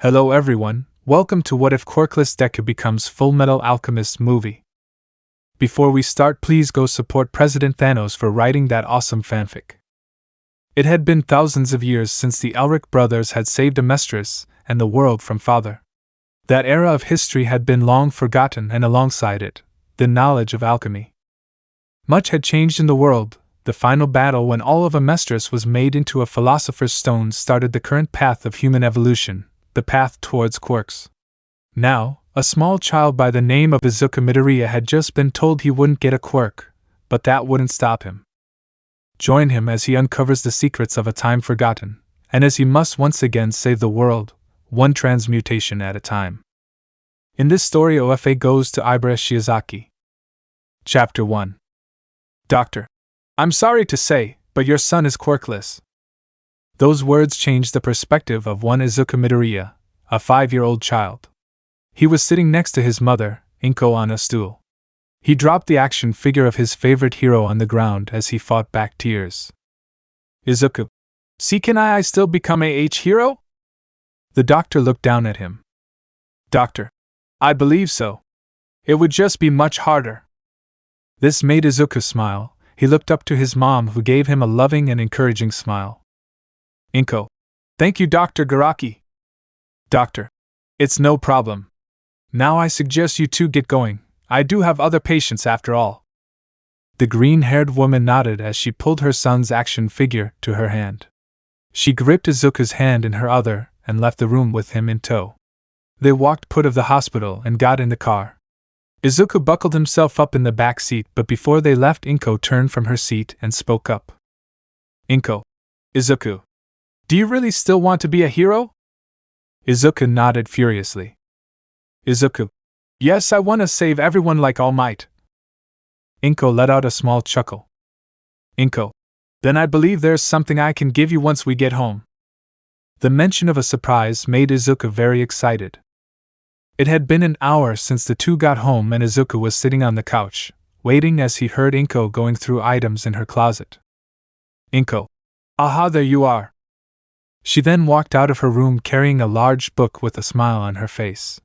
Hello everyone, welcome to What If Quirkless Deku Becomes Fullmetal Alchemist movie. Before we start, please go support PresidentThanos for writing that awesome fanfic. It had been thousands of years since the Elric brothers had saved Amestris and the world from Father. That era of history had been long forgotten, and alongside it, the knowledge of alchemy. Much had changed in the world. The final battle, when all of Amestris was made into a Philosopher's Stone, started the current path of human evolution, the path towards quirks. Now, a small child by the name of Izuku Midoriya had just been told he wouldn't get a quirk, but that wouldn't stop him. Join him as he uncovers the secrets of a time forgotten, and as he must once again save the world, one transmutation at a time. In this story, OFA goes to Ibara Shiozaki. Chapter 1. Doctor, I'm sorry to say, but your son is quirkless. Those words changed the perspective of one Izuku Midoriya, a 5-year-old child. He was sitting next to his mother, Inko, on a stool. He dropped the action figure of his favorite hero on the ground as he fought back tears. Izuku, see, can I still become a hero? The doctor looked down at him. Doctor, I believe so. It would just be much harder. This made Izuku smile. He looked up to his mom, who gave him a loving and encouraging smile. Inko, thank you, Dr. Garaki. Doctor, it's no problem. Now I suggest you two get going. I do have other patients after all. The green-haired woman nodded as she pulled her son's action figure to her hand. She gripped Izuku's hand in her other and left the room with him in tow. They walked out of the hospital and got in the car. Izuku buckled himself up in the back seat, but before they left, Inko turned from her seat and spoke up. Inko, Izuku, do you really still want to be a hero? Izuku nodded furiously. Izuku, yes, I want to save everyone like All Might. Inko let out a small chuckle. Inko, then I believe there's something I can give you once we get home. The mention of a surprise made Izuku very excited. It had been an hour since the two got home, and Izuku was sitting on the couch, waiting as he heard Inko going through items in her closet. Inko, aha, there you are. She then walked out of her room carrying a large book with a smile on her face.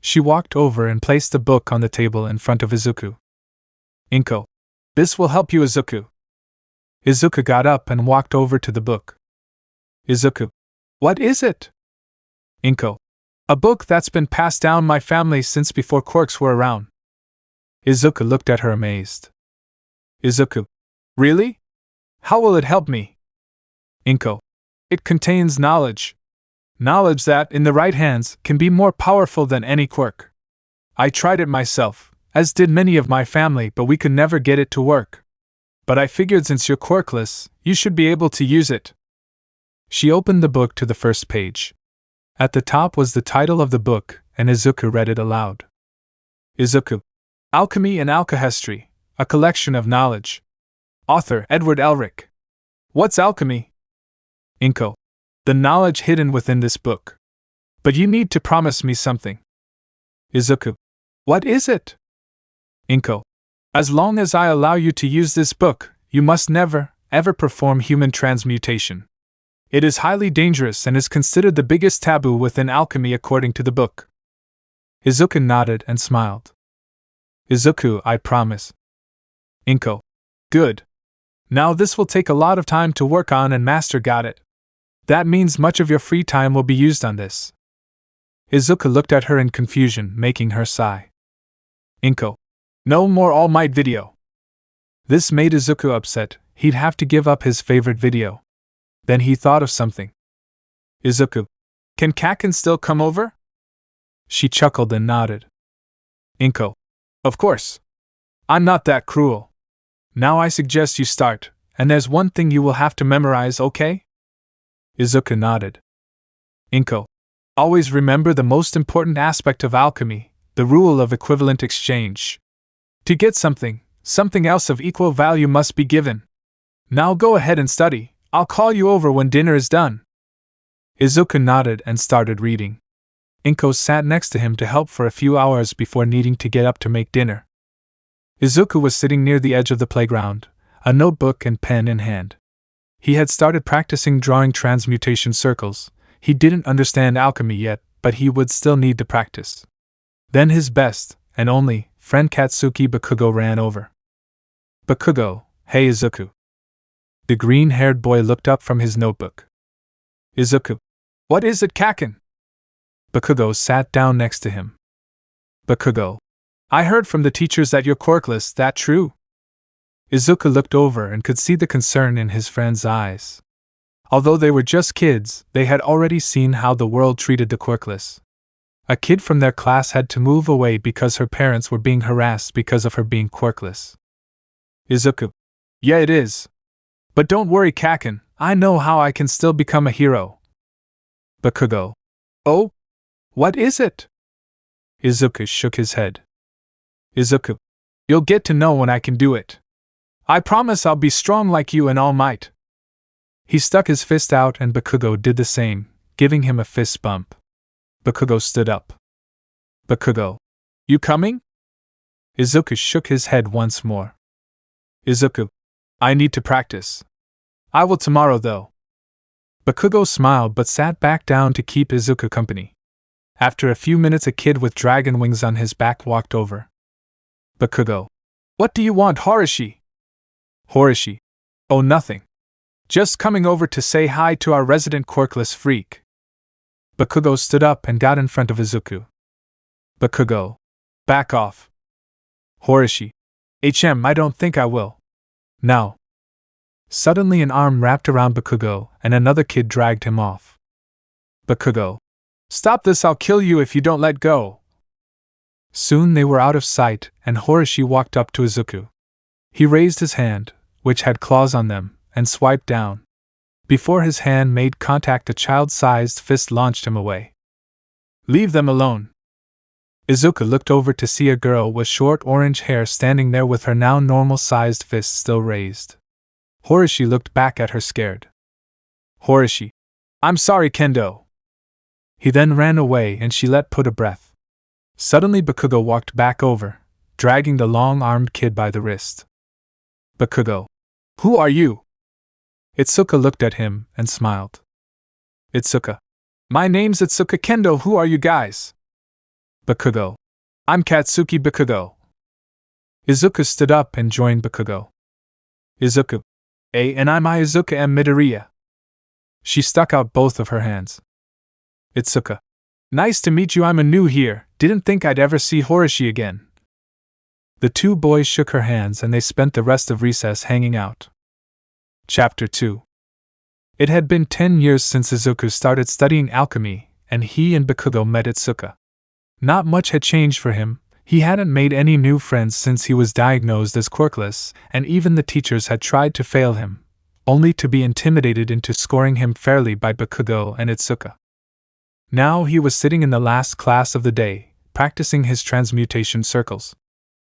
She walked over and placed the book on the table in front of Izuku. Inko, this will help you, Izuku. Izuku got up and walked over to the book. Izuku, what is it? Inko, a book that's been passed down my family since before quirks were around. Izuku looked at her amazed. Izuku, really? How will it help me? Inko, it contains knowledge. Knowledge that, in the right hands, can be more powerful than any quirk. I tried it myself, as did many of my family, but we could never get it to work. But I figured since you're quirkless, you should be able to use it. She opened the book to the first page. At the top was the title of the book, and Izuku read it aloud. Izuku, Alchemy and Alchemy, a collection of knowledge. Author Edward Elric. What's alchemy? Inko, the knowledge hidden within this book. But you need to promise me something. Izuku, what is it? Inko, as long as I allow you to use this book, you must never, ever perform human transmutation. It is highly dangerous and is considered the biggest taboo within alchemy according to the book. Izuku nodded and smiled. Izuku, I promise. Inko, good. Now this will take a lot of time to work on and master, got it? That means much of your free time will be used on this. Izuku looked at her in confusion, making her sigh. Inko, no more All Might video. This made Izuku upset. He'd have to give up his favorite video. Then he thought of something. Izuku, can Kaken still come over? She chuckled and nodded. Inko, of course. I'm not that cruel. Now I suggest you start, and there's one thing you will have to memorize, okay? Izuku nodded. Inko, always remember the most important aspect of alchemy, the rule of equivalent exchange. To get something else of equal value must be given. Now go ahead and study. I'll call you over when dinner is done. Izuku nodded and started reading. Inko sat next to him to help for a few hours before needing to get up to make dinner. Izuku was sitting near the edge of the playground, a notebook and pen in hand. He had started practicing drawing transmutation circles. He didn't understand alchemy yet, but he would still need to practice. Then his best, and only, friend Katsuki Bakugo ran over. Bakugo, hey Izuku. The green-haired boy looked up from his notebook. Izuku. What is it, Kaken? Bakugo sat down next to him. Bakugo. I heard from the teachers that you're quirkless, that true? Izuku looked over and could see the concern in his friend's eyes. Although they were just kids, they had already seen how the world treated the quirkless. A kid from their class had to move away because her parents were being harassed because of her being quirkless. Izuku. Yeah, it is. But don't worry, Kaken, I know how I can still become a hero. Bakugo. Oh? What is it? Izuku shook his head. Izuku. You'll get to know when I can do it. I promise I'll be strong like you and all might. He stuck his fist out and Bakugo did the same, giving him a fist bump. Bakugo stood up. Bakugo. You coming? Izuku shook his head once more. Izuku. I need to practice. I will tomorrow though. Bakugo smiled but sat back down to keep Izuku company. After a few minutes a kid with dragon wings on his back walked over. Bakugo. What do you want, Horishi? Horishi. Oh, nothing. Just coming over to say hi to our resident quirkless freak. Bakugo stood up and got in front of Izuku. Bakugo. Back off. Horishi. I don't think I will. Now. Suddenly an arm wrapped around Bakugo and another kid dragged him off. Bakugo. Stop this, I'll kill you if you don't let go. Soon they were out of sight and Horishi walked up to Izuku. He raised his hand, which had claws on them, and swiped down. Before his hand made contact, a child-sized fist launched him away. Leave them alone. Izuku looked over to see a girl with short orange hair standing there with her now normal-sized fist still raised. Horishi looked back at her scared. Horishi. I'm sorry, Kendo. He then ran away and she let put a breath. Suddenly Bakugo walked back over, dragging the long-armed kid by the wrist. Bakugo. Who are you? Itsuka looked at him and smiled. Itsuka. My name's Itsuka Kendo, who are you guys? Bakugo. I'm Katsuki Bakugo. Izuku stood up and joined Bakugo. Izuku. And I'm Izuku Midoriya. She stuck out both of her hands. Itsuka. Nice to meet you, I'm new here, didn't think I'd ever see Horishi again. The two boys shook her hands and they spent the rest of recess hanging out. Chapter 2. It had been 10 years since Izuku started studying alchemy, and he and Bakugo met Itsuka. Not much had changed for him. He hadn't made any new friends since he was diagnosed as quirkless, and even the teachers had tried to fail him, only to be intimidated into scoring him fairly by Bakugo and Itsuka. Now he was sitting in the last class of the day, practicing his transmutation circles.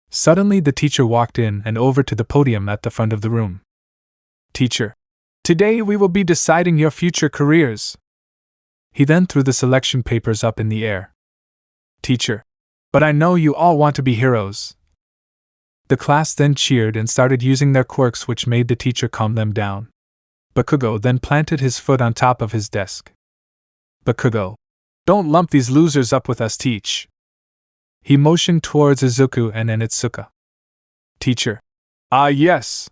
Suddenly the teacher walked in and over to the podium at the front of the room. Teacher. Today we will be deciding your future careers. He then threw the selection papers up in the air. Teacher. But I know you all want to be heroes. The class then cheered and started using their quirks, which made the teacher calm them down. Bakugo then planted his foot on top of his desk. Bakugo. Don't lump these losers up with us, teach. He motioned towards Izuku and Itsuka. Teacher. Yes.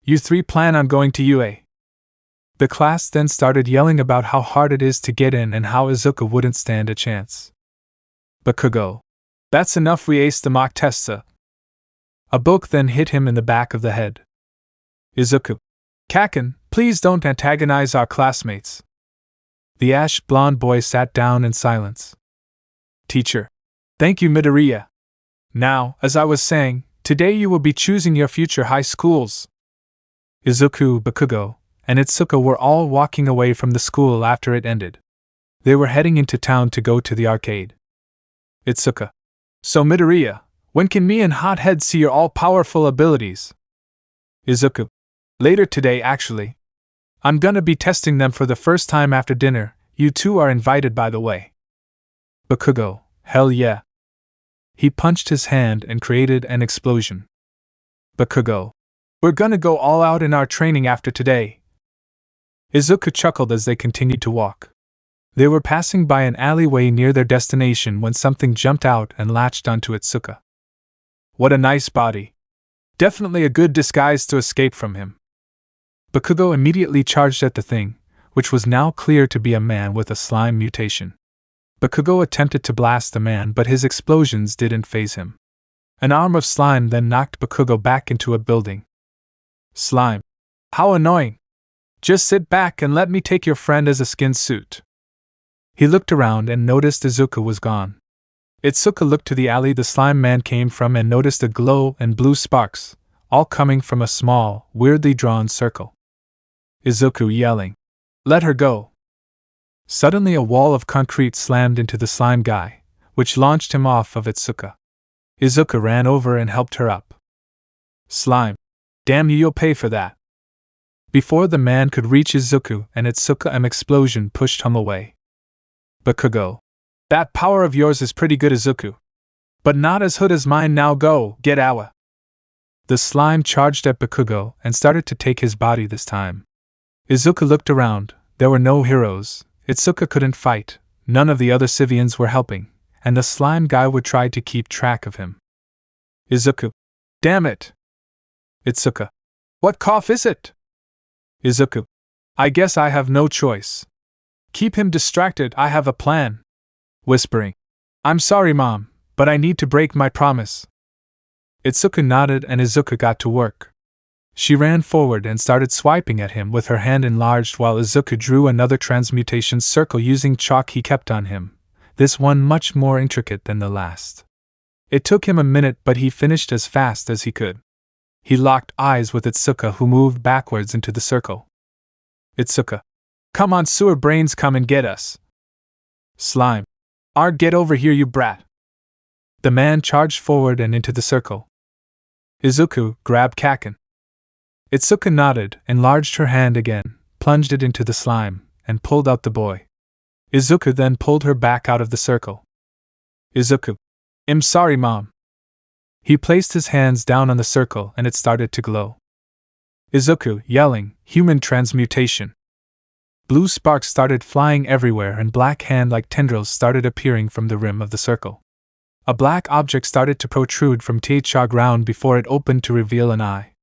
You three plan on going to UA. The class then started yelling about how hard it is to get in and how Izuku wouldn't stand a chance. Bakugo. That's enough, we aced the mock tests. A book then hit him in the back of the head. Izuku. Kaken, please don't antagonize our classmates. The ash-blonde boy sat down in silence. Teacher. Thank you, Midoriya. Now, as I was saying, today you will be choosing your future high schools. Izuku, Bakugo, and Itsuka were all walking away from the school after it ended. They were heading into town to go to the arcade. Itsuka. So Midoriya, when can me and Hothead see your all-powerful abilities? Izuku. Later today, actually. I'm gonna be testing them for the first time after dinner. You two are invited, by the way. Bakugo. Hell yeah. He punched his hand and created an explosion. Bakugo. We're gonna go all out in our training after today. Izuku chuckled as they continued to walk. They were passing by an alleyway near their destination when something jumped out and latched onto Izuku. What a nice body. Definitely a good disguise to escape from him. Bakugo immediately charged at the thing, which was now clear to be a man with a slime mutation. Bakugo attempted to blast the man, but his explosions didn't faze him. An arm of slime then knocked Bakugo back into a building. Slime. How annoying! Just sit back and let me take your friend as a skin suit. He looked around and noticed Izuku was gone. Izuku looked to the alley the slime man came from and noticed a glow and blue sparks, all coming from a small, weirdly drawn circle. Izuku yelling, "Let her go!" Suddenly a wall of concrete slammed into the slime guy, which launched him off of Izuku. Izuku ran over and helped her up. Slime. Damn you, you'll pay for that. Before the man could reach Izuku, an Izuku explosion pushed him away. Bakugo. That power of yours is pretty good, Izuku. But not as good as mine. Now go, get out. The slime charged at Bakugo and started to take his body this time. Izuku looked around. There were no heroes. Izuku couldn't fight. None of the other civilians were helping, and the slime guy would try to keep track of him. Izuku. Damn it. Izuku. What cough is it? Izuku. I guess I have no choice. Keep him distracted, I have a plan. Whispering. I'm sorry, Mom, but I need to break my promise. Izuku nodded and Izuku got to work. She ran forward and started swiping at him with her hand enlarged while Izuku drew another transmutation circle using chalk he kept on him, this one much more intricate than the last. It took him a minute, but he finished as fast as he could. He locked eyes with Izuku, who moved backwards into the circle. Izuku. Come on, sewer brains, come and get us. Slime. Art, get over here, you brat. The man charged forward and into the circle. Izuku grabbed Kaken. Izuku nodded, enlarged her hand again, plunged it into the slime, and pulled out the boy. Izuku then pulled her back out of the circle. Izuku. I'm sorry, Mom. He placed his hands down on the circle and it started to glow. Izuku, yelling, human transmutation. Blue sparks started flying everywhere and black hand-like tendrils started appearing from the rim of the circle. A black object started to protrude from the ground before it opened to reveal an eye.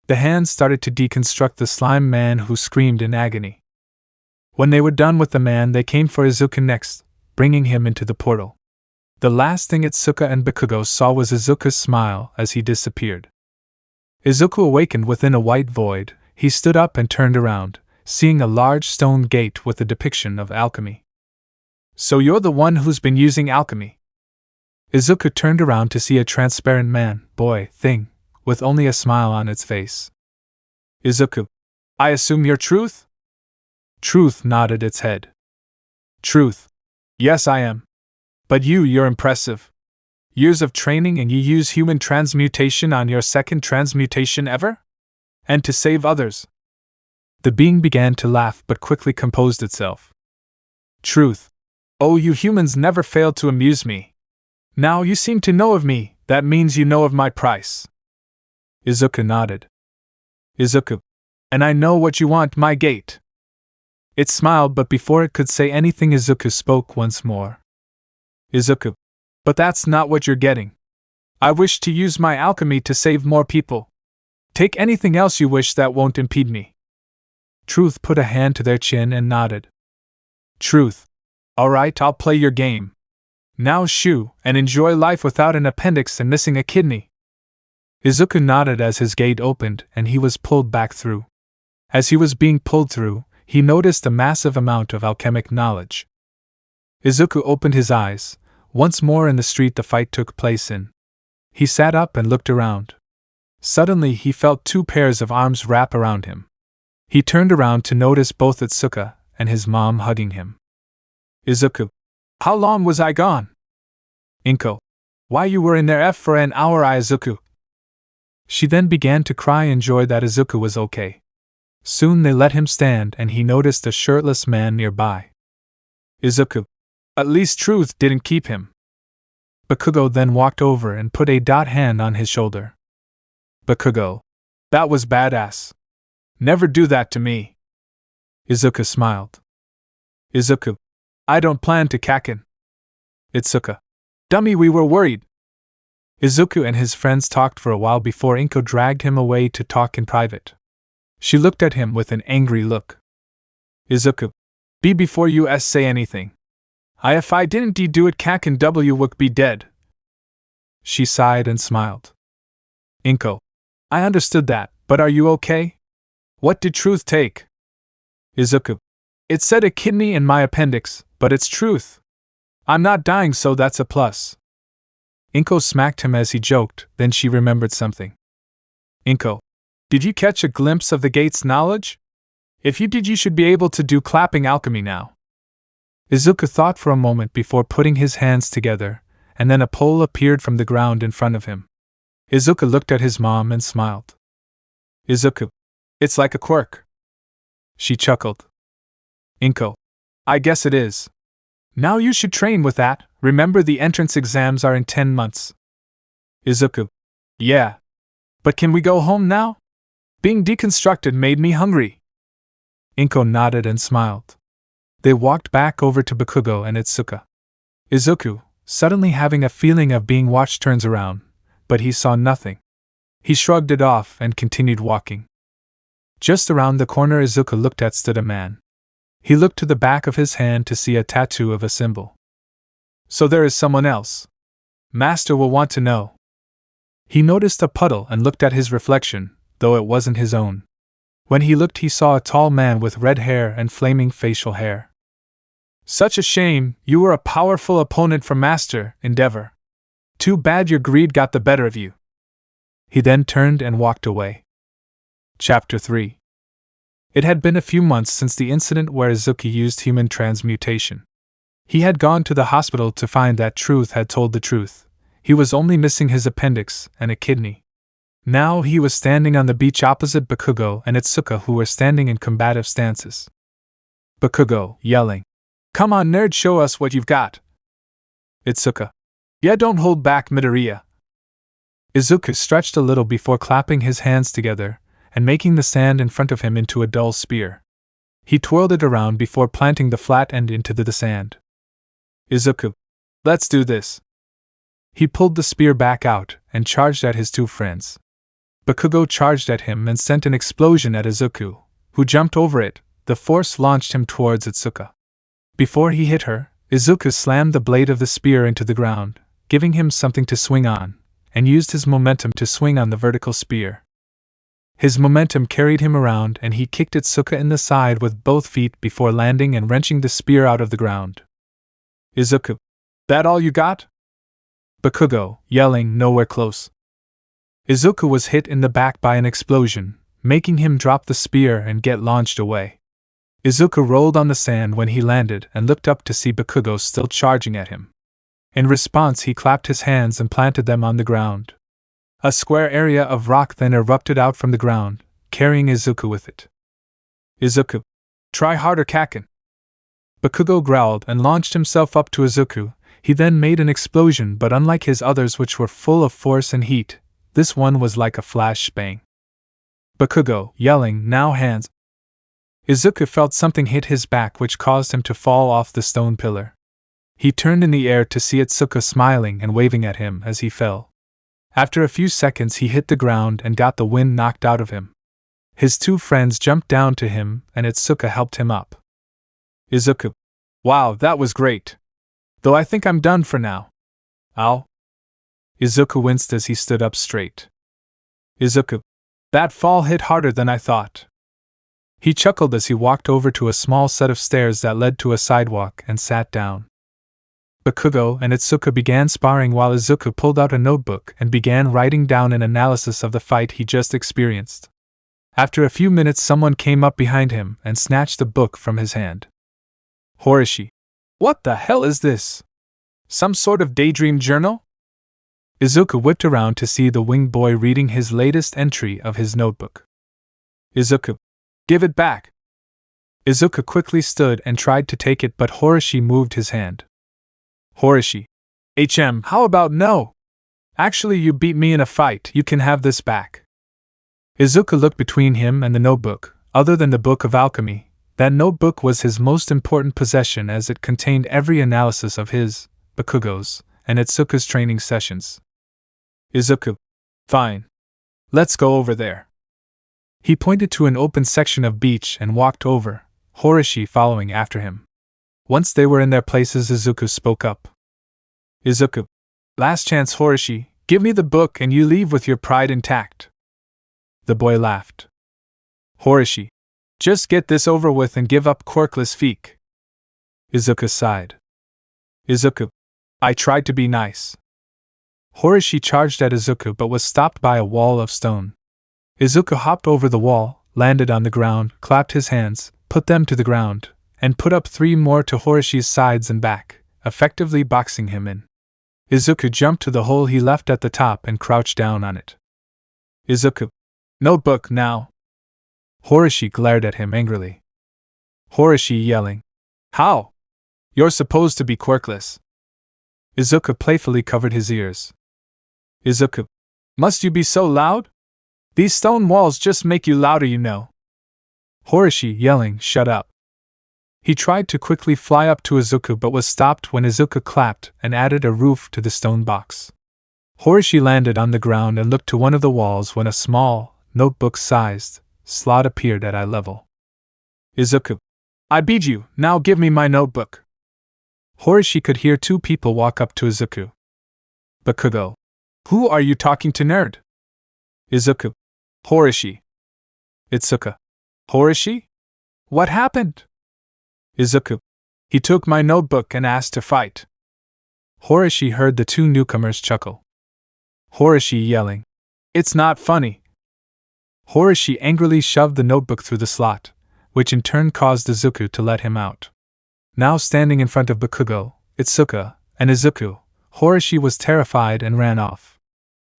The hands started to deconstruct the slime man, who screamed in agony. When they were done with the man, they came for Izuku next, bringing him into the portal. The last thing Izuku and Bakugo saw was Izuku's smile as he disappeared. Izuku awakened within a white void. He stood up and turned around, seeing a large stone gate with a depiction of alchemy. So you're the one who's been using alchemy? Izuku turned around to see a transparent man-boy thing, with only a smile on its face. Izuku. I assume you're Truth? Truth nodded its head. Truth. Yes, I am. But you're impressive. Years of training and you use human transmutation on your second transmutation ever? And to save others. The being began to laugh but quickly composed itself. Truth. Oh, you humans never fail to amuse me. Now you seem to know of me, that means you know of my price. Izuku nodded. Izuku. And I know what you want, my gate. It smiled, but before it could say anything Izuku spoke once more. Izuku. But that's not what you're getting. I wish to use my alchemy to save more people. Take anything else you wish that won't impede me. Truth put a hand to their chin and nodded. Truth. Alright, I'll play your game. Now shoo, and enjoy life without an appendix and missing a kidney. Izuku nodded as his gate opened and he was pulled back through. As he was being pulled through, he noticed a massive amount of alchemic knowledge. Izuku opened his eyes. Once more in the street the fight took place in. He sat up and looked around. Suddenly he felt two pairs of arms wrap around him. He turned around to notice both Izuku and his mom hugging him. Izuku. How long was I gone? Inko. Why you were in there for an hour, Izuku. She then began to cry in joy that Izuku was okay. Soon they let him stand and he noticed a shirtless man nearby. Izuku. At least Truth didn't keep him. Bakugo then walked over and put a hand on his shoulder. Bakugo. That was badass. Never do that to me. Izuku smiled. Izuku. I don't plan to kaken. Itsuka. Dummy, we were worried. Izuku and his friends talked for a while before Inko dragged him away to talk in private. She looked at him with an angry look. Izuku. Be before you say anything. If I didn't do it, kaken W would be dead. She sighed and smiled. Inko. I understood that, but are you okay? What did truth take? Izuku. It said a kidney in my appendix, but it's truth. I'm not dying, so that's a plus. Inko smacked him as he joked, then she remembered something. Inko. Did you catch a glimpse of the gate's knowledge? If you did, you should be able to do clapping alchemy now. Izuku thought for a moment before putting his hands together, and then a pole appeared from the ground in front of him. Izuku looked at his mom and smiled. Izuku. It's like a quirk. She chuckled. Inko. I guess it is. Now you should train with that. Remember, the entrance exams are in 10 months. Izuku. Yeah. But can we go home now? Being deconstructed made me hungry. Inko nodded and smiled. They walked back over to Bakugo and Itsuka. Izuku, suddenly having a feeling of being watched, turns around, but he saw nothing. He shrugged it off and continued walking. Just around the corner, Izuku looked at stood a man. He looked to the back of his hand to see a tattoo of a symbol. So there is someone else. Master will want to know. He noticed a puddle and looked at his reflection, though it wasn't his own. When he looked, he saw a tall man with red hair and flaming facial hair. Such a shame, you were a powerful opponent for Master Endeavor. Too bad your greed got the better of you. He then turned and walked away. Chapter 3. It had been a few months since the incident where Izuku used human transmutation. He had gone to the hospital to find that Truth had told the truth. He was only missing his appendix and a kidney. Now he was standing on the beach opposite Bakugo and Itsuka, who were standing in combative stances. Bakugo, yelling. Come on, nerd, show us what you've got. Itsuka. Yeah, don't hold back, Midoriya. Izuku stretched a little before clapping his hands together and making the sand in front of him into a dull spear. He twirled it around before planting the flat end into the sand. Izuku. Let's do this. He pulled the spear back out and charged at his two friends. Bakugo charged at him and sent an explosion at Izuku, who jumped over it. The force launched him towards Itsuka. Before he hit her, Izuku slammed the blade of the spear into the ground, giving him something to swing on, and used his momentum to swing on the vertical spear. His momentum carried him around and he kicked Itsuka in the side with both feet before landing and wrenching the spear out of the ground. Izuku. That all you got? Bakugo, yelling, nowhere close. Izuku was hit in the back by an explosion, making him drop the spear and get launched away. Izuku rolled on the sand when he landed and looked up to see Bakugo still charging at him. In response, he clapped his hands and planted them on the ground. A square area of rock then erupted out from the ground, carrying Izuku with it. Izuku. Try harder, Kaken. Bakugo growled and launched himself up to Izuku. He then made an explosion, but unlike his others, which were full of force and heat, this one was like a flash bang. Bakugo, yelling, now hands. Izuku felt something hit his back, which caused him to fall off the stone pillar. He turned in the air to see Itsuka smiling and waving at him as he fell. After a few seconds, he hit the ground and got the wind knocked out of him. His two friends jumped down to him and Itsuka helped him up. Izuku. Wow, that was great. Though I think I'm done for now. Ow. Izuku winced as he stood up straight. Izuku. That fall hit harder than I thought. He chuckled as he walked over to a small set of stairs that led to a sidewalk and sat down. Bakugo and Itsuka began sparring while Izuku pulled out a notebook and began writing down an analysis of the fight he just experienced. After a few minutes, someone came up behind him and snatched the book from his hand. Horishi. What the hell is this? Some sort of daydream journal? Izuku whipped around to see the winged boy reading his latest entry of his notebook. Izuku. Give it back. Izuku quickly stood and tried to take it, but Horishi moved his hand. Horishi. How about no? Actually, you beat me in a fight, you can have this back. Izuku looked between him and the notebook. Other than the Book of Alchemy, That notebook was his most important possession as it contained every analysis of his, Bakugo's, and Itsuka's training sessions. Izuku. Fine. Let's go over there. He pointed to an open section of beach and walked over, Horishi following after him. Once they were in their places, Izuku spoke up. Izuku. Last chance, Horishi, give me the book and you leave with your pride intact. The boy laughed. Horishi. Just get this over with and give up Quirkless Feek. Izuku sighed. Izuku. I tried to be nice. Horishi charged at Izuku but was stopped by a wall of stone. Izuku hopped over the wall, landed on the ground, clapped his hands, put them to the ground, and put up 3 more to Horishi's sides and back, effectively boxing him in. Izuku jumped to the hole he left at the top and crouched down on it. Izuku. Notebook now. Horishi glared at him angrily. Horishi yelling. How? You're supposed to be quirkless. Izuku playfully covered his ears. Izuku. Must you be so loud? These stone walls just make you louder, you know. Horishi yelling, shut up. He tried to quickly fly up to Izuku but was stopped when Izuku clapped and added a roof to the stone box. Horishi landed on the ground and looked to one of the walls when a small, notebook-sized, slot appeared at eye level. Izuku. I beat you, now give me my notebook. Horishi could hear 2 people walk up to Izuku. Bakugo. Who are you talking to, nerd? Izuku. Horishi. Itsuka. Horishi? What happened? Izuku. He took my notebook and asked to fight. Horishi heard the 2 newcomers chuckle. Horishi yelling. It's not funny. Horishi angrily shoved the notebook through the slot, which in turn caused Izuku to let him out. Now standing in front of Bakugo, Itsuka, and Izuku, Horishi was terrified and ran off.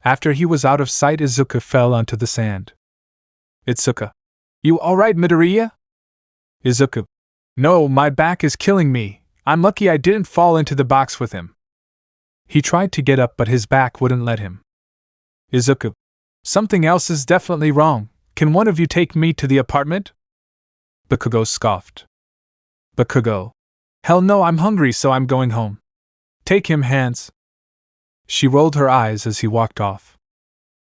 After he was out of sight, Izuku fell onto the sand. Itsuka. You alright, Midoriya? Izuku. No, my back is killing me. I'm lucky I didn't fall into the box with him. He tried to get up but his back wouldn't let him. Izuku. Something else is definitely wrong. Can one of you take me to the apartment? Bakugo scoffed. Bakugo. Hell no, I'm hungry so I'm going home. Take him, hands. She rolled her eyes as he walked off.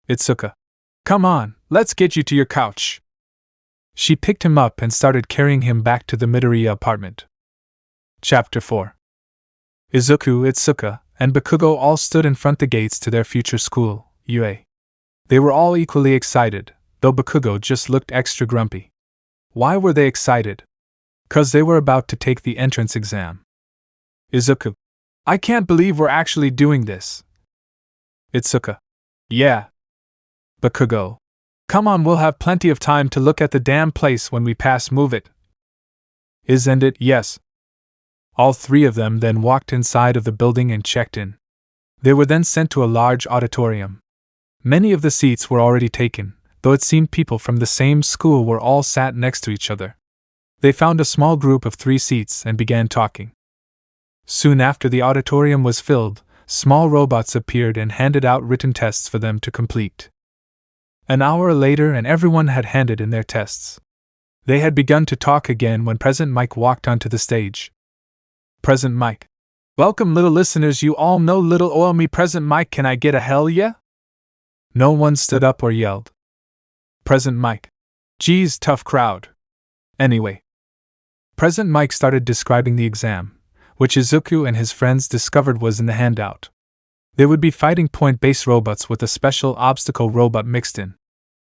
Itsuka. Come on, let's get you to your couch. She picked him up and started carrying him back to the Midoriya apartment. Chapter 4. Izuku, Itsuka, and Bakugo all stood in front the gates to their future school, UA. They were all equally excited, though Bakugo just looked extra grumpy. Why were they excited? 'Cause they were about to take the entrance exam. Izuku. I can't believe we're actually doing this. Itsuka. Yeah. Bakugo. Come on, we'll have plenty of time to look at the damn place when we pass move it. Isn't it? Yes. All 3 of them then walked inside of the building and checked in. They were then sent to a large auditorium. Many of the seats were already taken, though it seemed people from the same school were all sat next to each other. They found a small group of 3 seats and began talking. Soon after the auditorium was filled, small robots appeared and handed out written tests for them to complete. An hour later and everyone had handed in their tests. They had begun to talk again when President Mike walked onto the stage. President Mike. Welcome, little listeners, you all know little oil me. President Mike, can I get a hell yeah? No one stood up or yelled. President Mike. Geez, tough crowd. Anyway. President Mike started describing the exam, which Izuku and his friends discovered was in the handout. They would be fighting point-based robots with a special obstacle robot mixed in.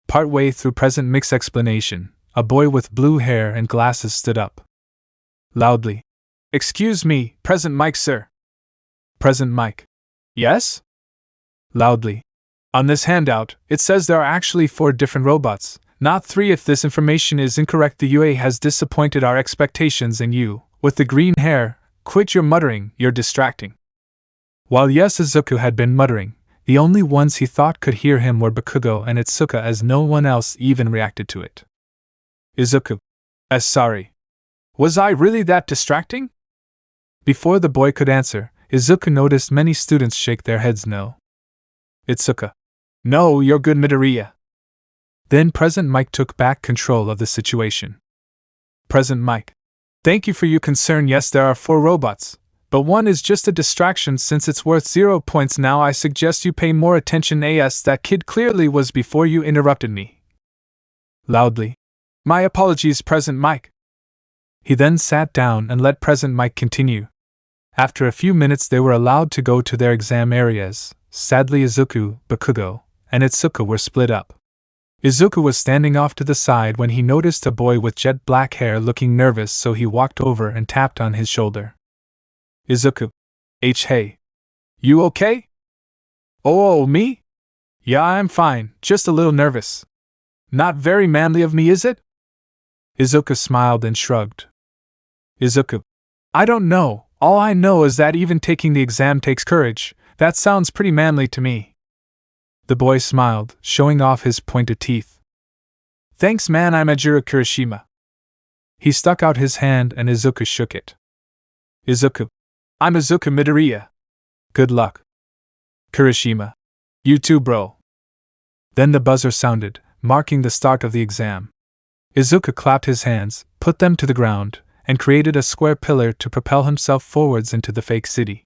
Partway through President Mike's explanation, a boy with blue hair and glasses stood up. Loudly. Excuse me, President Mike, sir. President Mike. Yes? Loudly. On this handout, it says there are actually 4 different robots, not 3. If this information is incorrect, the UA has disappointed our expectations and you, with the green hair, quit your muttering, you're distracting. While yes, Izuku had been muttering, the only ones he thought could hear him were Bakugo and Itsuka, as no one else even reacted to it. Izuku. Sorry. Was I really that distracting? Before the boy could answer, Izuku noticed many students shake their heads no. Itsuka. No, you're good, Midoriya. Then President Mike took back control of the situation. President Mike. Thank you for your concern. Yes, there are 4 robots, but one is just a distraction since it's worth 0 points now. I suggest you pay more attention. As that kid clearly was before you interrupted me. Loudly. My apologies, President Mike. He then sat down and let President Mike continue. After a few minutes they were allowed to go to their exam areas. Sadly, Izuku, Bakugo, and Itsuka were split up. Izuku was standing off to the side when he noticed a boy with jet black hair looking nervous, so he walked over and tapped on his shoulder. Izuku. Hey. You okay? Oh, me? Yeah, I'm fine, just a little nervous. Not very manly of me, is it? Izuku smiled and shrugged. Izuku. I don't know, all I know is that even taking the exam takes courage. That sounds pretty manly to me. The boy smiled, showing off his pointed teeth. Thanks, man, I'm Ajiro Kirishima. He stuck out his hand and Izuku shook it. Izuku. I'm Izuku Midoriya. Good luck. Kirishima. You too, bro. Then the buzzer sounded, marking the start of the exam. Izuku clapped his hands, put them to the ground, and created a square pillar to propel himself forwards into the fake city.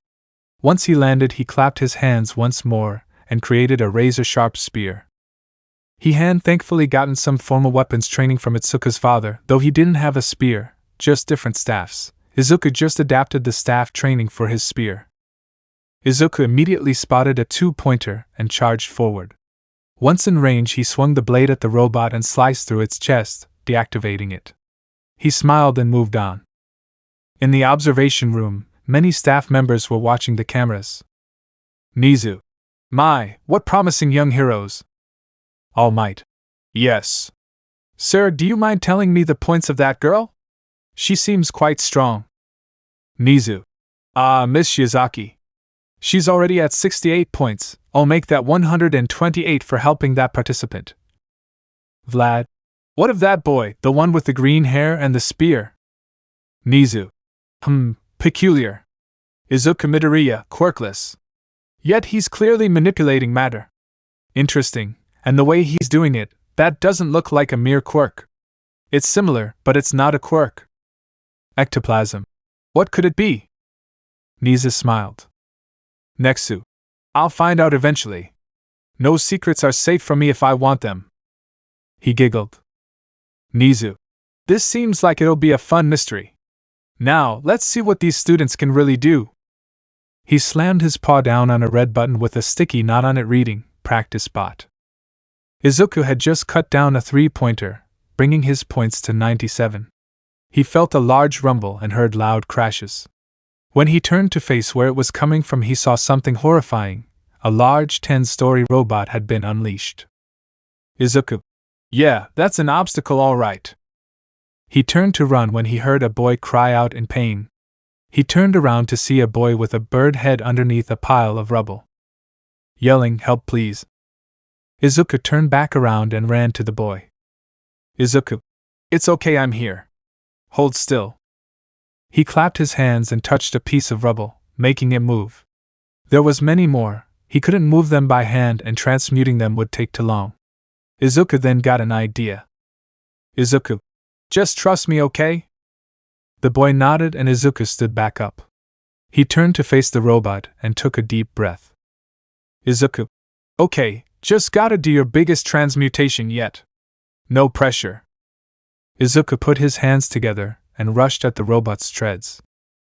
Once he landed, he clapped his hands once more, and created a razor-sharp spear. He had thankfully gotten some formal weapons training from Itsuka's father, though he didn't have a spear, just different staffs. Izuku just adapted the staff training for his spear. Izuku immediately spotted a 2-pointer and charged forward. Once in range, he swung the blade at the robot and sliced through its chest, deactivating it. He smiled and moved on. In the observation room, many staff members were watching the cameras. Nizu. My, what promising young heroes. All Might. Yes. Sir, do you mind telling me the points of that girl? She seems quite strong. Nizu. Miss Shiozaki. She's already at 68 points, I'll make that 128 for helping that participant. Vlad. What of that boy, the one with the green hair and the spear? Nizu. Peculiar. Izuku Midoriya, quirkless. Yet he's clearly manipulating matter. Interesting, and the way he's doing it, that doesn't look like a mere quirk. It's similar, but it's not a quirk. Ectoplasm. What could it be? Nizu smiled. Nexu. I'll find out eventually. No secrets are safe from me if I want them. He giggled. Nizu. This seems like it'll be a fun mystery. Now, let's see what these students can really do. He slammed his paw down on a red button with a sticky knot on it reading, Practice Bot. Izuku had just cut down a 3-pointer, bringing his points to 97. He felt a large rumble and heard loud crashes. When he turned to face where it was coming from, he saw something horrifying. A large 10-story robot had been unleashed. Izuku. Yeah, that's an obstacle all right. He turned to run when he heard a boy cry out in pain. He turned around to see a boy with a bird head underneath a pile of rubble. Yelling, "Help please." Izuku turned back around and ran to the boy. Izuku. It's okay, I'm here. Hold still. He clapped his hands and touched a piece of rubble, making it move. There was many more. He couldn't move them by hand and transmuting them would take too long. Izuku then got an idea. Izuku. Just trust me, okay? The boy nodded and Izuku stood back up. He turned to face the robot and took a deep breath. Izuku. Okay, just gotta do your biggest transmutation yet. No pressure. Izuku put his hands together and rushed at the robot's treads.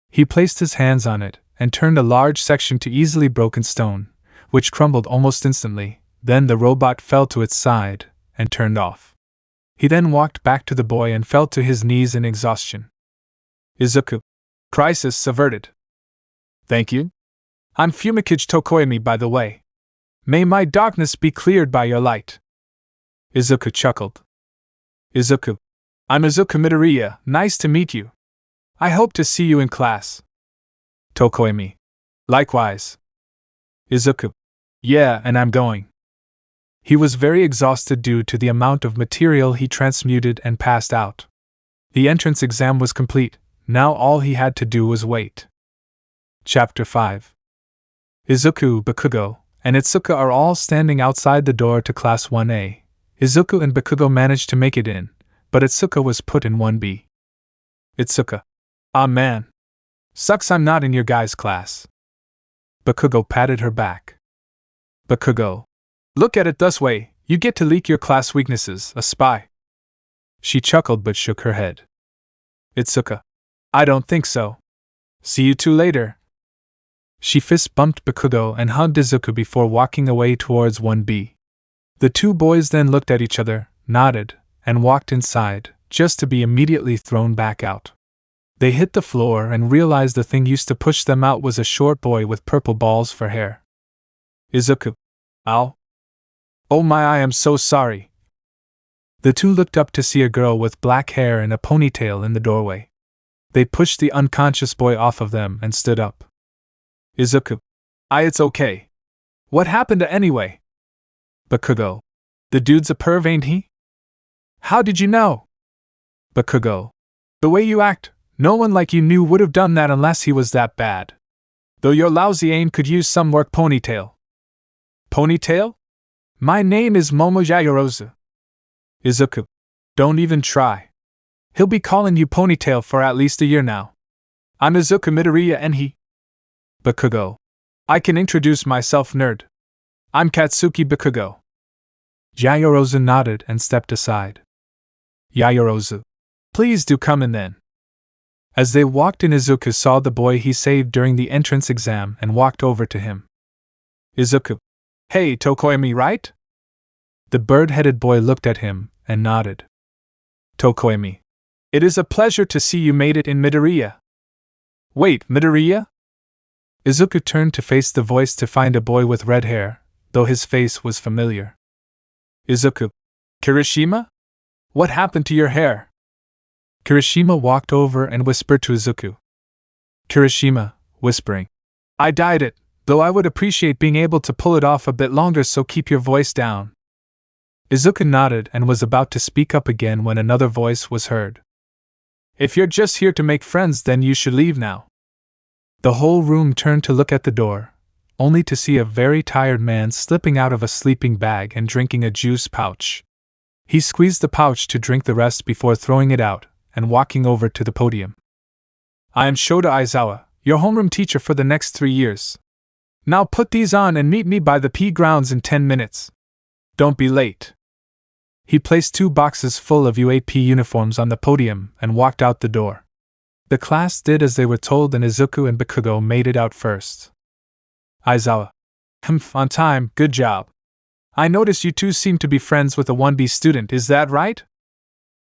He placed his hands on it and turned a large section to easily broken stone, which crumbled almost instantly. Then the robot fell to its side and turned off. He then walked back to the boy and fell to his knees in exhaustion. Izuku. Crisis averted. Thank you. I'm Fumikage Tokoyami, by the way. May my darkness be cleared by your light. Izuku chuckled. Izuku. I'm Izuku Midoriya, nice to meet you. I hope to see you in class. Tokoyami. Likewise. Izuku. Yeah, and I'm going. He was very exhausted due to the amount of material he transmuted and passed out. The entrance exam was complete, now all he had to do was wait. Chapter 5. Izuku, Bakugo, and Itsuka are all standing outside the door to Class 1A. Izuku and Bakugo managed to make it in, but Itsuka was put in 1B. Itsuka. Ah man. Sucks I'm not in your guys' class. Bakugo patted her back. Bakugo. Look at it this way, you get to leak your class weaknesses, a spy. She chuckled but shook her head. Itsuka. I don't think so. See you two later. She fist bumped Bakugo and hugged Izuku before walking away towards 1B. The two boys then looked at each other, nodded, and walked inside, just to be immediately thrown back out. They hit the floor and realized the thing used to push them out was a short boy with purple balls for hair. Izuku. Ow. Oh my, I am so sorry. The two looked up to see a girl with black hair and a ponytail in the doorway. They pushed the unconscious boy off of them and stood up. Izuku. It's okay. What happened anyway? Bakugo. The dude's a perv, ain't he? How did you know? Bakugo. The way you act, no one like you knew would have done that unless he was that bad. Though your lousy aim could use some work. Ponytail. Ponytail? My name is Momo Yayorozu. Izuku. Don't even try. He'll be calling you Ponytail for at least a year now. I'm Izuku Midoriya and he. Bakugo. I can introduce myself, nerd. I'm Katsuki Bakugo. Yayorozu nodded and stepped aside. Yayorozu. Please do come in then. As they walked in, Izuku saw the boy he saved during the entrance exam and walked over to him. Izuku. Hey, Tokoyami, right? The bird-headed boy looked at him and nodded. Tokoyami. It is a pleasure to see you made it in Midoriya. Wait, Midoriya? Izuku turned to face the voice to find a boy with red hair, though his face was familiar. Izuku. Kirishima? What happened to your hair? Kirishima walked over and whispered to Izuku. Kirishima, whispering. I dyed it, though I would appreciate being able to pull it off a bit longer, so keep your voice down. Izuku nodded and was about to speak up again when another voice was heard. If you're just here to make friends, then you should leave now. The whole room turned to look at the door, only to see a very tired man slipping out of a sleeping bag and drinking a juice pouch. He squeezed the pouch to drink the rest before throwing it out and walking over to the podium. I am Shota Aizawa, your homeroom teacher for the next 3 years. Now put these on and meet me by the P grounds in 10 minutes. Don't be late. He placed 2 boxes full of UAP uniforms on the podium and walked out the door. The class did as they were told and Izuku and Bakugo made it out first. Aizawa. On time, good job. I notice you two seem to be friends with a 1B student, is that right?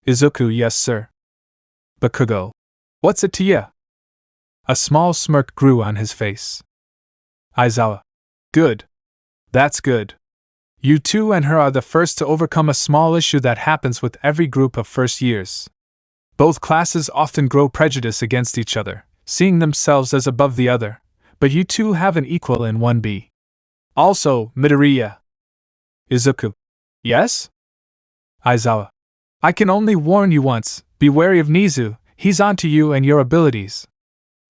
Izuku. Yes, sir. Bakugo. What's it to ya? A small smirk grew on his face. Aizawa. Good. That's good. You two and her are the first to overcome a small issue that happens with every group of first years. Both classes often grow prejudice against each other, seeing themselves as above the other, but you two have an equal in 1B. Also, Midoriya. Izuku. Yes? Aizawa. I can only warn you once, be wary of Nizu, he's onto you and your abilities.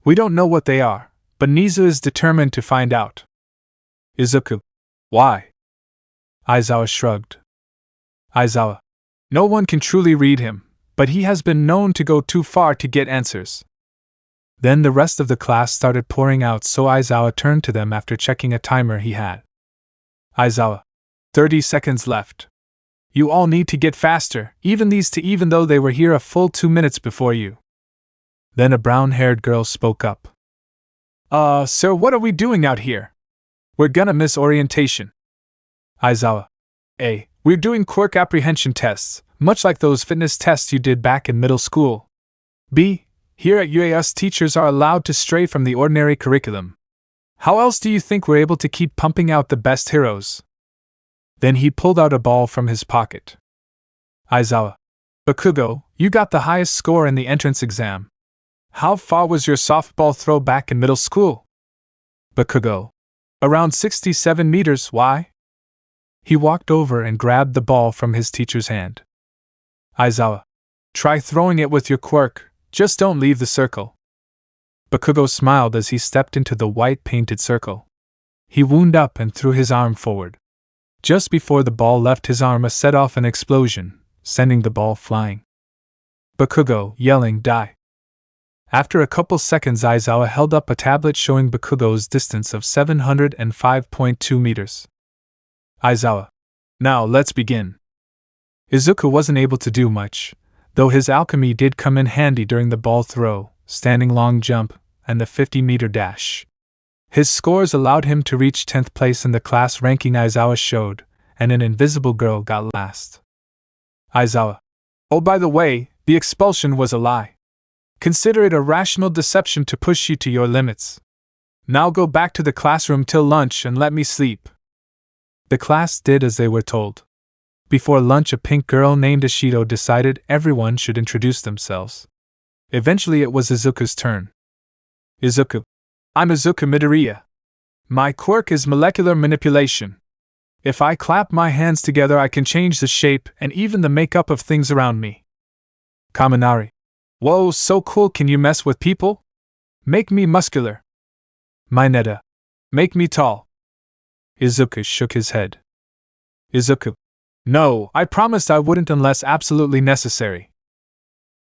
We don't know what they are, but Nizu is determined to find out. Izuku. Why? Aizawa shrugged. Aizawa. No one can truly read him, but he has been known to go too far to get answers. Then the rest of the class started pouring out, so Aizawa turned to them after checking a timer he had. Aizawa. 30 seconds left. You all need to get faster, even though they were here a full 2 minutes before you. Then a brown-haired girl spoke up. Sir, what are we doing out here? We're gonna miss orientation. Aizawa. A. We're doing quirk apprehension tests, much like those fitness tests you did back in middle school. B. Here at UAS, teachers are allowed to stray from the ordinary curriculum. How else do you think we're able to keep pumping out the best heroes? Then he pulled out a ball from his pocket. Aizawa. Bakugo, you got the highest score in the entrance exam. How far was your softball throw back in middle school? Bakugo. Around 67 meters, why? He walked over and grabbed the ball from his teacher's hand. Aizawa. Try throwing it with your quirk, just don't leave the circle. Bakugo smiled as he stepped into the white painted circle. He wound up and threw his arm forward. Just before the ball left his arm, it set off an explosion, sending the ball flying. Bakugo, yelling, die. After a couple seconds, Aizawa held up a tablet showing Bakugo's distance of 705.2 meters. Aizawa. Now let's begin. Izuku wasn't able to do much, though his alchemy did come in handy during the ball throw, standing long jump, and the 50-meter dash. His scores allowed him to reach 10th place in the class ranking Aizawa showed, and an invisible girl got last. Aizawa. Oh, by the way, the expulsion was a lie. Consider it a rational deception to push you to your limits. Now go back to the classroom till lunch and let me sleep. The class did as they were told. Before lunch, a pink girl named Ishido decided everyone should introduce themselves. Eventually it was Izuku's turn. Izuku. I'm Izuku Midoriya. My quirk is molecular manipulation. If I clap my hands together, I can change the shape and even the makeup of things around me. Kaminari. Whoa, so cool, can you mess with people? Make me muscular. Mineta. Make me tall. Izuku shook his head. Izuku. No, I promised I wouldn't unless absolutely necessary.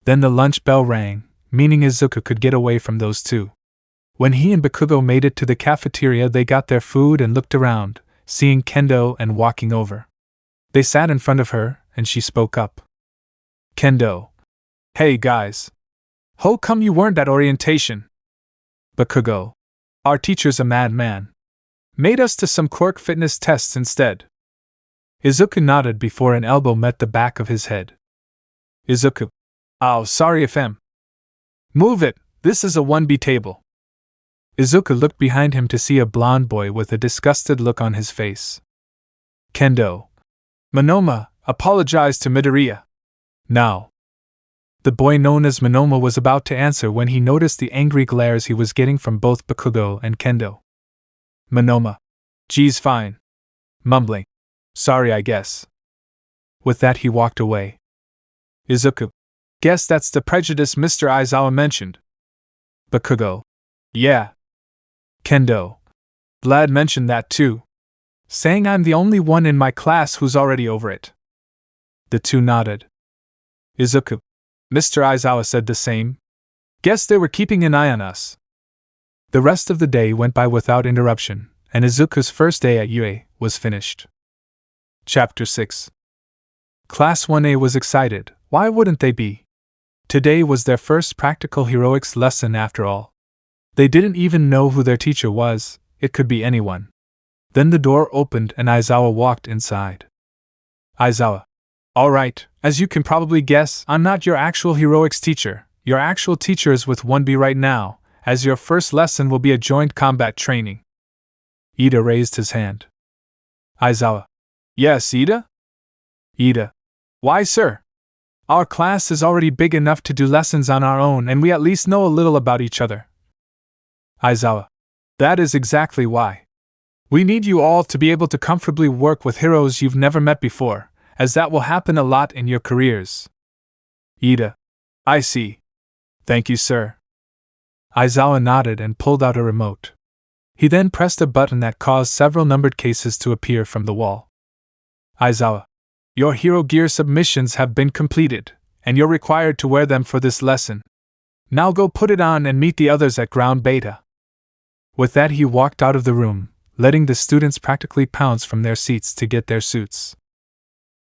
Then the lunch bell rang, meaning Izuku could get away from those two. When he and Bakugo made it to the cafeteria, they got their food and looked around, seeing Kendo and walking over. They sat in front of her, and she spoke up. Kendo. Hey guys. How come you weren't at orientation? Bakugo. Our teacher's a madman. Made us to some quirk fitness tests instead. Izuku nodded before an elbow met the back of his head. Izuku. Oh, sorry if I'm. Move it, this is a 1B table. Izuku looked behind him to see a blond boy with a disgusted look on his face. Kendo. Monoma, apologize to Midoriya. Now. The boy known as Monoma was about to answer when he noticed the angry glares he was getting from both Bakugo and Kendo. Monoma. Geez, fine. Mumbling. Sorry, I guess. With that, he walked away. Izuku. Guess that's the prejudice Mr. Aizawa mentioned. Bakugo. Yeah. Kendo. Vlad mentioned that too. Saying I'm the only one in my class who's already over it. The two nodded. Izuku. Mr. Aizawa said the same. Guess they were keeping an eye on us. The rest of the day went by without interruption, and Izuku's first day at UA was finished. Chapter 6. Class 1A was excited, why wouldn't they be? Today was their first practical heroics lesson after all. They didn't even know who their teacher was, it could be anyone. Then the door opened and Aizawa walked inside. Aizawa. Alright, as you can probably guess, I'm not your actual heroics teacher. Your actual teacher is with 1B right now, as your first lesson will be a joint combat training. Ida raised his hand. Aizawa. Yes, Ida? Ida. Why, sir? Our class is already big enough to do lessons on our own and we at least know a little about each other. Aizawa. That is exactly why. We need you all to be able to comfortably work with heroes you've never met before, as that will happen a lot in your careers. Ida. I see. Thank you, sir. Aizawa nodded and pulled out a remote. He then pressed a button that caused several numbered cases to appear from the wall. Aizawa. Your hero gear submissions have been completed, and you're required to wear them for this lesson. Now go put it on and meet the others at ground beta. With that, he walked out of the room, letting the students practically pounce from their seats to get their suits.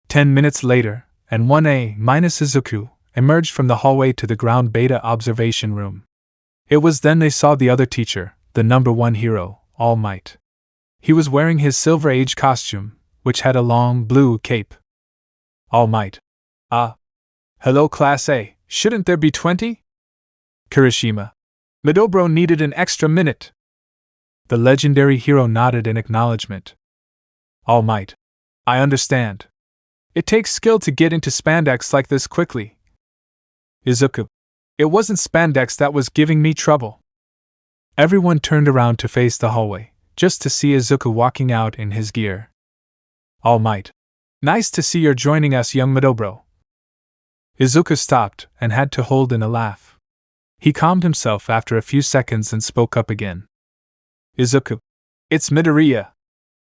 10 minutes later, and 1A minus Izuku emerged from the hallway to the ground beta observation room. It was then they saw the other teacher, the number 1 hero, All Might. He was wearing his Silver Age costume, which had a long blue cape. All Might. Hello Class A, shouldn't there be 20? Kirishima. Midobro needed an extra minute. The legendary hero nodded in acknowledgement. All Might. I understand. It takes skill to get into spandex like this quickly. Izuku. It wasn't spandex that was giving me trouble. Everyone turned around to face the hallway, just to see Izuku walking out in his gear. All Might. Nice to see you're joining us, young Midobro. Izuku stopped and had to hold in a laugh. He calmed himself after a few seconds and spoke up again. Izuku. It's Midoriya.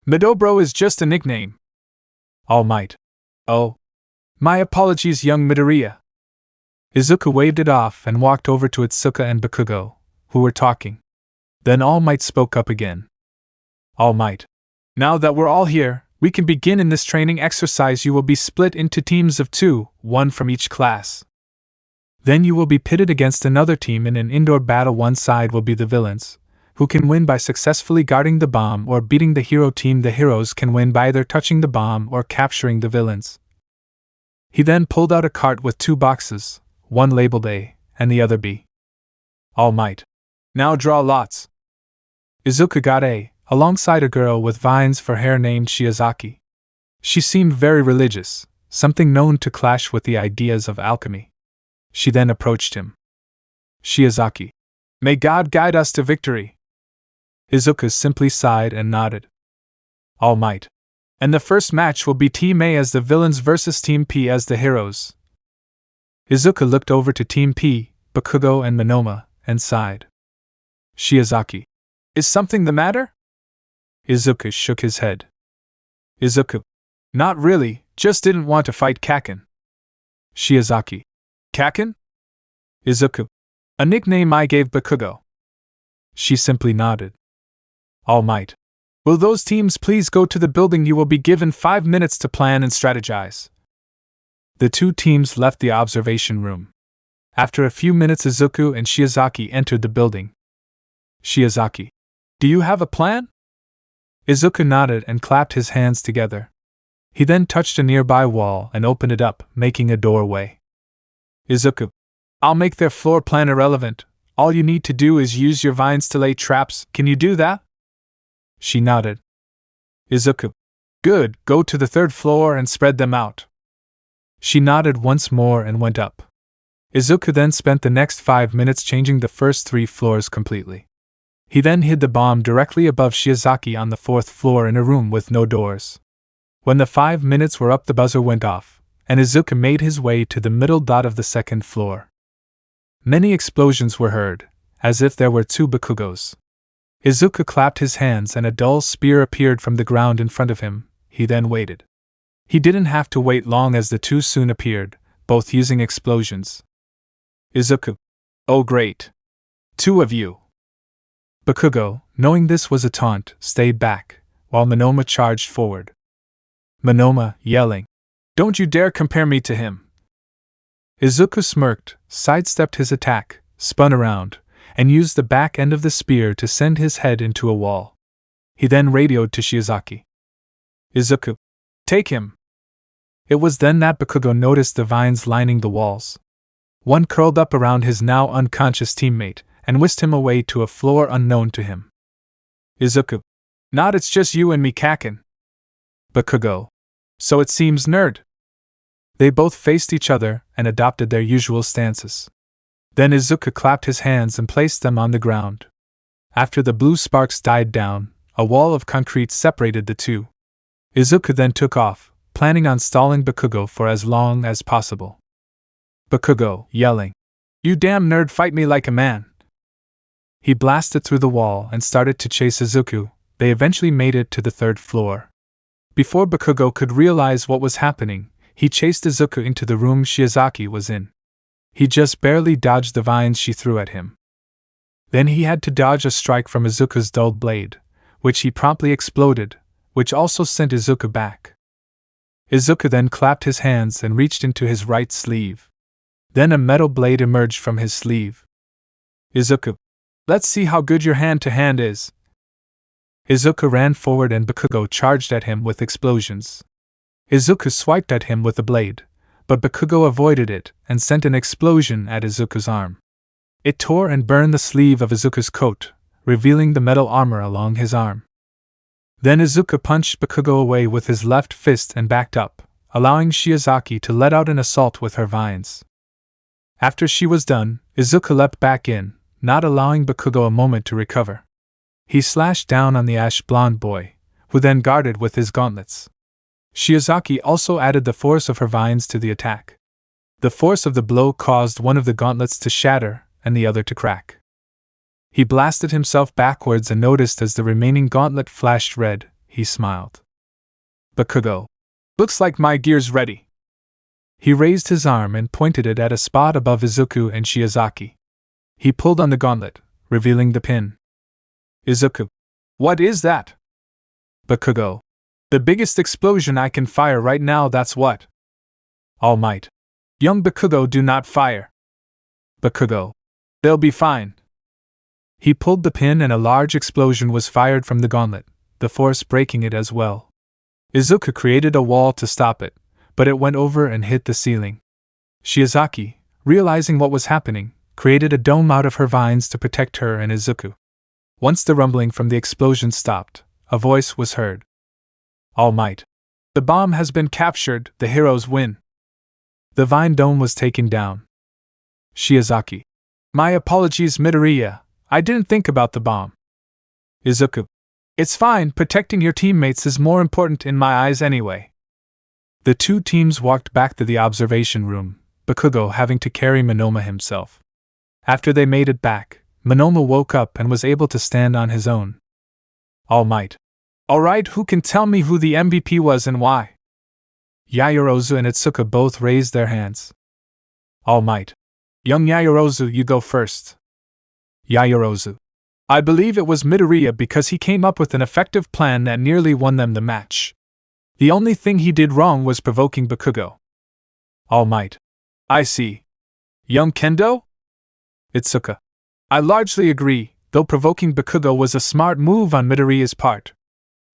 Midobro is just a nickname. All Might. Oh. My apologies, young Midoriya. Izuku waved it off and walked over to Itsuka and Bakugo, who were talking. Then All Might spoke up again. All Might. Now that we're all here, we can begin in this training exercise. You will be split into teams of 2, 1 from each class. Then you will be pitted against another team in an indoor battle. One side will be the villains, who can win by successfully guarding the bomb or beating the hero team. The heroes can win by either touching the bomb or capturing the villains. He then pulled out a cart with 2 boxes, one labeled A and the other B. All Might. Now draw lots. Izuku got A, alongside a girl with vines for hair named Shiozaki. She seemed very religious, something known to clash with the ideas of alchemy. She then approached him. Shiozaki. May God guide us to victory. Izuku simply sighed and nodded. All Might. And the first match will be Team A as the villains versus Team P as the heroes. Izuku looked over to Team P, Bakugo and Monoma, and sighed. Shiozaki. Is something the matter? Izuku shook his head. Izuku. Not really, just didn't want to fight Kaken. Shiozaki. Kaken? Izuku. A nickname I gave Bakugo. She simply nodded. All Might. Will those teams please go to the building? You will be given 5 minutes to plan and strategize. The 2 teams left the observation room. After a few minutes, Izuku and Shiozaki entered the building. Shiozaki. Do you have a plan? Izuku nodded and clapped his hands together. He then touched a nearby wall and opened it up, making a doorway. Izuku. I'll make their floor plan irrelevant. All you need to do is use your vines to lay traps. Can you do that? She nodded. Izuku. Good, go to the 3rd floor and spread them out. She nodded once more and went up. Izuku then spent the next 5 minutes changing the first 3 floors completely. He then hid the bomb directly above Shiozaki on the 4th floor in a room with no doors. When the 5 minutes were up, the buzzer went off, and Izuku made his way to the middle dot of the 2nd floor. Many explosions were heard, as if there were 2 Bakugos. Izuku clapped his hands and a dull spear appeared from the ground in front of him. He then waited. He didn't have to wait long as the 2 soon appeared, both using explosions. Izuku. Oh great. 2 of you. Bakugo, knowing this was a taunt, stayed back, while Monoma charged forward. Monoma, yelling. Don't you dare compare me to him. Izuku smirked, sidestepped his attack, spun around, and used the back end of the spear to send his head into a wall. He then radioed to Shiozaki. Izuku. Take him. It was then that Bakugo noticed the vines lining the walls. One curled up around his now unconscious teammate, and whisked him away to a floor unknown to him. Izuku. Not it's just you and me, Kaken. Bakugo. So it seems, nerd. They both faced each other and adopted their usual stances. Then Izuku clapped his hands and placed them on the ground. After the blue sparks died down, a wall of concrete separated the 2. Izuku then took off, planning on stalling Bakugo for as long as possible. Bakugo, yelling. You damn nerd, fight me like a man. He blasted through the wall and started to chase Izuku. They eventually made it to the 3rd floor. Before Bakugo could realize what was happening, he chased Izuku into the room Shiozaki was in. He just barely dodged the vines she threw at him. Then he had to dodge a strike from Izuku's dulled blade, which he promptly exploded, which also sent Izuku back. Izuku then clapped his hands and reached into his right sleeve. Then a metal blade emerged from his sleeve. Izuku. Let's see how good your hand-to-hand is. Izuku ran forward and Bakugo charged at him with explosions. Izuku swiped at him with the blade, but Bakugo avoided it and sent an explosion at Izuku's arm. It tore and burned the sleeve of Izuku's coat, revealing the metal armor along his arm. Then Izuku punched Bakugo away with his left fist and backed up, allowing Shiozaki to let out an assault with her vines. After she was done, Izuku leapt back in, not allowing Bakugo a moment to recover. He slashed down on the ash-blonde boy, who then guarded with his gauntlets. Shiozaki also added the force of her vines to the attack. The force of the blow caused one of the gauntlets to shatter and the other to crack. He blasted himself backwards and noticed as the remaining gauntlet flashed red, he smiled. Bakugo. Looks like my gear's ready. He raised his arm and pointed it at a spot above Izuku and Shiozaki. He pulled on the gauntlet, revealing the pin. Izuku. What is that? Bakugo. The biggest explosion I can fire right now, that's what. All Might. Young Bakugo, do not fire. Bakugo. They'll be fine. He pulled the pin and a large explosion was fired from the gauntlet, the force breaking it as well. Izuku created a wall to stop it, but it went over and hit the ceiling. Shiozaki, realizing what was happening, created a dome out of her vines to protect her and Izuku. Once the rumbling from the explosion stopped, a voice was heard. All Might. The bomb has been captured, the heroes win. The vine dome was taken down. Shiozaki. My apologies, Midoriya, I didn't think about the bomb. Izuku. It's fine, protecting your teammates is more important in my eyes anyway. The two teams walked back to the observation room, Bakugo having to carry Monoma himself. After they made it back, Monoma woke up and was able to stand on his own. All Might. Alright, who can tell me who the MVP was and why? Yaoyorozu and Itsuka both raised their hands. All Might. Young Yaoyorozu, you go first. Yaoyorozu. I believe it was Midoriya because he came up with an effective plan that nearly won them the match. The only thing he did wrong was provoking Bakugo. All Might. I see. Young Kendo? Itsuka. I largely agree, though provoking Bakugo was a smart move on Midoriya's part.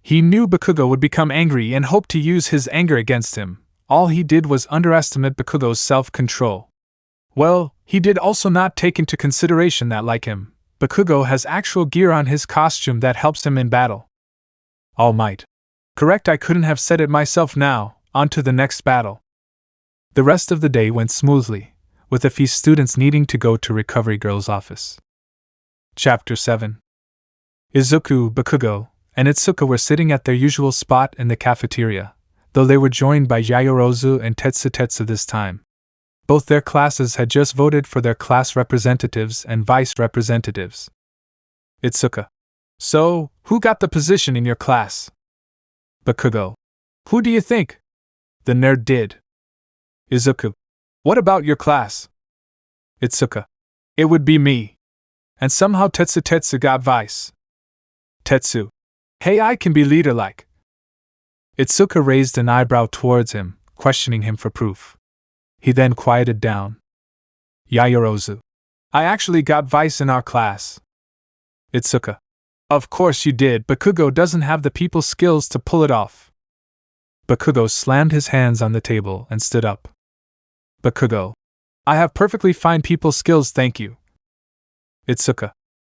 He knew Bakugo would become angry and hoped to use his anger against him. All he did was underestimate Bakugo's self-control. Well, he did also not take into consideration that, like him, Bakugo has actual gear on his costume that helps him in battle. All Might. Correct, I couldn't have said it myself now, on to the next battle. The rest of the day went smoothly, with a few students needing to go to Recovery Girl's office. Chapter 7. Izuku, Bakugo, and Itsuka were sitting at their usual spot in the cafeteria, though they were joined by Yaoyorozu and Tetsu this time. Both their classes had just voted for their class representatives and vice representatives. Itsuka. So, who got the position in your class? Bakugo. Who do you think? The nerd did. Izuku. What about your class? Itsuka. It would be me. And somehow Tetsu got vice. Tetsu. Hey, I can be leader-like. Itsuka raised an eyebrow towards him, questioning him for proof. He then quieted down. Yaoyorozu. I actually got vice in our class. Itsuka. Of course you did, Bakugo doesn't have the people skills to pull it off. Bakugo slammed his hands on the table and stood up. Bakugo. I have perfectly fine people skills, thank you. Itsuka.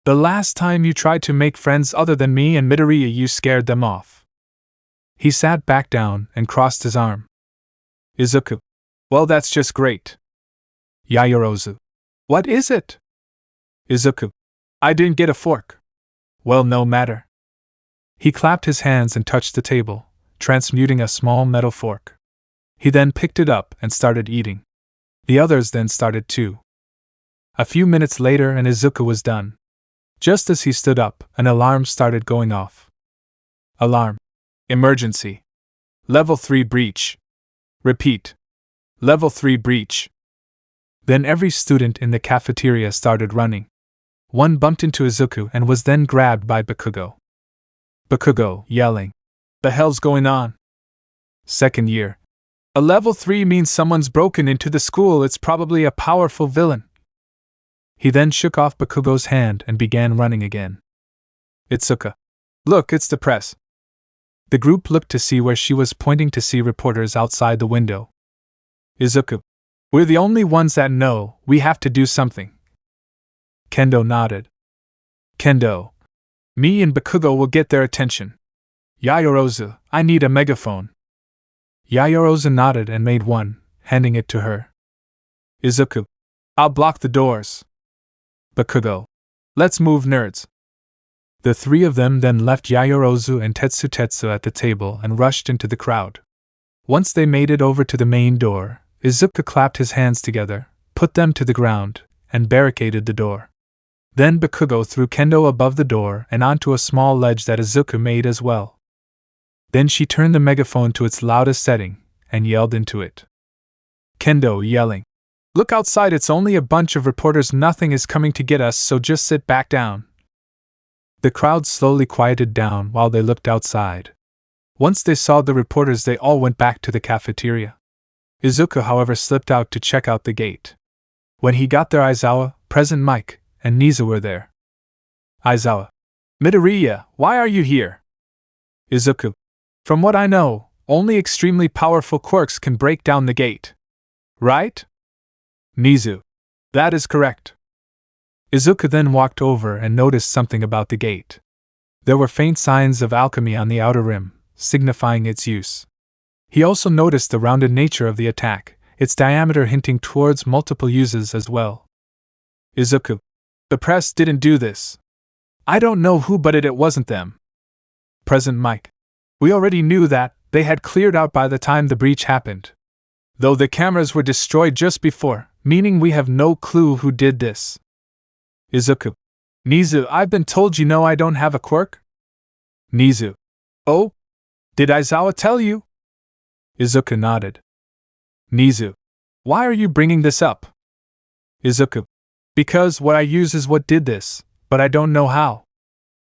The last time you tried to make friends other than me and Midoriya, you scared them off. He sat back down and crossed his arm. Izuku. Well, that's just great. Yaoyorozu. What is it? Izuku. I didn't get a fork. Well, no matter. He clapped his hands and touched the table, transmuting a small metal fork. He then picked it up and started eating. The others then started too. A few minutes later and Izuku was done. Just as he stood up, an alarm started going off. Alarm. Emergency. Level 3 breach. Repeat. Level 3 breach. Then every student in the cafeteria started running. One bumped into Izuku and was then grabbed by Bakugo. Bakugo, yelling. The hell's going on? Second year. A level 3 means someone's broken into the school, it's probably a powerful villain. He then shook off Bakugo's hand and began running again. Itsuka. Look, it's the press. The group looked to see where she was pointing to see reporters outside the window. Izuku. We're the only ones that know, we have to do something. Kendo nodded. Kendo. Me and Bakugo will get their attention. Yaoyorozu, I need a megaphone. Yaoyorozu nodded and made one, handing it to her. Izuku. I'll block the doors. Bakugo. Let's move, nerds. The three of them then left Yaoyorozu and Tetsu at the table and rushed into the crowd. Once they made it over to the main door, Izuku clapped his hands together, put them to the ground, and barricaded the door. Then Bakugo threw Kendo above the door and onto a small ledge that Izuku made as well. Then she turned the megaphone to its loudest setting, and yelled into it. Kendo yelling. Look outside, it's only a bunch of reporters, nothing is coming to get us, so just sit back down. The crowd slowly quieted down while they looked outside. Once they saw the reporters, they all went back to the cafeteria. Izuku, however, slipped out to check out the gate. When he got there, Aizawa, President Mike, and Nizu were there. Aizawa. Midoriya, why are you here? Izuku. From what I know, only extremely powerful quirks can break down the gate. Right? Nizu. That is correct. Izuku then walked over and noticed something about the gate. There were faint signs of alchemy on the outer rim, signifying its use. He also noticed the rounded nature of the attack, its diameter hinting towards multiple uses as well. Izuku. The press didn't do this. I don't know who, but it wasn't them. President Mike. We already knew that, they had cleared out by the time the breach happened. Though the cameras were destroyed just before, meaning we have no clue who did this. Izuku. Nizu, I've been told you know I don't have a quirk? Nizu. Oh? Did Aizawa tell you? Izuku nodded. Nizu. Why are you bringing this up? Izuku. Because what I use is what did this, but I don't know how.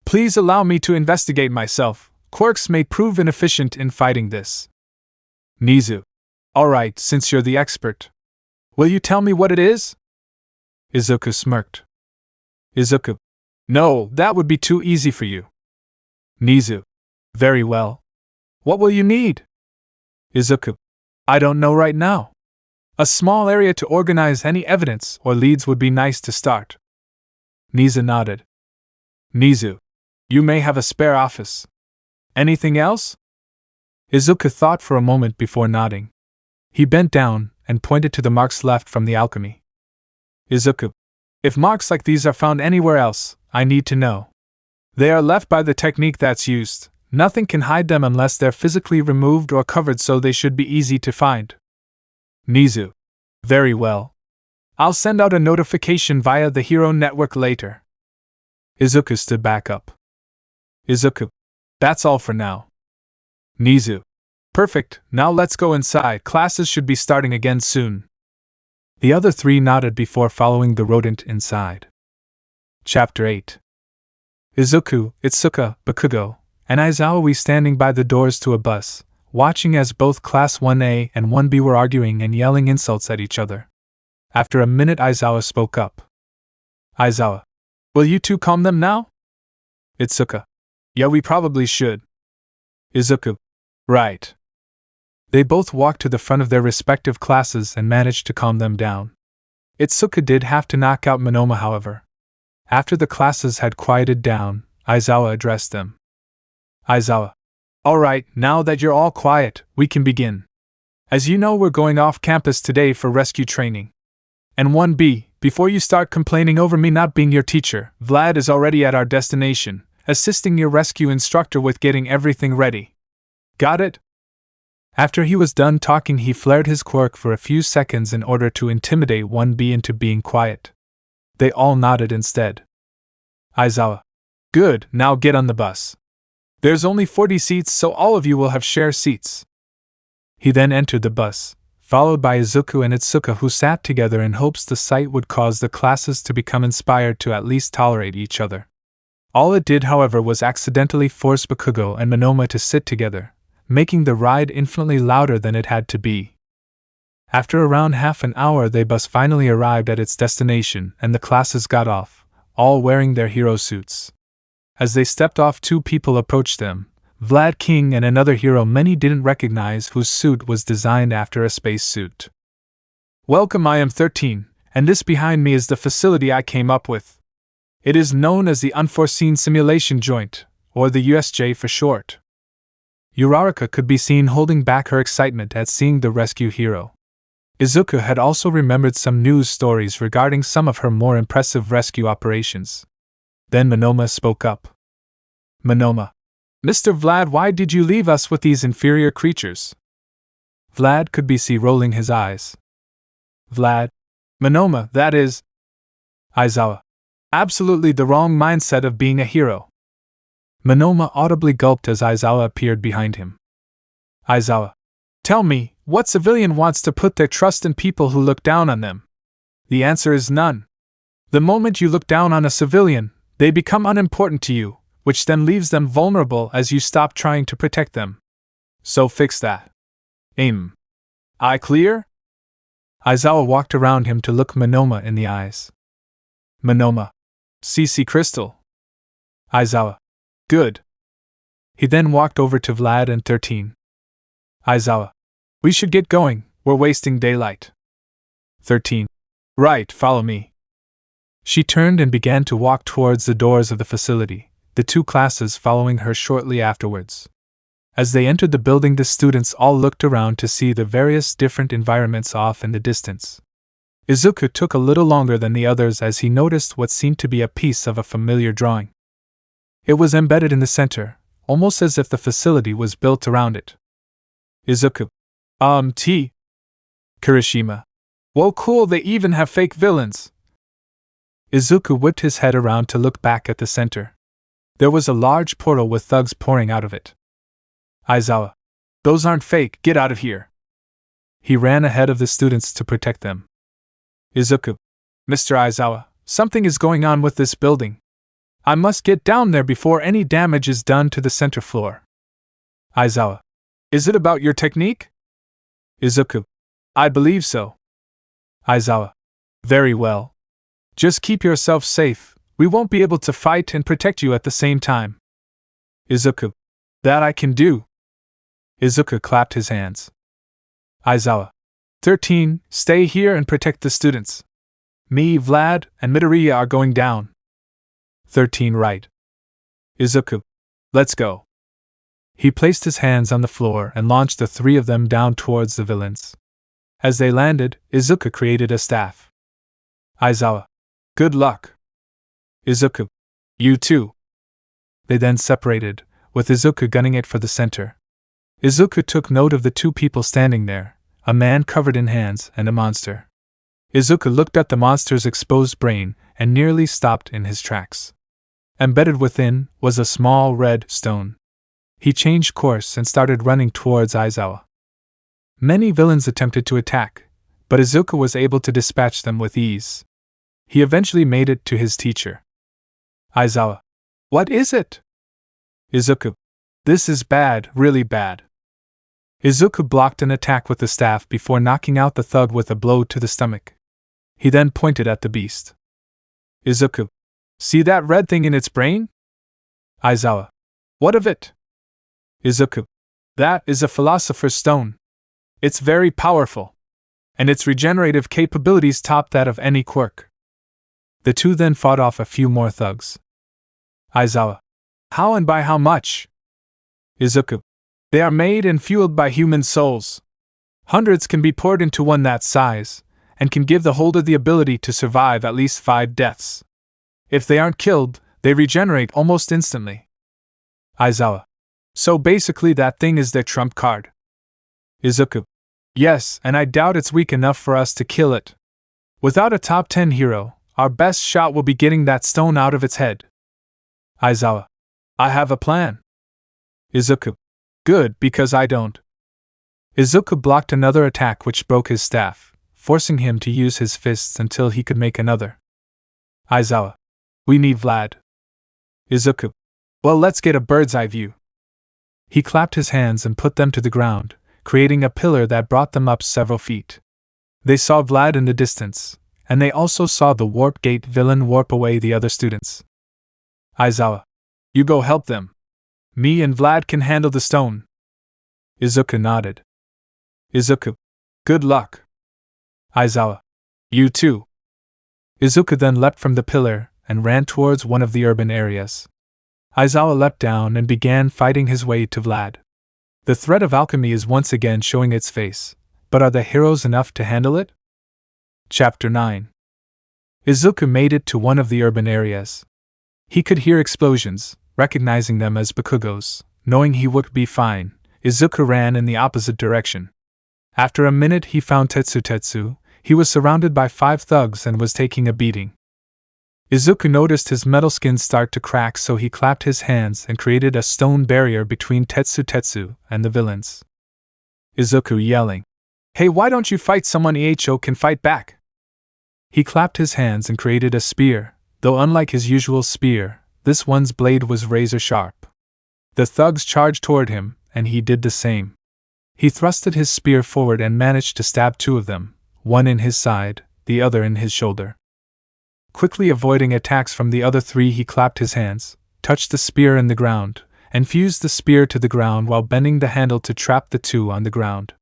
Please allow me to investigate myself. Quirks may prove inefficient in fighting this. Nizu. Alright, since you're the expert. Will you tell me what it is? Izuku smirked. Izuku. No, that would be too easy for you. Nizu. Very well. What will you need? Izuku. I don't know right now. A small area to organize any evidence or leads would be nice to start. Nizu nodded. Nizu. You may have a spare office. Anything else? Izuku thought for a moment before nodding. He bent down and pointed to the marks left from the alchemy. Izuku. If marks like these are found anywhere else, I need to know. They are left by the technique that's used. Nothing can hide them unless they're physically removed or covered, so they should be easy to find. Nizu. Very well. I'll send out a notification via the Hero Network later. Izuku stood back up. Izuku. That's all for now. Nizu. Perfect, now let's go inside, classes should be starting again soon. The other three nodded before following the rodent inside. Chapter 8. Izuku, Itsuka, Bakugo, and Aizawa were standing by the doors to a bus, watching as both Class 1A and 1B were arguing and yelling insults at each other. After a minute, Aizawa spoke up. Aizawa. Will you two calm them now? Itsuka. Yeah, we probably should. Izuku. Right. They both walked to the front of their respective classes and managed to calm them down. Itsuka did have to knock out Monoma, however. After the classes had quieted down, Aizawa addressed them. Aizawa. Alright, now that you're all quiet, we can begin. As you know, we're going off campus today for rescue training. And 1B, before you start complaining over me not being your teacher, Vlad is already at our destination, assisting your rescue instructor with getting everything ready. Got it? After he was done talking, he flared his quirk for a few seconds in order to intimidate 1B into being quiet. They all nodded instead. Aizawa. Good, now get on the bus. There's only 40 seats, so all of you will have share seats. He then entered the bus, followed by Izuku and Itsuka, who sat together in hopes the sight would cause the classes to become inspired to at least tolerate each other. All it did, however, was accidentally force Bakugo and Monoma to sit together, making the ride infinitely louder than it had to be. After around half an hour, the bus finally arrived at its destination and the classes got off, all wearing their hero suits. As they stepped off, two people approached them, Vlad King and another hero many didn't recognize, whose suit was designed after a space suit. Welcome, I am 13, and this behind me is the facility I came up with. It is known as the Unforeseen Simulation Joint, or the USJ for short. Uraraka could be seen holding back her excitement at seeing the rescue hero. Izuku had also remembered some news stories regarding some of her more impressive rescue operations. Then Monoma spoke up. Monoma. Mr. Vlad, why did you leave us with these inferior creatures? Vlad could be seen rolling his eyes. Vlad. Monoma, that is. Aizawa. Absolutely the wrong mindset of being a hero. Monoma audibly gulped as Aizawa appeared behind him. Aizawa. Tell me, what civilian wants to put their trust in people who look down on them? The answer is none. The moment you look down on a civilian, they become unimportant to you, which then leaves them vulnerable as you stop trying to protect them. So fix that. Aim. Eye clear? Aizawa walked around him to look Monoma in the eyes. Monoma. CC Crystal. Aizawa. Good. He then walked over to Vlad and 13. Aizawa. We should get going, we're wasting daylight. 13. Right, follow me. She turned and began to walk towards the doors of the facility, the two classes following her shortly afterwards. As they entered the building, the students all looked around to see the various different environments off in the distance. Izuku took a little longer than the others as he noticed what seemed to be a piece of a familiar drawing. It was embedded in the center, almost as if the facility was built around it. Izuku. T. Kirishima. Whoa, cool, they even have fake villains. Izuku whipped his head around to look back at the center. There was a large portal with thugs pouring out of it. Aizawa. Those aren't fake, get out of here. He ran ahead of the students to protect them. Izuku. Mr. Aizawa, something is going on with this building. I must get down there before any damage is done to the center floor. Aizawa. Is it about your technique? Izuku. I believe so. Aizawa. Very well. Just keep yourself safe, we won't be able to fight and protect you at the same time. Izuku. That I can do. Izuku clapped his hands. Aizawa. 13, stay here and protect the students. Me, Vlad, and Midoriya are going down. 13 right. Izuku. Let's go. He placed his hands on the floor and launched the three of them down towards the villains. As they landed, Izuku created a staff. Aizawa. Good luck. Izuku. You too. They then separated, with Izuku gunning it for the center. Izuku took note of the two people standing there, a man covered in hands and a monster. Izuku looked at the monster's exposed brain and nearly stopped in his tracks. Embedded within was a small red stone. He changed course and started running towards Aizawa. Many villains attempted to attack, but Izuku was able to dispatch them with ease. He eventually made it to his teacher. Aizawa. What is it? Izuku. This is bad, really bad. Izuku blocked an attack with the staff before knocking out the thug with a blow to the stomach. He then pointed at the beast. Izuku. See that red thing in its brain? Aizawa. What of it? Izuku. That is a Philosopher's Stone. It's very powerful. And its regenerative capabilities top that of any quirk. The two then fought off a few more thugs. Aizawa. How and by how much? Izuku. They are made and fueled by human souls. Hundreds can be poured into one that size, and can give the holder the ability to survive at least 5 deaths. If they aren't killed, they regenerate almost instantly. Aizawa. So basically that thing is their trump card. Izuku. Yes, and I doubt it's weak enough for us to kill it. Without a top 10 hero, our best shot will be getting that stone out of its head. Aizawa. I have a plan. Izuku. Good, because I don't. Izuku blocked another attack which broke his staff, forcing him to use his fists until he could make another. Aizawa. We need Vlad. Izuku. Well, let's get a bird's eye view. He clapped his hands and put them to the ground, creating a pillar that brought them up several feet. They saw Vlad in the distance, and they also saw the warp gate villain warp away the other students. Aizawa. You go help them. Me and Vlad can handle the stone. Izuku nodded. Izuku. Good luck. Aizawa. You too. Izuku then leapt from the pillar and ran towards one of the urban areas. Aizawa leapt down and began fighting his way to Vlad. The threat of alchemy is once again showing its face, but are the heroes enough to handle it? Chapter 9. Izuku made it to one of the urban areas. He could hear explosions, recognizing them as Bakugos. Knowing he would be fine, Izuku ran in the opposite direction. After a minute he found Tetsu. He was surrounded by 5 thugs and was taking a beating. Izuku noticed his metal skin start to crack, so he clapped his hands and created a stone barrier between Tetsu and the villains. Izuku yelling, Hey, why don't you fight someone EHO can fight back? He clapped his hands and created a spear, though unlike his usual spear, this one's blade was razor sharp. The thugs charged toward him, and he did the same. He thrusted his spear forward and managed to stab 2 of them, one in his side, the other in his shoulder. Quickly avoiding attacks from the other 3, he clapped his hands, touched the spear in the ground, and fused the spear to the ground while bending the handle to trap the 2 on the ground.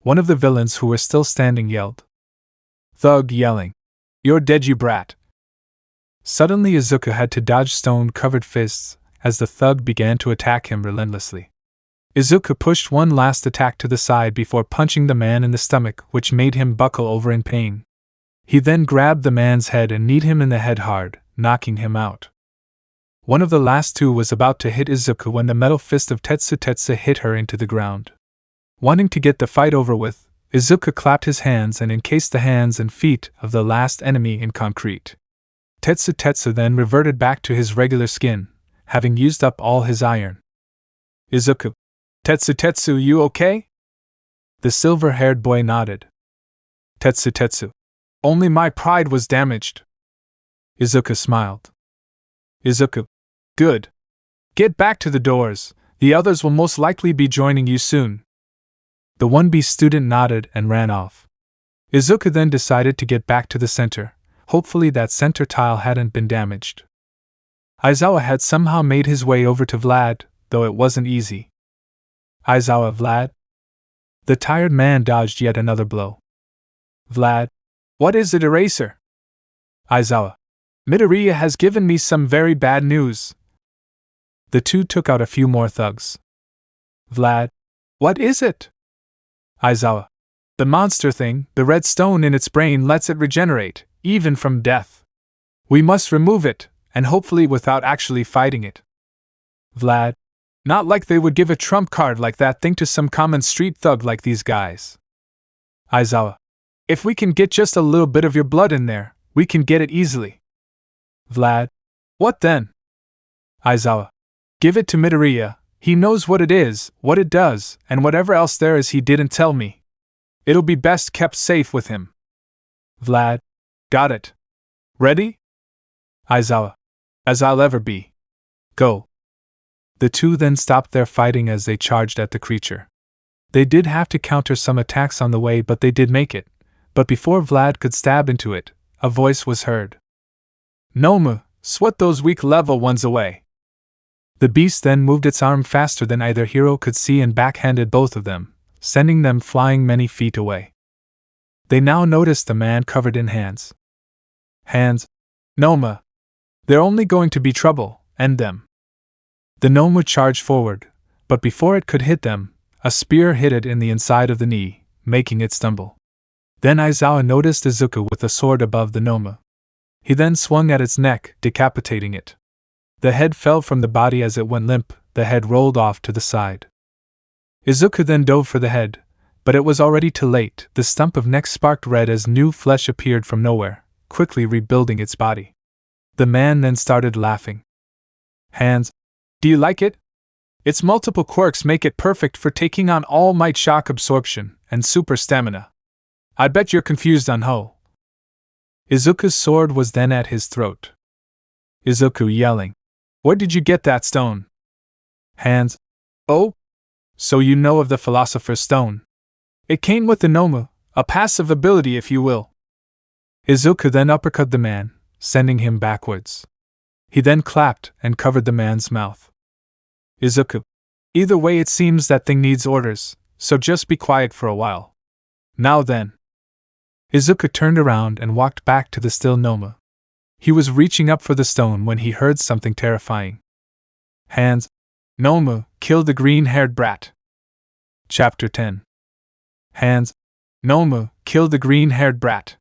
One of the villains who were still standing yelled. Thug yelling, "You're dead, you brat!" Suddenly Izuku had to dodge stone-covered fists as the thug began to attack him relentlessly. Izuku pushed one last attack to the side before punching the man in the stomach, which made him buckle over in pain. He then grabbed the man's head and kneed him in the head hard, knocking him out. One of the last 2 was about to hit Izuku when the metal fist of Tetsu hit her into the ground. Wanting to get the fight over with, Izuku clapped his hands and encased the hands and feet of the last enemy in concrete. Tetsu then reverted back to his regular skin, having used up all his iron. Izuku. Tetsu, you okay? The silver-haired boy nodded. Tetsu. Only my pride was damaged. Izuku smiled. Izuku. Good. Get back to the doors, the others will most likely be joining you soon. The 1B student nodded and ran off. Izuku then decided to get back to the center. Hopefully that center tile hadn't been damaged. Aizawa had somehow made his way over to Vlad, though it wasn't easy. Aizawa, Vlad? The tired man dodged yet another blow. Vlad. What is it, Eraser? Aizawa. Midoriya has given me some very bad news. The 2 took out a few more thugs. Vlad. What is it? Aizawa. The monster thing, the red stone in its brain lets it regenerate, even from death. We must remove it, and hopefully without actually fighting it. Vlad. Not like they would give a trump card like that thing to some common street thug like these guys. Aizawa. If we can get just a little bit of your blood in there, we can get it easily. Vlad. What then? Aizawa. Give it to Midoriya. He knows what it is, what it does, and whatever else there is he didn't tell me. It'll be best kept safe with him. Vlad. Got it. Ready? Aizawa. As I'll ever be. Go. The 2 then stopped their fighting as they charged at the creature. They did have to counter some attacks on the way, but they did make it. But before Vlad could stab into it, a voice was heard. Nomu, swat those weak level ones away. The beast then moved its arm faster than either hero could see and backhanded both of them, sending them flying many feet away. They now noticed the man covered in hands. Hands? Noma. They're only going to be trouble, end them. The Noma charged forward, but before it could hit them, a spear hit it in the inside of the knee, making it stumble. Then Aizawa noticed Izuku with a sword above the Noma. He then swung at its neck, decapitating it. The head fell from the body as it went limp, the head rolled off to the side. Izuku then dove for the head, but it was already too late. The stump of neck sparked red as new flesh appeared from nowhere, quickly rebuilding its body. The man then started laughing. Hands. Do you like it? Its multiple quirks make it perfect for taking on all might shock absorption and super stamina. I bet you're confused on Ho. Izuku's sword was then at his throat. Izuku yelling. Where did you get that stone? Hands. Oh? So you know of the Philosopher's Stone. It came with the Nomu, a passive ability if you will. Izuku then uppercut the man, sending him backwards. He then clapped and covered the man's mouth. Izuku. Either way it seems that thing needs orders, so just be quiet for a while. Now then. Izuku turned around and walked back to the still Noma. He was reaching up for the stone when he heard something terrifying. Hands. Noma, kill the green-haired brat. Chapter 10. Hands. Noma, kill the green-haired brat.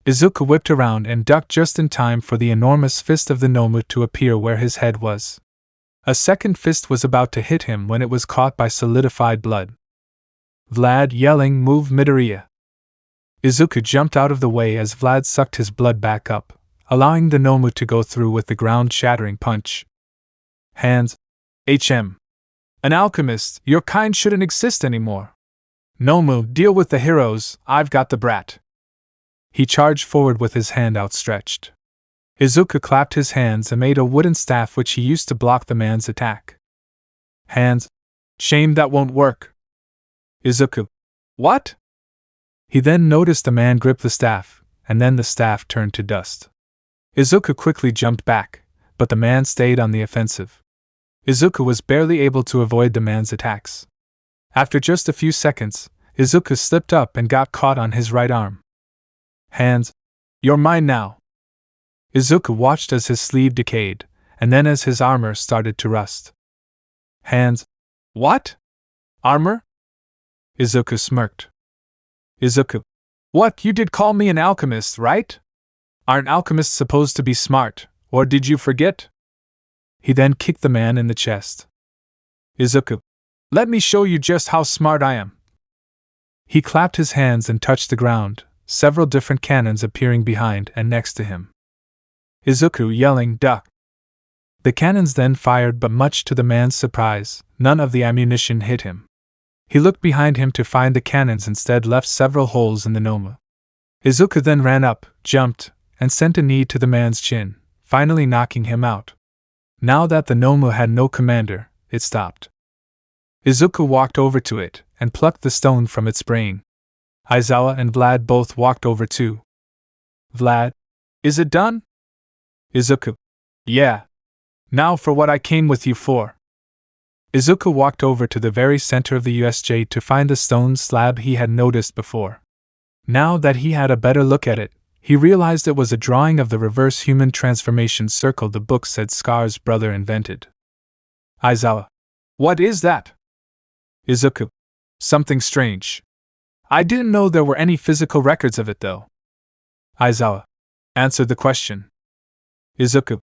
Izuku whipped around and ducked just in time for the enormous fist of the Noma to appear where his head was. A second fist was about to hit him when it was caught by solidified blood. Vlad yelling, move Midoriya. Izuku jumped out of the way as Vlad sucked his blood back up, allowing the Nomu to go through with the ground-shattering punch. Hands. HM. An alchemist, your kind shouldn't exist anymore. Nomu, deal with the heroes, I've got the brat. He charged forward with his hand outstretched. Izuku clapped his hands and made a wooden staff which he used to block the man's attack. Hands. Shame that won't work. Izuku. What? He then noticed the man grip the staff, and then the staff turned to dust. Izuku quickly jumped back, but the man stayed on the offensive. Izuku was barely able to avoid the man's attacks. After just a few seconds, Izuku slipped up and got caught on his right arm. Hands. You're mine now. Izuku watched as his sleeve decayed, and then as his armor started to rust. Hands. What? Armor? Izuku smirked. Izuku. What, you did call me an alchemist, right? Aren't alchemists supposed to be smart, or did you forget? He then kicked the man in the chest. Izuku. Let me show you just how smart I am. He clapped his hands and touched the ground, several different cannons appearing behind and next to him. Izuku yelling, duck. The cannons then fired, but much to the man's surprise, none of the ammunition hit him. He looked behind him to find the cannons instead left several holes in the Nomu. Izuku then ran up, jumped, and sent a knee to the man's chin, finally knocking him out. Now that the Nomu had no commander, it stopped. Izuku walked over to it and plucked the stone from its brain. Aizawa and Vlad both walked over too. Vlad. Is it done? Izuku. Yeah. Now for what I came with you for. Izuku walked over to the very center of the USJ to find the stone slab he had noticed before. Now that he had a better look at it, he realized it was a drawing of the reverse human transformation circle the book said Scar's brother invented. Aizawa. What is that? Izuku. Something strange. I didn't know there were any physical records of it though. Aizawa. Answer the question. Izuku.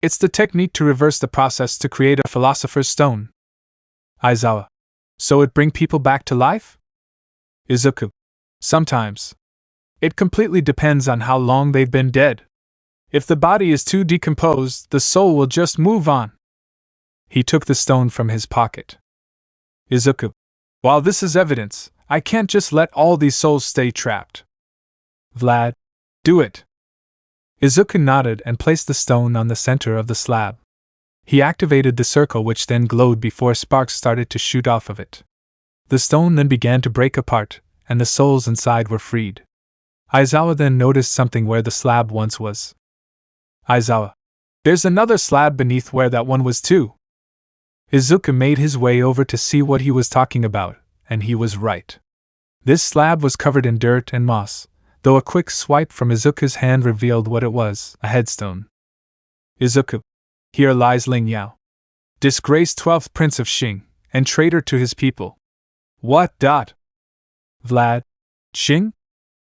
It's the technique to reverse the process to create a philosopher's stone. Aizawa. So it bring people back to life? Izuku. Sometimes. It completely depends on how long they've been dead. If the body is too decomposed, the soul will just move on. He took the stone from his pocket. Izuku. While this is evidence, I can't just let all these souls stay trapped. Vlad. Do it. Izuku nodded and placed the stone on the center of the slab. He activated the circle, which then glowed before sparks started to shoot off of it. The stone then began to break apart, and the souls inside were freed. Aizawa then noticed something where the slab once was. Aizawa. There's another slab beneath where that one was too. Izuku made his way over to see what he was talking about, and he was right. This slab was covered in dirt and moss, though a quick swipe from Izuku's hand revealed what it was, a headstone. Izuku. Here lies Ling Yao. Disgraced 12th Prince of Xing, and traitor to his people. What? Vlad. Xing?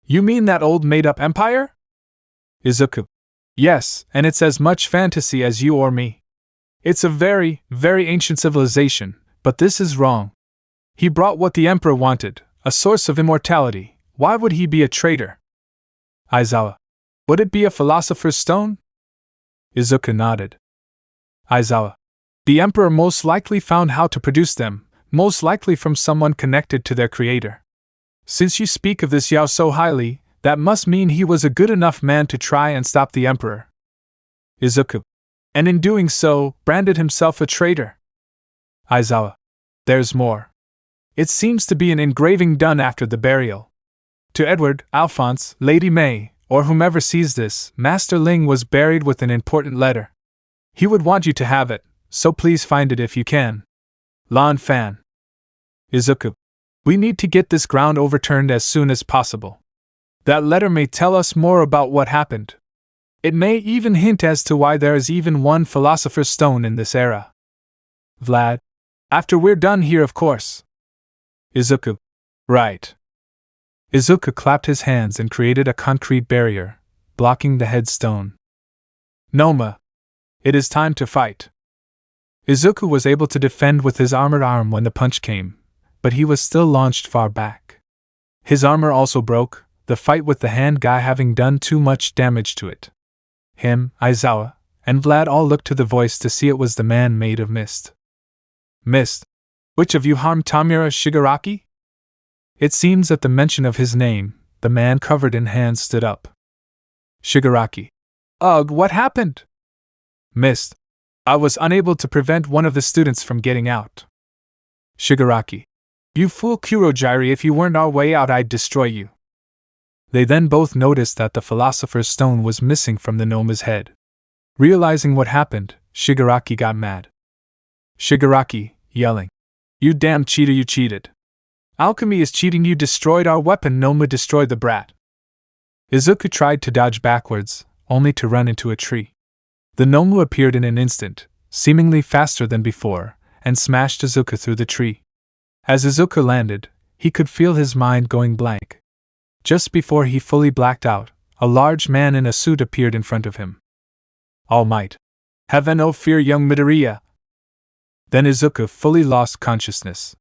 You mean that old made-up empire? Izuku. Yes, and it's as much fantasy as you or me. It's a very, very ancient civilization, but this is wrong. He brought what the emperor wanted, a source of immortality. Why would he be a traitor? Aizawa. Would it be a philosopher's stone? Izuku nodded. Aizawa. The emperor most likely found how to produce them, most likely from someone connected to their creator. Since you speak of this Yao so highly, that must mean he was a good enough man to try and stop the emperor. Izuku. And in doing so, branded himself a traitor. Aizawa. There's more. It seems to be an engraving done after the burial. To Edward, Alphonse, Lady May, or whomever sees this, Master Ling was buried with an important letter. He would want you to have it, so please find it if you can. Lan Fan. Izuku. We need to get this ground overturned as soon as possible. That letter may tell us more about what happened. It may even hint as to why there is even one philosopher's stone in this era. Vlad. After we're done here, of course. Izuku. Right. Izuku clapped his hands and created a concrete barrier, blocking the headstone. Noma. It is time to fight. Izuku was able to defend with his armored arm when the punch came, but he was still launched far back. His armor also broke, the fight with the hand guy having done too much damage to it. Him, Aizawa, and Vlad all looked to the voice to see it was the man made of mist. Mist? Which of you harmed Tamura Shigaraki? It seems at the mention of his name, the man covered in hands stood up. Shigaraki. Ugh, what happened? Missed. I was unable to prevent one of the students from getting out. Shigaraki. You fool Kurojiri, if you weren't our way out I'd destroy you. They then both noticed that the Philosopher's Stone was missing from the Noma's head. Realizing what happened, Shigaraki got mad. Shigaraki, yelling. You damn cheater, you cheated. Alchemy is cheating, you destroyed our weapon, Noma destroyed the brat. Izuku tried to dodge backwards, only to run into a tree. The Noma appeared in an instant, seemingly faster than before, and smashed Izuku through the tree. As Izuku landed, he could feel his mind going blank. Just before he fully blacked out, a large man in a suit appeared in front of him. All might. Have no fear, young Midoriya. Then Izuku fully lost consciousness.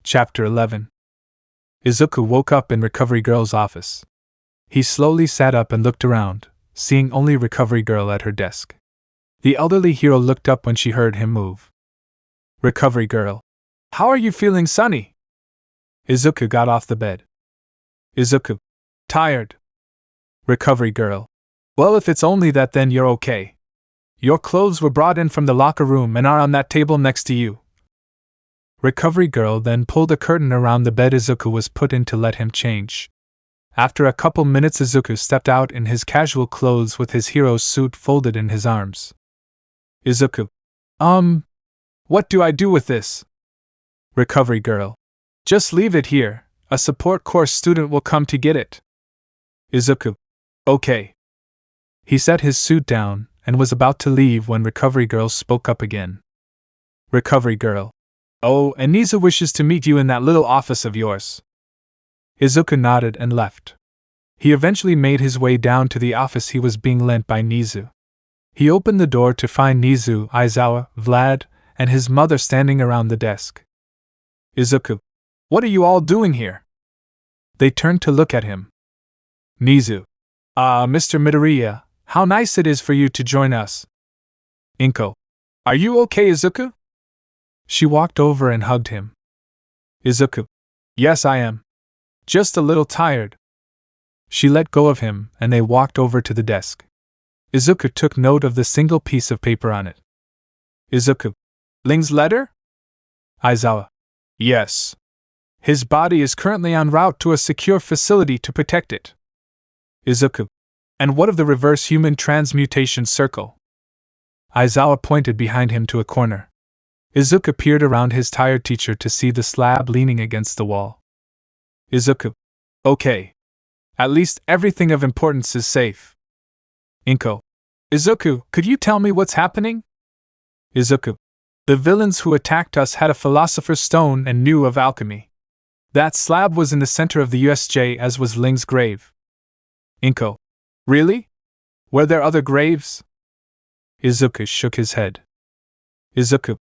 Chapter 11. Izuku woke up in Recovery Girl's office. He slowly sat up and looked around, seeing only Recovery Girl at her desk. The elderly hero looked up when she heard him move. Recovery Girl. How are you feeling, Sonny? Izuku got off the bed. Izuku. Tired. Recovery Girl. Well, if it's only that, then you're okay. Your clothes were brought in from the locker room and are on that table next to you. Recovery Girl then pulled a curtain around the bed Izuku was put in to let him change. After a couple minutes, Izuku stepped out in his casual clothes with his hero's suit folded in his arms. Izuku. What do I do with this? Recovery Girl. Just leave it here, a support course student will come to get it. Izuku. Okay. He set his suit down and was about to leave when Recovery Girl spoke up again. Recovery Girl. Oh, and Nizu wishes to meet you in that little office of yours. Izuku nodded and left. He eventually made his way down to the office he was being lent by Nizu. He opened the door to find Nizu, Aizawa, Vlad, and his mother standing around the desk. Izuku. What are you all doing here? They turned to look at him. Nizu. Mr. Midoriya, how nice it is for you to join us. Inko. Are you okay, Izuku? She walked over and hugged him. Izuku. Yes, I am. Just a little tired. She let go of him, and they walked over to the desk. Izuku took note of the single piece of paper on it. Izuku. Ling's letter? Aizawa. Yes. His body is currently en route to a secure facility to protect it. Izuku. And what of the reverse human transmutation circle? Aizawa pointed behind him to a corner. Izuku peered around his tired teacher to see the slab leaning against the wall. Izuku. Okay. At least everything of importance is safe. Inko. Izuku, could you tell me what's happening? Izuku. The villains who attacked us had a Philosopher's Stone and knew of alchemy. That slab was in the center of the USJ, as was Ling's grave. Inko. Really? Were there other graves? Izuku shook his head. Izuku.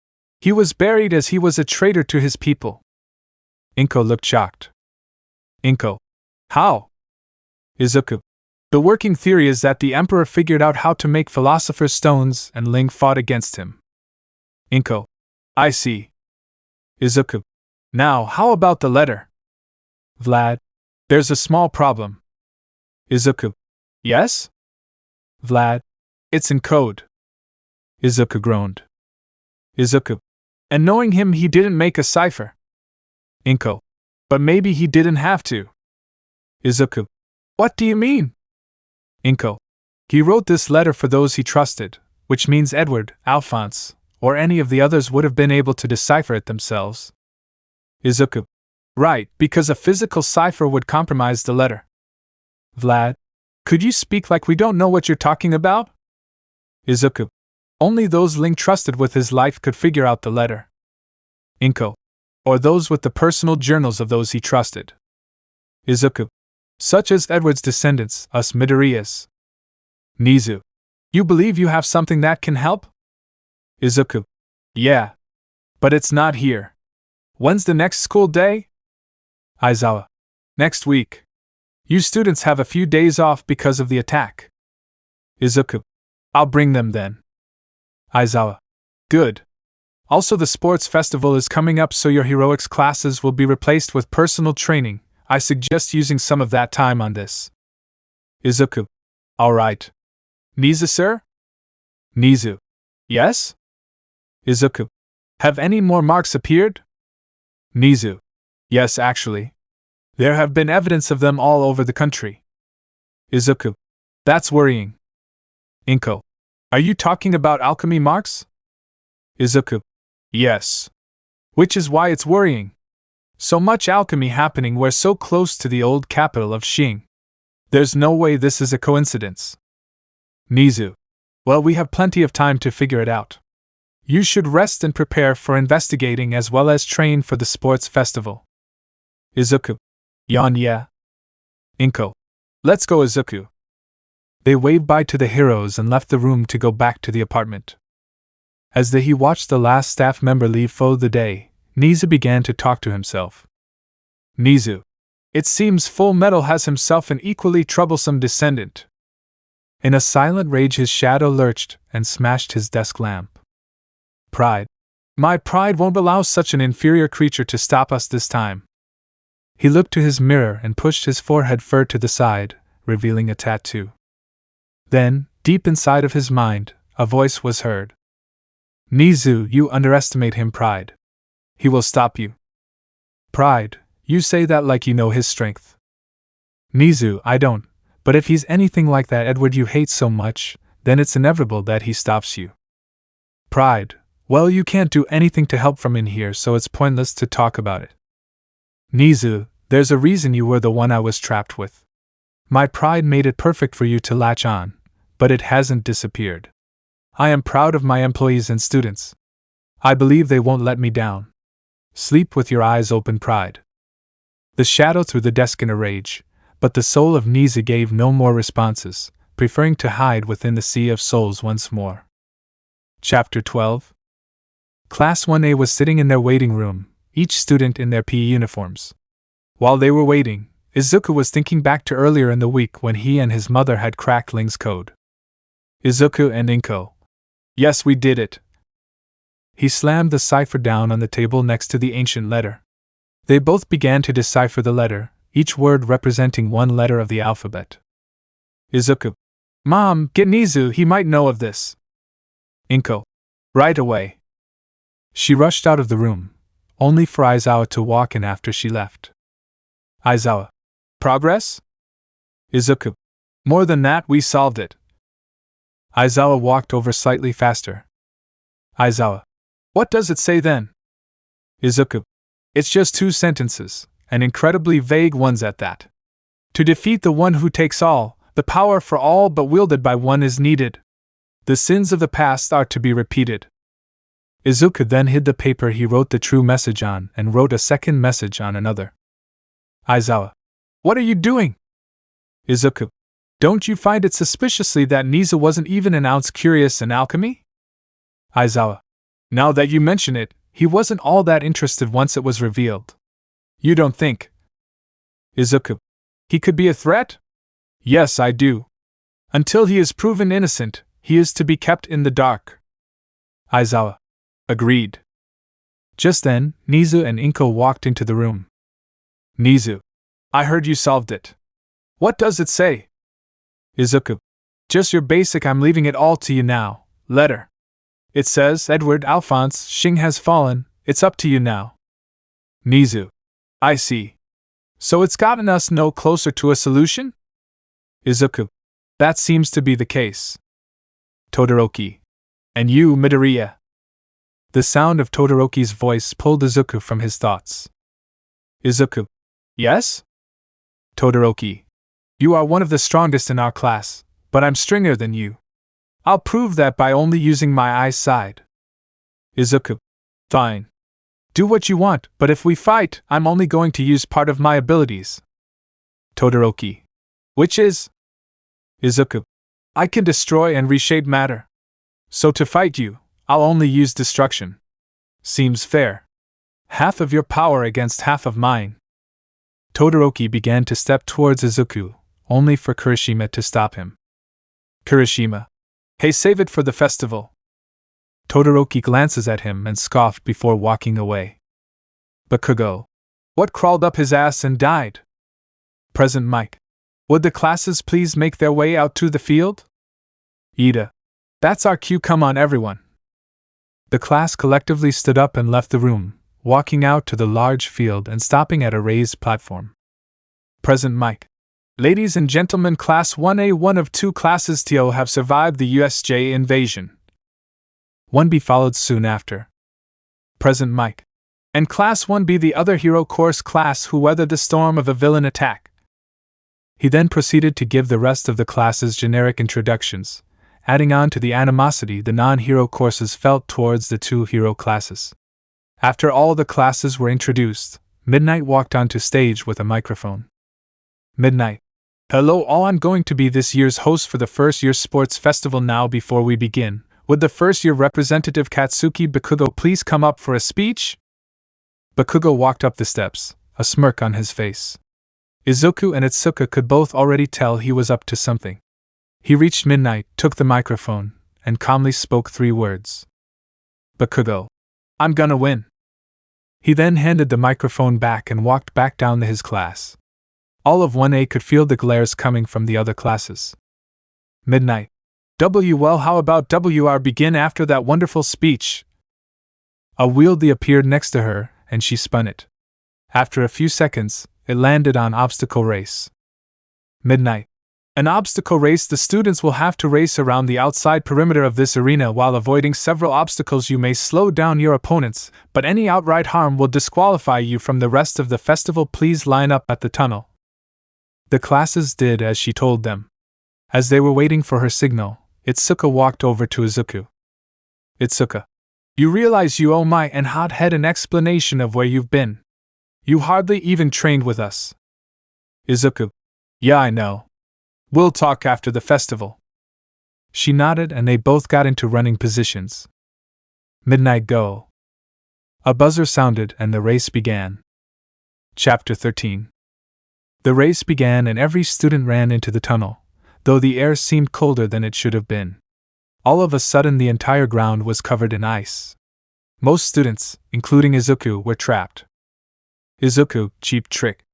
He was buried as he was a traitor to his people. Inko looked shocked. Inko. How? Izuku. The working theory is that the Emperor figured out how to make Philosopher's Stones and Ling fought against him. Inko. I see. Izuku. Now, how about the letter? Vlad. There's a small problem. Izuku. Yes? Vlad. It's in code. Izuku groaned. Izuku. And knowing him, he didn't make a cipher. Inko. But maybe he didn't have to. Izuku. What do you mean? Inko. He wrote this letter for those he trusted, which means Edward, Alphonse, or any of the others would have been able to decipher it themselves. Izuku. Right, because a physical cipher would compromise the letter. Vlad. Could you speak like we don't know what you're talking about? Izuku. Only those Ling trusted with his life could figure out the letter. Inko. Or those with the personal journals of those he trusted. Izuku. Such as Edward's descendants, us Midoriyas. Nizu. You believe you have something that can help? Izuku. Yeah. But it's not here. When's the next school day? Aizawa. Next week. You students have a few days off because of the attack. Izuku. I'll bring them then. Aizawa. Good. Also, the sports festival is coming up, so your heroics classes will be replaced with personal training. I suggest using some of that time on this. Izuku. Alright. Nizu, sir? Nizu. Yes? Izuku. Have any more marks appeared? Nizu. Yes, actually. There have been evidence of them all over the country. Izuku. That's worrying. Inko. Are you talking about alchemy marks? Izuku. Yes. Which is why it's worrying. So much alchemy happening, we're so close to the old capital of Xing. There's no way this is a coincidence. Nizu. Well, we have plenty of time to figure it out. You should rest and prepare for investigating as well as train for the sports festival. Izuku. Yeah. Inko. Let's go, Izuku. They waved bye to the heroes and left the room to go back to the apartment. As he watched the last staff member leave for the day, Nizu began to talk to himself. Nizu. It seems Fullmetal has himself an equally troublesome descendant. In a silent rage, his shadow lurched and smashed his desk lamp. Pride. My pride won't allow such an inferior creature to stop us this time. He looked to his mirror and pushed his forehead fur to the side, revealing a tattoo. Then, deep inside of his mind, a voice was heard. Nizu, you underestimate him, Pride. He will stop you. Pride, you say that like you know his strength. Nizu, I don't, but if he's anything like that Edward you hate so much, then it's inevitable that he stops you. Pride, well, you can't do anything to help from in here, so it's pointless to talk about it. Nizu, there's a reason you were the one I was trapped with. My pride made it perfect for you to latch on, but it hasn't disappeared. I am proud of my employees and students. I believe they won't let me down. Sleep with your eyes open, Pride. The shadow threw the desk in a rage, but the soul of Nizu gave no more responses, preferring to hide within the sea of souls once more. Chapter 12. Class 1A was sitting in their waiting room, each student in their PE uniforms. While they were waiting, Izuku was thinking back to earlier in the week when he and his mother had cracked Ling's code. Izuku and Inko. Yes, we did it. He slammed the cipher down on the table next to the ancient letter. They both began to decipher the letter, each word representing one letter of the alphabet. Izuku. Mom, get Nizu, he might know of this. Inko. Right away. She rushed out of the room, only for Aizawa to walk in after she left. Aizawa. Progress? Izuku. More than that, we solved it. Aizawa walked over slightly faster. Aizawa. What does it say then? Izuku. It's just 2 sentences, and incredibly vague ones at that. To defeat the one who takes all, the power for all but wielded by one is needed. The sins of the past are to be repeated. Izuku then hid the paper he wrote the true message on and wrote a second message on another. Aizawa. What are you doing? Izuku. Don't you find it suspiciously that Nizu wasn't even an ounce curious in alchemy? Aizawa. Now that you mention it, he wasn't all that interested once it was revealed. You don't think? Izuku. He could be a threat? Yes, I do. Until he is proven innocent, he is to be kept in the dark. Aizawa. Agreed. Just then, Nizu and Inko walked into the room. Nizu. I heard you solved it. What does it say? Izuku. Just your basic, I'm leaving it all to you now, letter. It says, Edward Alphonse Xing has fallen, it's up to you now. Nizu. I see. So it's gotten us no closer to a solution? Izuku. That seems to be the case. Todoroki. And you, Midoriya. The sound of Todoroki's voice pulled Izuku from his thoughts. Izuku. Yes? Todoroki. You are one of the strongest in our class, but I'm stronger than you. I'll prove that by only using my eyesight. Izuku. Fine. Do what you want, but if we fight, I'm only going to use part of my abilities. Todoroki. Which is? Izuku. I can destroy and reshape matter. So to fight you, I'll only use destruction. Seems fair. Half of your power against half of mine. Todoroki began to step towards Izuku, only for Kirishima to stop him. Kirishima. Hey, save it for the festival. Todoroki glances at him and scoffed before walking away. Bakugo. What crawled up his ass and died? Present Mike. Would the classes please make their way out to the field? Ida. That's our cue, come on everyone. The class collectively stood up and left the room, walking out to the large field and stopping at a raised platform. Present Mike. Ladies and gentlemen, Class 1A, one of two classes TO have survived the USJ invasion. 1B followed soon after. Present Mike. And Class 1B, the other hero course class who weathered the storm of a villain attack. He then proceeded to give the rest of the classes generic introductions, adding on to the animosity the non-hero courses felt towards the two hero classes. After all the classes were introduced, Midnight walked onto stage with a microphone. Midnight. Hello all, I'm going to be this year's host for the first year sports festival. Now before we begin, would the first year representative Katsuki Bakugo please come up for a speech? Bakugo walked up the steps, a smirk on his face. Izuku and Itsuka could both already tell he was up to something. He reached Midnight, took the microphone, and calmly spoke 3 words. Bakugo. I'm gonna win. He then handed the microphone back and walked back down to his class. All of 1A could feel the glares coming from the other classes. Midnight. Well, how about WR begin after that wonderful speech? A wieldy appeared next to her, and she spun it. After a few seconds, it landed on obstacle race. Midnight. An obstacle race, the students will have to race around the outside perimeter of this arena while avoiding several obstacles. You may slow down your opponents, but any outright harm will disqualify you from the rest of the festival. Please line up at the tunnel. The classes did as she told them. As they were waiting for her signal, Itsuka walked over to Izuku. Itsuka. You realize you owe my and hothead an explanation of where you've been. You hardly even trained with us. Izuku. Yeah, I know. We'll talk after the festival. She nodded and they both got into running positions. Midnight go. A buzzer sounded and the race began. Chapter 13. The race began and every student ran into the tunnel, though the air seemed colder than it should have been. All of a sudden the entire ground was covered in ice. Most students, including Izuku, were trapped. Izuku, cheap trick.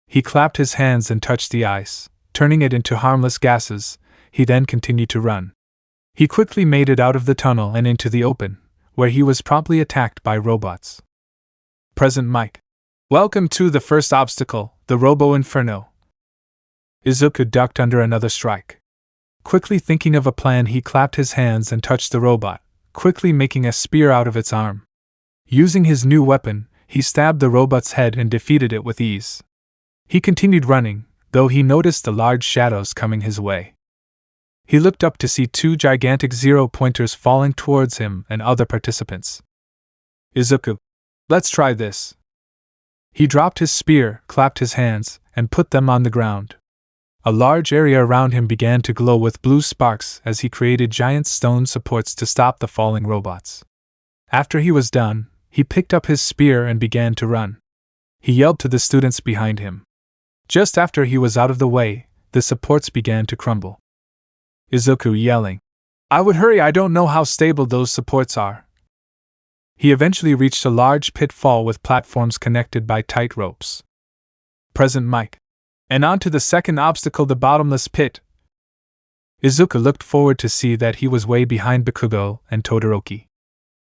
He clapped his hands and touched the ice, turning it into harmless gases. He then continued to run. He quickly made it out of the tunnel and into the open, where he was promptly attacked by robots. Present Mike. Welcome to the first obstacle, the Robo Inferno. Izuku ducked under another strike. Quickly thinking of a plan, he clapped his hands and touched the robot, quickly making a spear out of its arm. Using his new weapon, he stabbed the robot's head and defeated it with ease. He continued running, though he noticed the large shadows coming his way. He looked up to see 2 gigantic zero-pointers falling towards him and other participants. Izuku. Let's try this. He dropped his spear, clapped his hands, and put them on the ground. A large area around him began to glow with blue sparks as he created giant stone supports to stop the falling robots. After he was done, he picked up his spear and began to run. He yelled to the students behind him. Just after he was out of the way, the supports began to crumble. Izuku yelling, I would hurry, I don't know how stable those supports are. He eventually reached a large pitfall with platforms connected by tight ropes. Present Mike. And on to the second obstacle, the bottomless pit. Izuku looked forward to see that he was way behind Bakugo and Todoroki.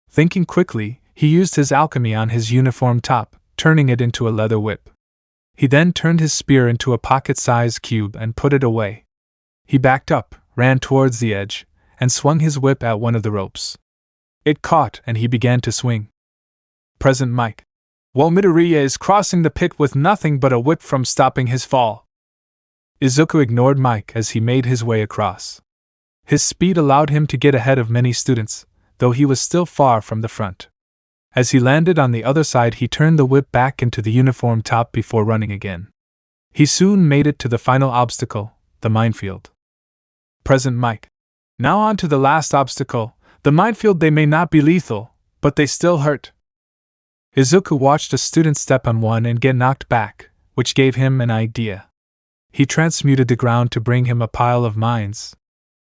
Thinking quickly, he used his alchemy on his uniform top, turning it into a leather whip. He then turned his spear into a pocket-sized cube and put it away. He backed up, ran towards the edge, and swung his whip at one of the ropes. It caught and he began to swing. Present Mike. Well, Midoriya is crossing the pit with nothing but a whip from stopping his fall. Izuku ignored Mike as he made his way across. His speed allowed him to get ahead of many students, though he was still far from the front. As he landed on the other side, he turned the whip back into the uniform top before running again. He soon made it to the final obstacle, the minefield. Present Mike. Now on to the last obstacle, the minefield. They may not be lethal, but they still hurt. Izuku watched a student step on one and get knocked back, which gave him an idea. He transmuted the ground to bring him a pile of mines.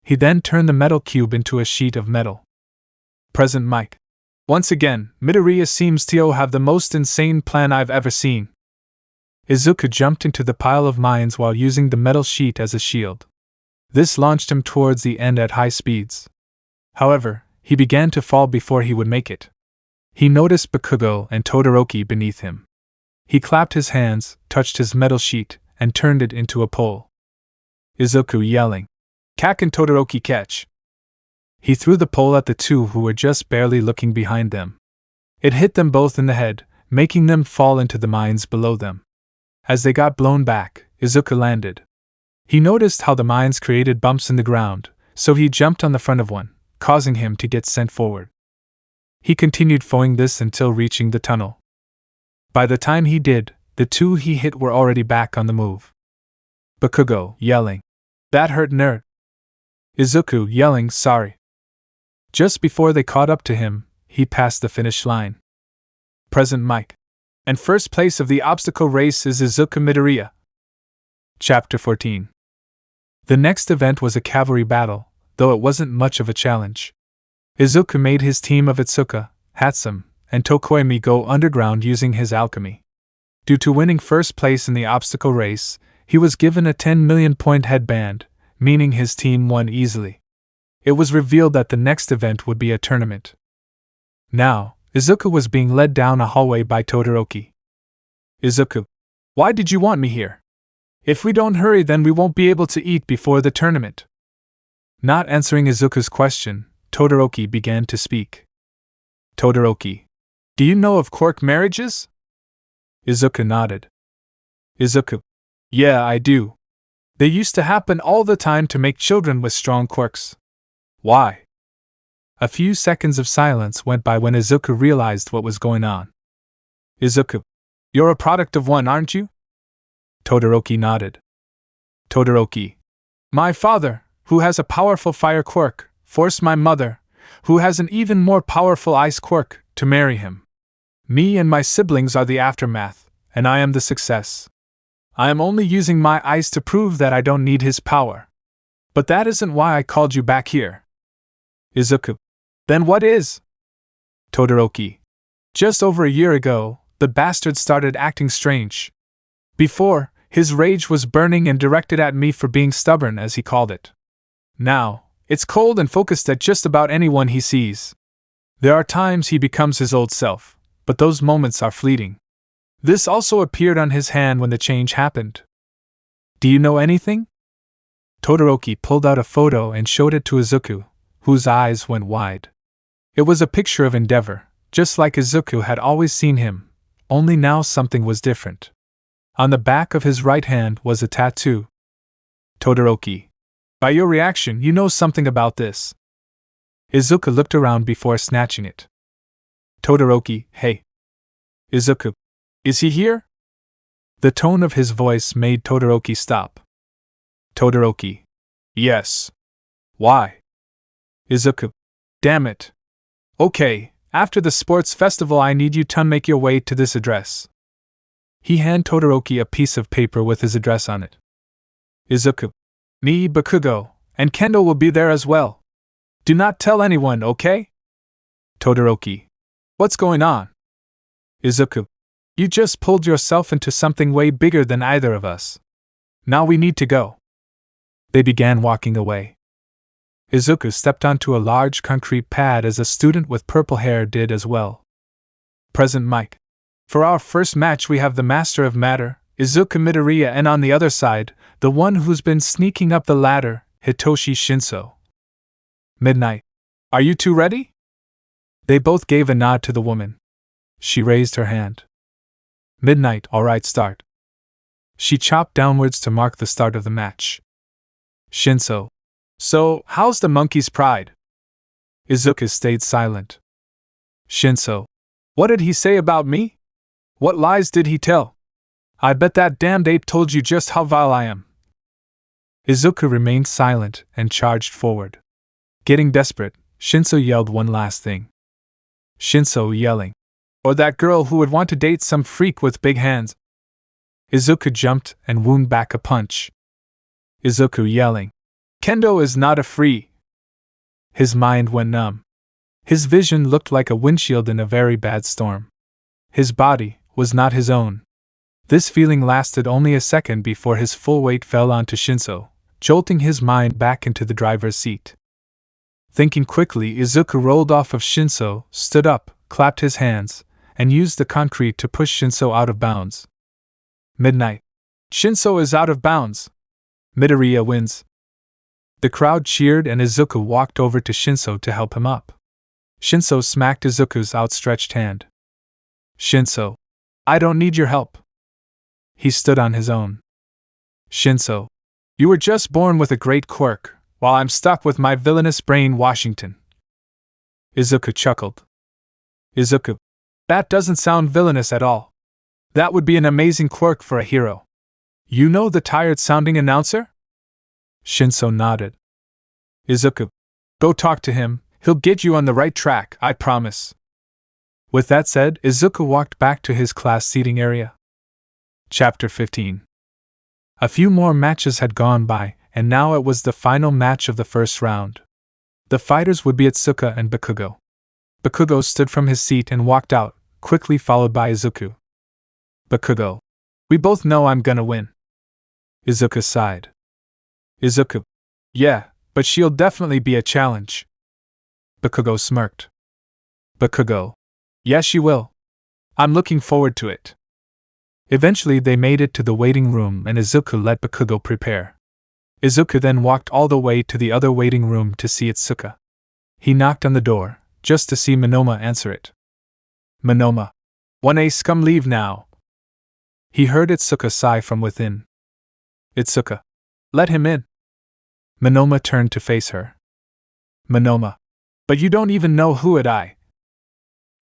He then turned the metal cube into a sheet of metal. Present Mike. Once again, Midoriya seems to have the most insane plan I've ever seen. Izuku jumped into the pile of mines while using the metal sheet as a shield. This launched him towards the end at high speeds. However, he began to fall before he would make it. He noticed Bakugo and Todoroki beneath him. He clapped his hands, touched his metal sheet, and turned it into a pole. Izuku yelling, "Kak and Todoroki catch!" He threw the pole at the two who were just barely looking behind them. It hit them both in the head, making them fall into the mines below them. As they got blown back, Izuku landed. He noticed how the mines created bumps in the ground, so he jumped on the front of one, causing him to get sent forward. He continued following this until reaching the tunnel. By the time he did, the two he hit were already back on the move. Bakugo yelling, "That hurt, nerd." Izuku yelling, "Sorry." Just before they caught up to him, he passed the finish line. Present Mike. And first place of the obstacle race is Izuku Midoriya. Chapter 14. The next event was a cavalry battle, though it wasn't much of a challenge. Izuku made his team of Itsuka, Hatsum, and Tokoemi go underground using his alchemy. Due to winning first place in the obstacle race, he was given a 10 million point headband, meaning his team won easily. It was revealed that the next event would be a tournament. Now, Izuku was being led down a hallway by Todoroki. "Izuku, why did you want me here? If we don't hurry, then we won't be able to eat before the tournament." Not answering Izuku's question, Todoroki began to speak. "Todoroki, do you know of quirk marriages?" Izuku nodded. "Izuku, yeah, I do. They used to happen all the time to make children with strong quirks. Why?" A few seconds of silence went by when Izuku realized what was going on. "Izuku, you're a product of one, aren't you?" Todoroki nodded. "Todoroki, my father, who has a powerful fire quirk, forced my mother, who has an even more powerful ice quirk, to marry him. Me and my siblings are the aftermath, and I am the success. I am only using my ice to prove that I don't need his power. But that isn't why I called you back here." "Izuku, then what is?" Todoroki, "Just over a year ago, the bastard started acting strange. Before, his rage was burning and directed at me for being stubborn, as he called it. Now, it's cold and focused at just about anyone he sees. There are times he becomes his old self, but those moments are fleeting. This also appeared on his hand when the change happened. Do you know anything?" Todoroki pulled out a photo and showed it to Izuku, whose eyes went wide. It was a picture of Endeavor, just like Izuku had always seen him, only now something was different. On the back of his right hand was a tattoo. "Todoroki, by your reaction, you know something about this." Izuku looked around before snatching it. Todoroki, "Hey." "Izuku, is he here?" The tone of his voice made Todoroki stop. Todoroki, "Yes." "Why?" Izuku, "Damn it. Okay, after the sports festival I need you to make your way to this address." He handed Todoroki a piece of paper with his address on it. "Izuku, me, Bakugo, and Kendo will be there as well. Do not tell anyone, okay?" Todoroki, "What's going on?" Izuku, "You just pulled yourself into something way bigger than either of us. Now we need to go." They began walking away. Izuku stepped onto a large concrete pad as a student with purple hair did as well. Present Mike. For our first match we have the Master of Matter, Izuku Midoriya, and on the other side, the one who's been sneaking up the ladder, Hitoshi Shinso. Midnight. Are you two ready? They both gave a nod to the woman. She raised her hand. Midnight, alright, start. She chopped downwards to mark the start of the match. Shinso. So, how's the monkey's pride? Izuku stayed silent. Shinso. What did he say about me? What lies did he tell? I bet that damned ape told you just how vile I am. Izuku remained silent and charged forward. Getting desperate, Shinso yelled one last thing. Shinso yelling. Or that girl who would want to date some freak with big hands. Izuku jumped and wound back a punch. Izuku yelling. Kendo is not a free. His mind went numb. His vision looked like a windshield in a very bad storm. His body was not his own. This feeling lasted only a second before his full weight fell onto Shinso, jolting his mind back into the driver's seat. Thinking quickly, Izuku rolled off of Shinso, stood up, clapped his hands, and used the concrete to push Shinso out of bounds. Midnight. Shinso is out of bounds. Midoriya wins. The crowd cheered and Izuku walked over to Shinso to help him up. Shinso smacked Izuku's outstretched hand. Shinso, I don't need your help. He stood on his own. Shinso, you were just born with a great quirk, while I'm stuck with my villainous brain Washington. Izuku chuckled. Izuku, that doesn't sound villainous at all. That would be an amazing quirk for a hero. You know the tired-sounding announcer? Shinso nodded. Izuku, go talk to him, he'll get you on the right track, I promise. With that said, Izuku walked back to his class seating area. Chapter 15. A few more matches had gone by, and now it was the final match of the first round. The fighters would be Itsuka and Bakugo. Bakugo stood from his seat and walked out, quickly followed by Izuku. Bakugo, we both know I'm gonna win. Izuku sighed. Izuku, yeah, but she'll definitely be a challenge. Bakugo smirked. Bakugo, yes, she will. I'm looking forward to it. Eventually they made it to the waiting room and Izuku let Bakugo prepare. Izuku then walked all the way to the other waiting room to see Itsuka. He knocked on the door, just to see Monoma answer it. Monoma, 1A scum leave now. He heard Itsuka sigh from within. Itsuka, let him in. Monoma turned to face her. Monoma, but you don't even know who it I.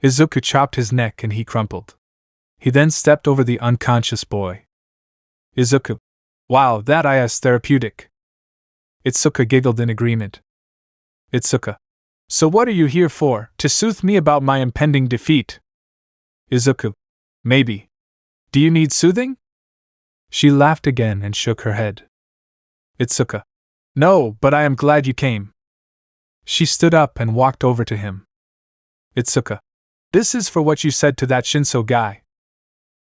Izuku chopped his neck and he crumpled. He then stepped over the unconscious boy. Izuku, wow, that is therapeutic. Itsuka giggled in agreement. Itsuka, so what are you here for, to soothe me about my impending defeat? Izuku, maybe. Do you need soothing? She laughed again and shook her head. Itsuka, no, but I am glad you came. She stood up and walked over to him. Itsuka, this is for what you said to that Shinso guy.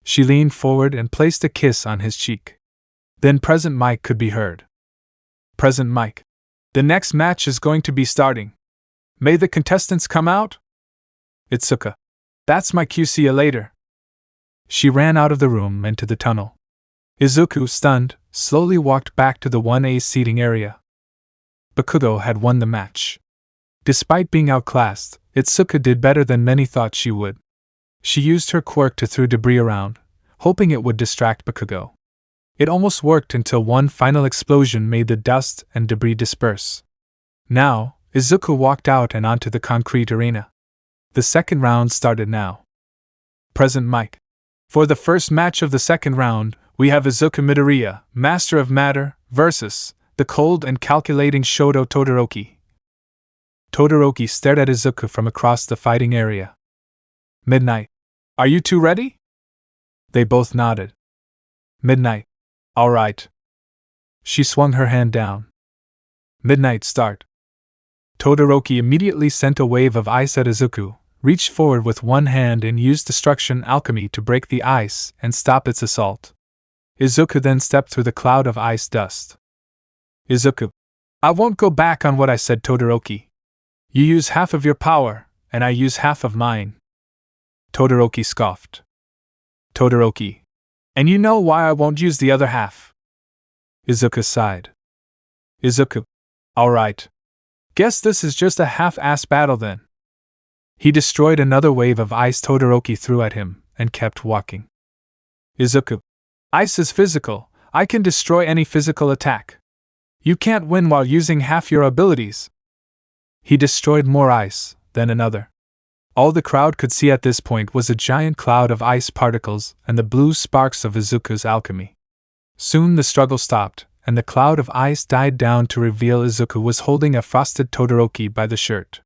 She leaned forward and placed a kiss on his cheek. Then Present Mike could be heard. Present Mike, the next match is going to be starting. May the contestants come out? Itsuka, that's my cue, see you later. She ran out of the room and to the tunnel. Izuku, stunned, slowly walked back to the 1A seating area. Bakugo had won the match. Despite being outclassed, Itsuka did better than many thought she would. She used her quirk to throw debris around, hoping it would distract Bakugo. It almost worked until one final explosion made the dust and debris disperse. Now, Izuku walked out and onto the concrete arena. The second round started now. Present Mike. For the first match of the second round, we have Izuku Midoriya, Master of Matter, versus the cold and calculating Shodo Todoroki. Todoroki stared at Izuku from across the fighting area. Midnight. Are you two ready? They both nodded. Midnight. All right. She swung her hand down. Midnight, start. Todoroki immediately sent a wave of ice at Izuku, reached forward with one hand and used Destruction Alchemy to break the ice and stop its assault. Izuku then stepped through the cloud of ice dust. Izuku, I won't go back on what I said, Todoroki. You use half of your power, and I use half of mine. Todoroki scoffed. Todoroki, and you know why I won't use the other half. Izuku sighed. Izuku, all right. Guess this is just a half-ass battle then. He destroyed another wave of ice Todoroki threw at him, and kept walking. Izuku, ice is physical, I can destroy any physical attack. You can't win while using half your abilities. He destroyed more ice, then another. All the crowd could see at this point was a giant cloud of ice particles and the blue sparks of Izuku's alchemy. Soon the struggle stopped, and the cloud of ice died down to reveal Izuku was holding a frosted Todoroki by the shirt.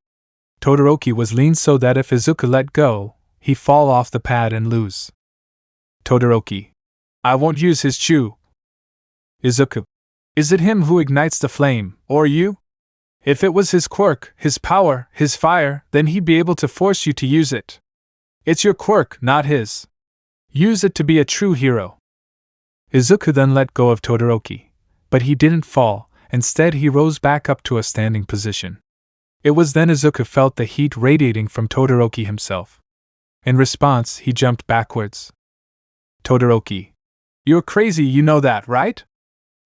Todoroki was lean so that if Izuku let go, he'd fall off the pad and lose. Todoroki, I won't use his chew. Izuku, is it him who ignites the flame, or you? If it was his quirk, his power, his fire, then he'd be able to force you to use it. It's your quirk, not his. Use it to be a true hero. Izuku then let go of Todoroki, but he didn't fall. Instead, he rose back up to a standing position. It was then Izuku felt the heat radiating from Todoroki himself. In response, he jumped backwards. Todoroki. You're crazy, you know that, right?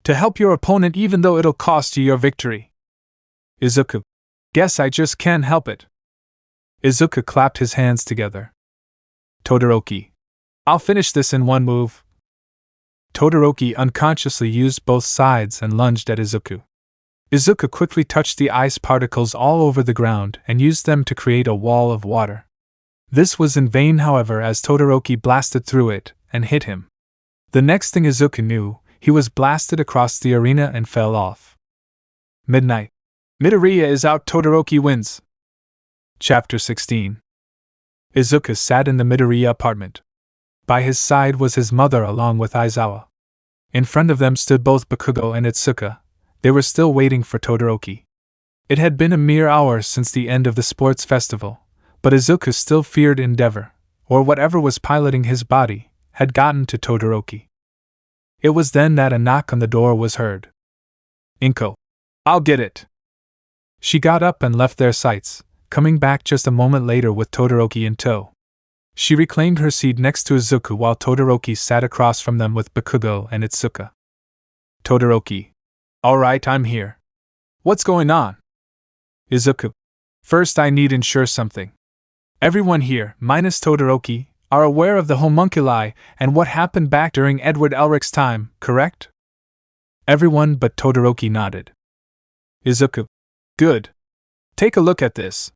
To help your opponent even though it'll cost you your victory. Izuku. Guess I just can't help it. Izuku clapped his hands together. Todoroki. I'll finish this in one move. Todoroki unconsciously used both sides and lunged at Izuku. Izuku quickly touched the ice particles all over the ground and used them to create a wall of water. This was in vain, however, as Todoroki blasted through it and hit him. The next thing Izuku knew, he was blasted across the arena and fell off. Midnight. Midoriya is out, Todoroki wins. Chapter 16. Izuku sat in the Midoriya apartment. By his side was his mother along with Aizawa. In front of them stood both Bakugo and Itsuka. They were still waiting for Todoroki. It had been a mere hour since the end of the sports festival, but Izuku still feared Endeavor, or whatever was piloting his body, had gotten to Todoroki. It was then that a knock on the door was heard. Inko. I'll get it. She got up and left their sights, coming back just a moment later with Todoroki in tow. She reclaimed her seat next to Izuku while Todoroki sat across from them with Bakugo and Itsuka. Todoroki. All right, I'm here. What's going on? Izuku. First, I need to ensure something. Everyone here, minus Todoroki, are aware of the homunculi and what happened back during Edward Elric's time, correct? Everyone but Todoroki nodded. Izuku. Good. Take a look at this.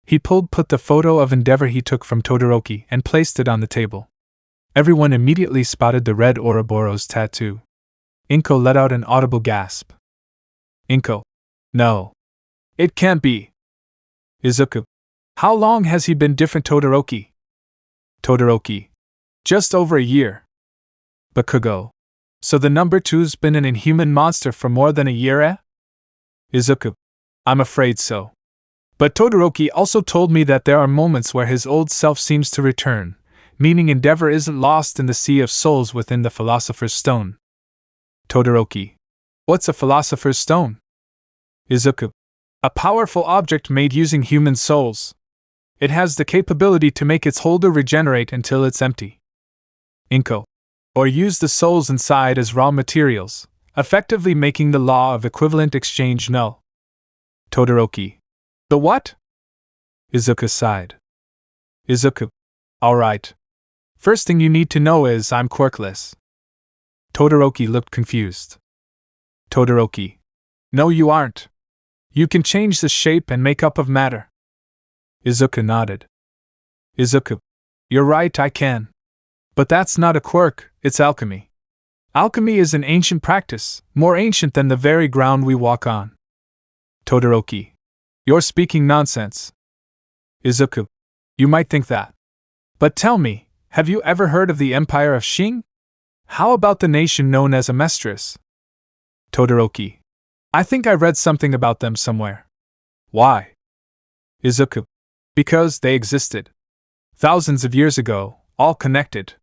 He put the photo of Endeavor he took from Todoroki and placed it on the table. Everyone immediately spotted the red Ouroboros tattoo. Inko let out an audible gasp. Inko. No. It can't be. Izuku. How long has he been different, Todoroki? Todoroki. Just over a year. Bakugo. So the number 2's been an inhuman monster for more than a year, eh? Izuku. I'm afraid so. But Todoroki also told me that there are moments where his old self seems to return, meaning Endeavor isn't lost in the sea of souls within the Philosopher's Stone. Todoroki. What's a Philosopher's Stone? Izuku. A powerful object made using human souls. It has the capability to make its holder regenerate until it's empty. Inko. Or use the souls inside as raw materials, effectively making the law of equivalent exchange null. Todoroki. The what? Izuku sighed. Izuku. Alright. First thing you need to know is I'm quirkless. Todoroki looked confused. Todoroki. No, you aren't. You can change the shape and makeup of matter. Izuku nodded. Izuku. You're right, I can. But that's not a quirk, it's alchemy. Alchemy is an ancient practice, more ancient than the very ground we walk on. Todoroki. You're speaking nonsense. Izuku. You might think that. But tell me, have you ever heard of the Empire of Shing? How about the nation known as Amestris? Todoroki. I think I read something about them somewhere. Why? Izuku. Because they existed. Thousands of years ago, all connected.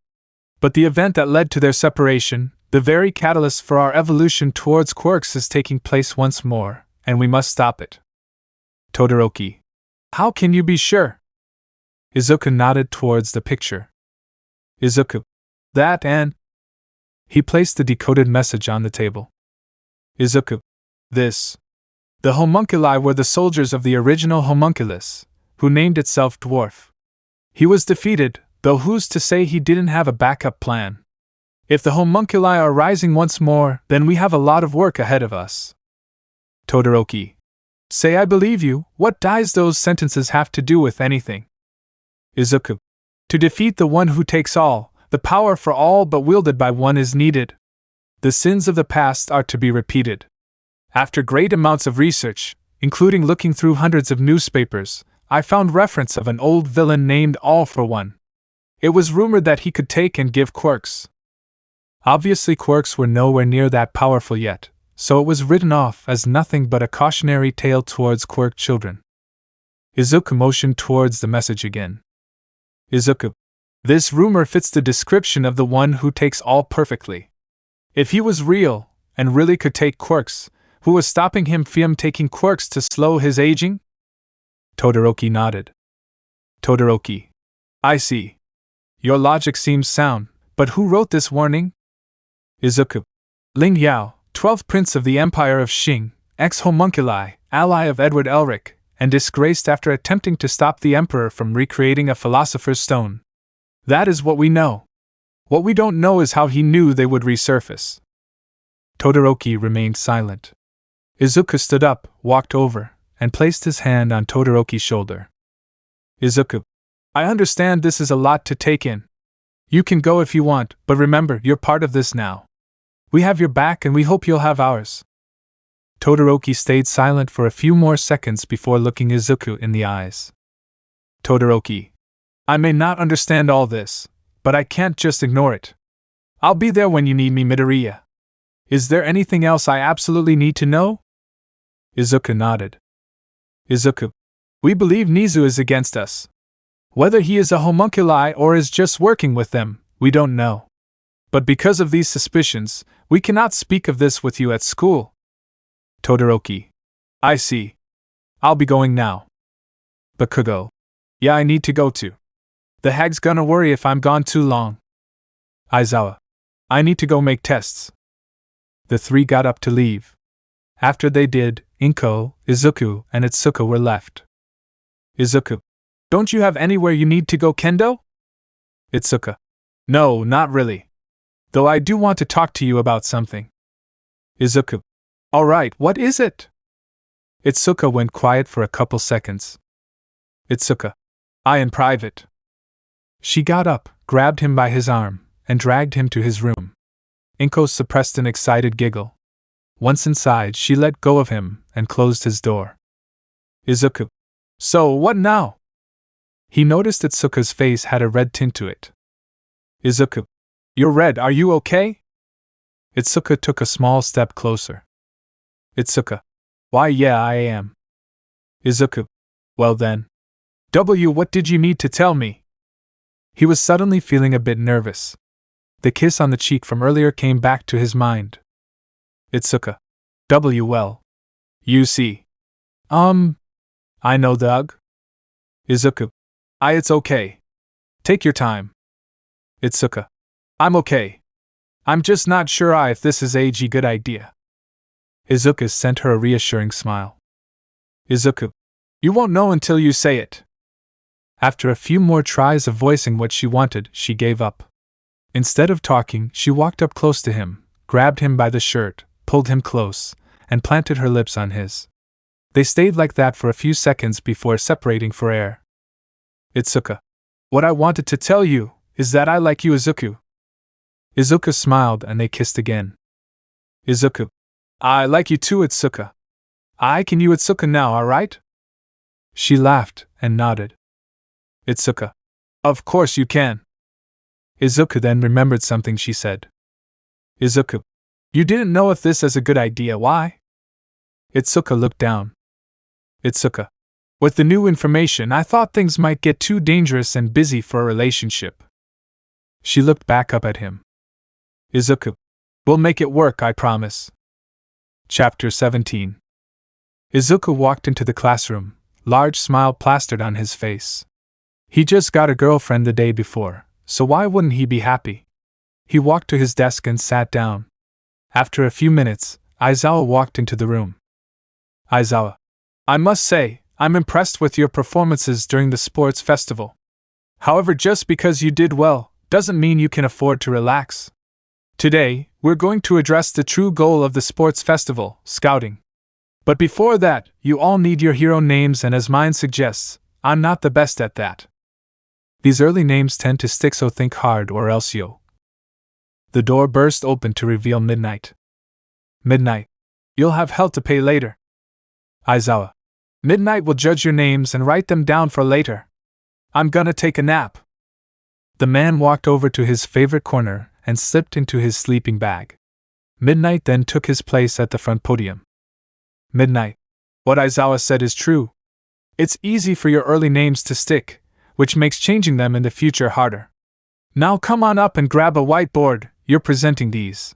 But the event that led to their separation, the very catalyst for our evolution towards quirks, is taking place once more, and we must stop it. Todoroki. How can you be sure? Izuku nodded towards the picture. Izuku. That and... He placed the decoded message on the table. Izuku. This. The homunculi were the soldiers of the original homunculus, who named itself Dwarf. He was defeated, though who's to say he didn't have a backup plan? If the homunculi are rising once more, then we have a lot of work ahead of us. Todoroki. Say I believe you, what does those sentences have to do with anything? Izuku. To defeat the one who takes all, the power for all but wielded by one is needed. The sins of the past are to be repeated. After great amounts of research, including looking through hundreds of newspapers, I found reference of an old villain named All for One. It was rumored that he could take and give quirks. Obviously quirks were nowhere near that powerful yet, so it was written off as nothing but a cautionary tale towards quirk children. Izuku motioned towards the message again. Izuku. This rumor fits the description of the one who takes all perfectly. If he was real, and really could take quirks, who was stopping him from taking quirks to slow his aging? Todoroki nodded. Todoroki. I see. Your logic seems sound, but who wrote this warning? Izuku. Ling Yao, 12th Prince of the Empire of Xing, ex-homunculi, ally of Edward Elric, and disgraced after attempting to stop the Emperor from recreating a Philosopher's Stone. That is what we know. What we don't know is how he knew they would resurface. Todoroki remained silent. Izuku stood up, walked over, and placed his hand on Todoroki's shoulder. Izuku. I understand this is a lot to take in. You can go if you want, but remember, you're part of this now. We have your back and we hope you'll have ours. Todoroki stayed silent for a few more seconds before looking Izuku in the eyes. Todoroki. I may not understand all this, but I can't just ignore it. I'll be there when you need me, Midoriya. Is there anything else I absolutely need to know? Izuku nodded. Izuku. We believe Nizu is against us. Whether he is a homunculi or is just working with them, we don't know. But because of these suspicions, we cannot speak of this with you at school. Todoroki. I see. I'll be going now. Bakugo. Yeah, I need to go too. The hag's gonna worry if I'm gone too long. Aizawa. I need to go make tests. The three got up to leave. After they did, Inko, Izuku, and Itsuka were left. Izuku. Don't you have anywhere you need to go, Kendo? Itsuka. No, not really. Though I do want to talk to you about something. Izuku. Alright, what is it? Itsuka went quiet for a couple seconds. Itsuka. I in private. She got up, grabbed him by his arm, and dragged him to his room. Inko suppressed an excited giggle. Once inside, she let go of him and closed his door. Izuku. So, what now? He noticed Itsuka's face had a red tint to it. Izuku. You're red, are you okay? Itsuka took a small step closer. Itsuka. Why, yeah, I am. Izuku. Well then. What did you need to tell me? He was suddenly feeling a bit nervous. The kiss on the cheek from earlier came back to his mind. Itsuka. Well. You see. I know, Doug. Izuku. It's okay. Take your time. Itsuka. I'm okay. I'm just not sure if this is a good idea. Izuku sent her a reassuring smile. Izuku. You won't know until you say it. After a few more tries of voicing what she wanted, she gave up. Instead of talking, she walked up close to him, grabbed him by the shirt, pulled him close, and planted her lips on his. They stayed like that for a few seconds before separating for air. Itsuka. What I wanted to tell you is that I like you, Izuku. Izuku smiled and they kissed again. Izuku. I like you too, Itsuka. I can you Itsuka now, alright? She laughed and nodded. Itsuka. Of course you can. Izuku then remembered something she said. Izuku. You didn't know if this is a good idea, why? Itsuka looked down. Itsuka. With the new information, I thought things might get too dangerous and busy for a relationship. She looked back up at him. Izuku. We'll make it work, I promise. Chapter 17. Izuku walked into the classroom, large smile plastered on his face. He just got a girlfriend the day before, so why wouldn't he be happy? He walked to his desk and sat down. After a few minutes, Aizawa walked into the room. Aizawa. I must say, I'm impressed with your performances during the sports festival. However, just because you did well, doesn't mean you can afford to relax. Today, we're going to address the true goal of the sports festival, scouting. But before that, you all need your hero names, and as mine suggests, I'm not the best at that. These early names tend to stick, so think hard or else yo. The door burst open to reveal Midnight. Midnight. You'll have hell to pay later. Aizawa. Midnight will judge your names and write them down for later. I'm gonna take a nap. The man walked over to his favorite corner and slipped into his sleeping bag. Midnight then took his place at the front podium. Midnight. What Aizawa said is true. It's easy for your early names to stick, which makes changing them in the future harder. Now come on up and grab a whiteboard, you're presenting these.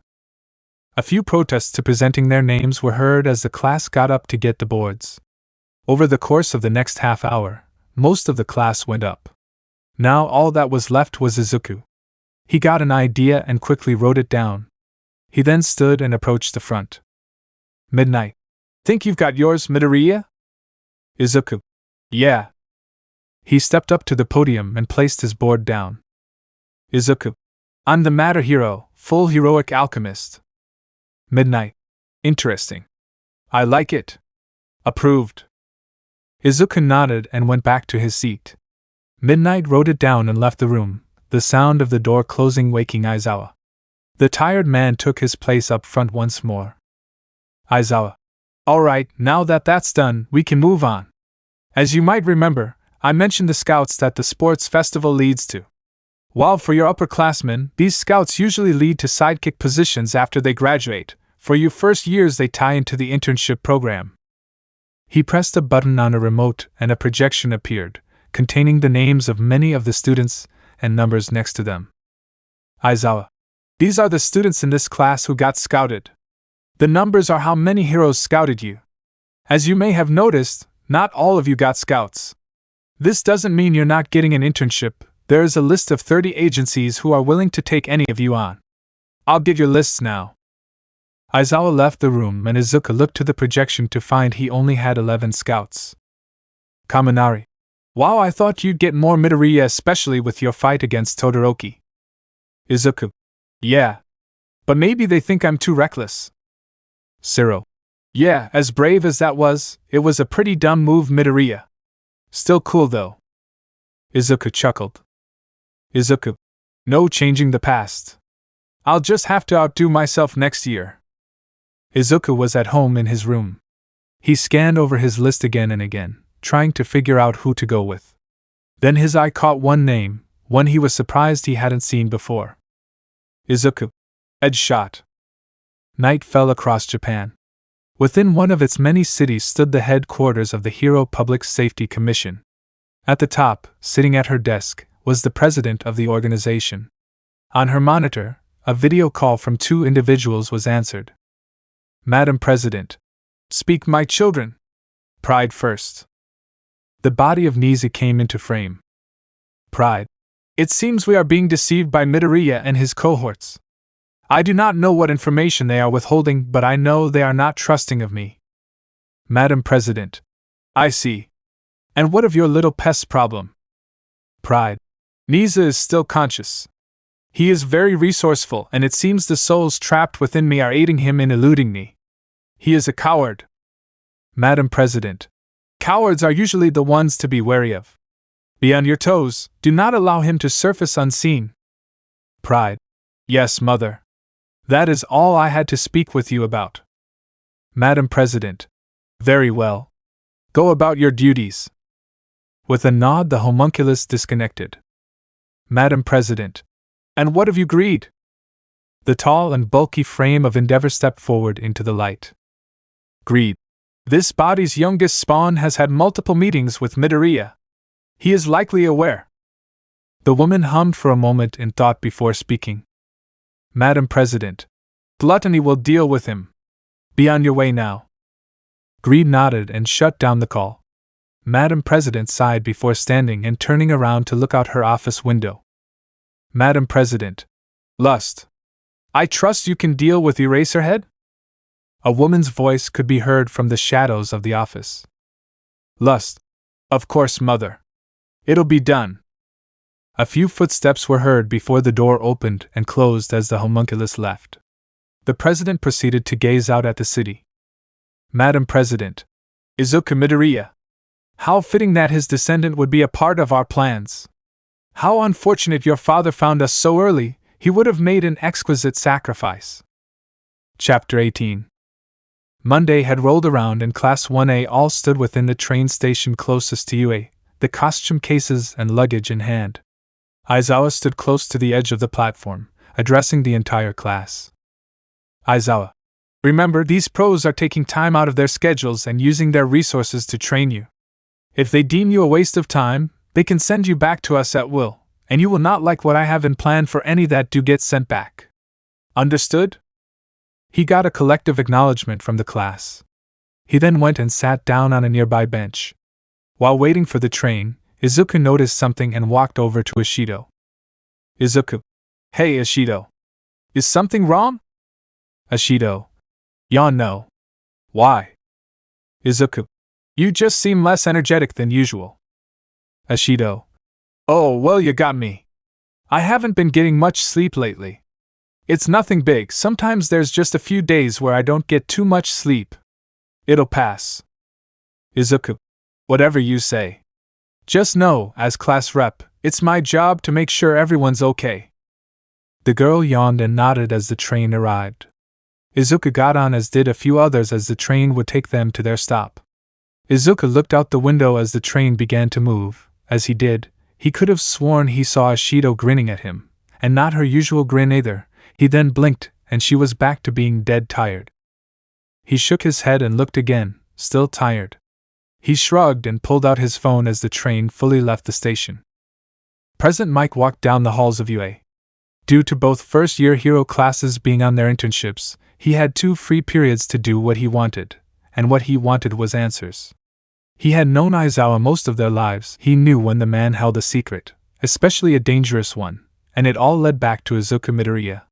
A few protests to presenting their names were heard as the class got up to get the boards. Over the course of the next half hour, most of the class went up. Now all that was left was Izuku. He got an idea and quickly wrote it down. He then stood and approached the front. Midnight. Think you've got yours, Midoriya? Izuku. Yeah. He stepped up to the podium and placed his board down. Izuku. I'm the Matter Hero, Fullheroic Alchemist. Midnight. Interesting. I like it. Approved. Izuku nodded and went back to his seat. Midnight wrote it down and left the room, the sound of the door closing waking Aizawa. The tired man took his place up front once more. Aizawa. Alright, now that that's done, we can move on. As you might remember, I mentioned the scouts that the sports festival leads to. While for your upperclassmen, these scouts usually lead to sidekick positions after they graduate, for you first years they tie into the internship program. He pressed a button on a remote and a projection appeared, containing the names of many of the students and numbers next to them. Aizawa. These are the students in this class who got scouted. The numbers are how many heroes scouted you. As you may have noticed, not all of you got scouts. This doesn't mean you're not getting an internship. There is a list of 30 agencies who are willing to take any of you on. I'll get your lists now. Aizawa left the room and Izuku looked to the projection to find he only had 11 scouts. Kaminari. Wow, I thought you'd get more Midoriya, especially with your fight against Todoroki. Izuku. Yeah. But maybe they think I'm too reckless. Zero. Yeah, as brave as that was, it was a pretty dumb move, Midoriya. Still cool though. Izuku chuckled. Izuku. No changing the past. I'll just have to outdo myself next year. Izuku was at home in his room. He scanned over his list again and again, trying to figure out who to go with. Then his eye caught one name, one he was surprised he hadn't seen before. Izuku. Edge shot. Night fell across Japan. Within one of its many cities stood the headquarters of the Hero Public Safety Commission. At the top, sitting at her desk, was the president of the organization. On her monitor, a video call from two individuals was answered. Madam President. Speak, my children. Pride first. The body of Niza came into frame. Pride. It seems we are being deceived by Midoriya and his cohorts. I do not know what information they are withholding, but I know they are not trusting of me. Madam President. I see. And what of your little pest problem? Pride. Niza is still conscious. He is very resourceful, and it seems the souls trapped within me are aiding him in eluding me. He is a coward. Madam President. Cowards are usually the ones to be wary of. Be on your toes, do not allow him to surface unseen. Pride. Yes, Mother. That is all I had to speak with you about. Madam President. Very well. Go about your duties. With a nod, the homunculus disconnected. Madam President. And what have you agreed? The tall and bulky frame of Endeavor stepped forward into the light. Greed. This body's youngest spawn has had multiple meetings with Midoriya. He is likely aware. The woman hummed for a moment in thought before speaking. Madam President. Gluttony will deal with him. Be on your way now. Greed nodded and shut down the call. Madam President sighed before standing and turning around to look out her office window. Madam President. Lust. I trust you can deal with Eraserhead? A woman's voice could be heard from the shadows of the office. Lust. Of course, Mother. It'll be done. A few footsteps were heard before the door opened and closed as the homunculus left. The president proceeded to gaze out at the city. Madam President. Izuku Midoriya. How fitting that his descendant would be a part of our plans. How unfortunate your father found us so early, he would have made an exquisite sacrifice. Chapter 18. Monday had rolled around and Class 1A all stood within the train station closest to UA, the costume cases and luggage in hand. Aizawa stood close to the edge of the platform, addressing the entire class. Aizawa. Remember, these pros are taking time out of their schedules and using their resources to train you. If they deem you a waste of time, they can send you back to us at will, and you will not like what I have in plan for any that do get sent back. Understood? He got a collective acknowledgement from the class. He then went and sat down on a nearby bench. While waiting for the train, Izuku noticed something and walked over to Ishido. Izuku. Hey Ishido. Is something wrong? Ishido. Yawn no. Why? Izuku. You just seem less energetic than usual. Ishido. Oh, well, you got me. I haven't been getting much sleep lately. It's nothing big, sometimes there's just a few days where I don't get too much sleep. It'll pass. Izuku. Whatever you say. Just know, as class rep, it's my job to make sure everyone's okay. The girl yawned and nodded as the train arrived. Izuku got on, as did a few others, as the train would take them to their stop. Izuku looked out the window as the train began to move. As he did, he could have sworn he saw Ishido grinning at him, and not her usual grin either. He then blinked, and she was back to being dead tired. He shook his head and looked again, still tired. He shrugged and pulled out his phone as the train fully left the station. President Mike walked down the halls of UA. Due to both first-year hero classes being on their internships, he had 2 free periods to do what he wanted, and what he wanted was answers. He had known Aizawa most of their lives. He knew when the man held a secret, especially a dangerous one, and it all led back to Izuku Midoriya.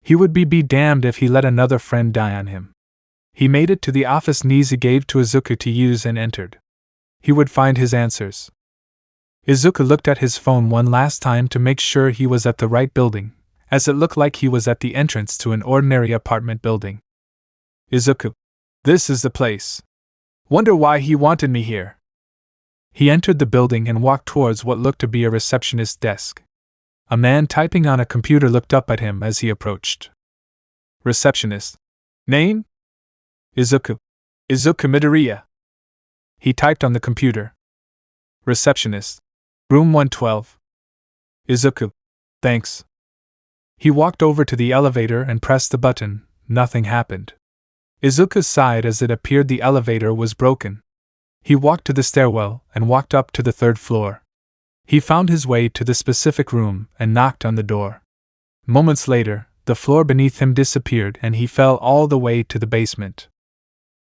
He would be damned if he let another friend die on him. He made it to the office Nizi gave to Izuku to use and entered. He would find his answers. Izuku looked at his phone one last time to make sure he was at the right building, as it looked like he was at the entrance to an ordinary apartment building. Izuku. This is the place. Wonder why he wanted me here. He entered the building and walked towards what looked to be a receptionist's desk. A man typing on a computer looked up at him as he approached. Receptionist. Name? Izuku. Izuku Midoriya. He typed on the computer. Receptionist. Room 112. Izuku. Thanks. He walked over to the elevator and pressed the button. Nothing happened. Izuku sighed as it appeared the elevator was broken. He walked to the stairwell and walked up to the 3rd floor. He found his way to the specific room and knocked on the door. Moments later, the floor beneath him disappeared and he fell all the way to the basement.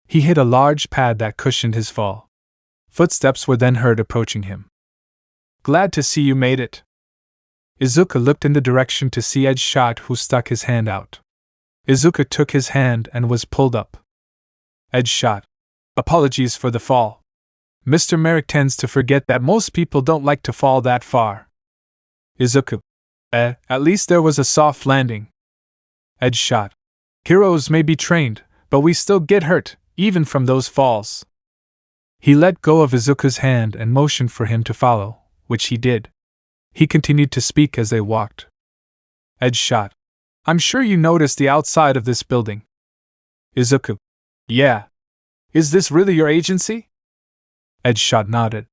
He hit a large pad that cushioned his fall. Footsteps were then heard approaching him. Glad to see you made it. Izuku looked in the direction to see Edge Shot, who stuck his hand out. Izuku took his hand and was pulled up. Edge Shot. Apologies for the fall. Mr. Merrick tends to forget that most people don't like to fall that far. Izuku. At least there was a soft landing. Edge Shot. Heroes may be trained, but we still get hurt, even from those falls. He let go of Izuku's hand and motioned for him to follow, which he did. He continued to speak as they walked. Edge Shot. I'm sure you noticed the outside of this building. Izuku. Yeah. Is this really your agency? Edge Shot nodded.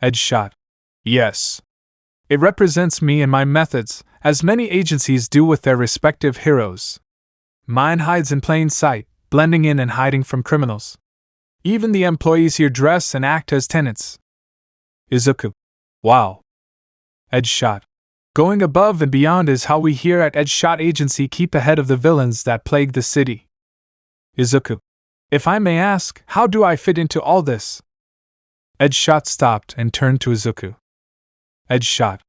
Edge Shot. Yes. It represents me and my methods, as many agencies do with their respective heroes. Mine hides in plain sight, blending in and hiding from criminals. Even the employees here dress and act as tenants. Izuku. Wow. Edge Shot. Going above and beyond is how we here at Edge Shot Agency keep ahead of the villains that plague the city. Izuku. If I may ask, how do I fit into all this? Edge Shot stopped and turned to Izuku. Edge Shot.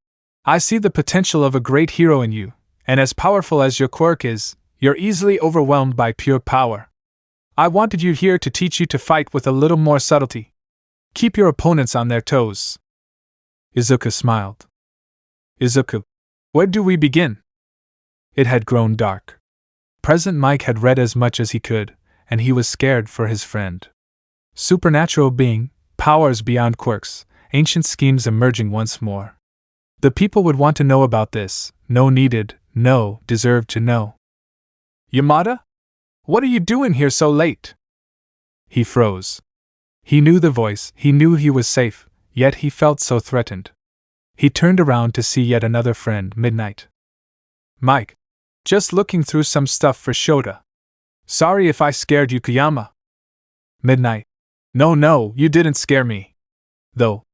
I see the potential of a great hero in you, and as powerful as your quirk is, you're easily overwhelmed by pure power. I wanted you here to teach you to fight with a little more subtlety. Keep your opponents on their toes. Izuku smiled. Izuku. Where do we begin? It had grown dark. President Mike had read as much as he could, and he was scared for his friend. Supernatural being, powers beyond quirks, ancient schemes emerging once more. The people would want to know about this, no needed, no deserved to know. Yamada? What are you doing here so late? He froze. He knew the voice, he knew he was safe, yet he felt so threatened. He turned around to see yet another friend, Midnight. Mike. Just looking through some stuff for Shota. Sorry if I scared you, Kayama. Midnight. No, you didn't scare me. Though.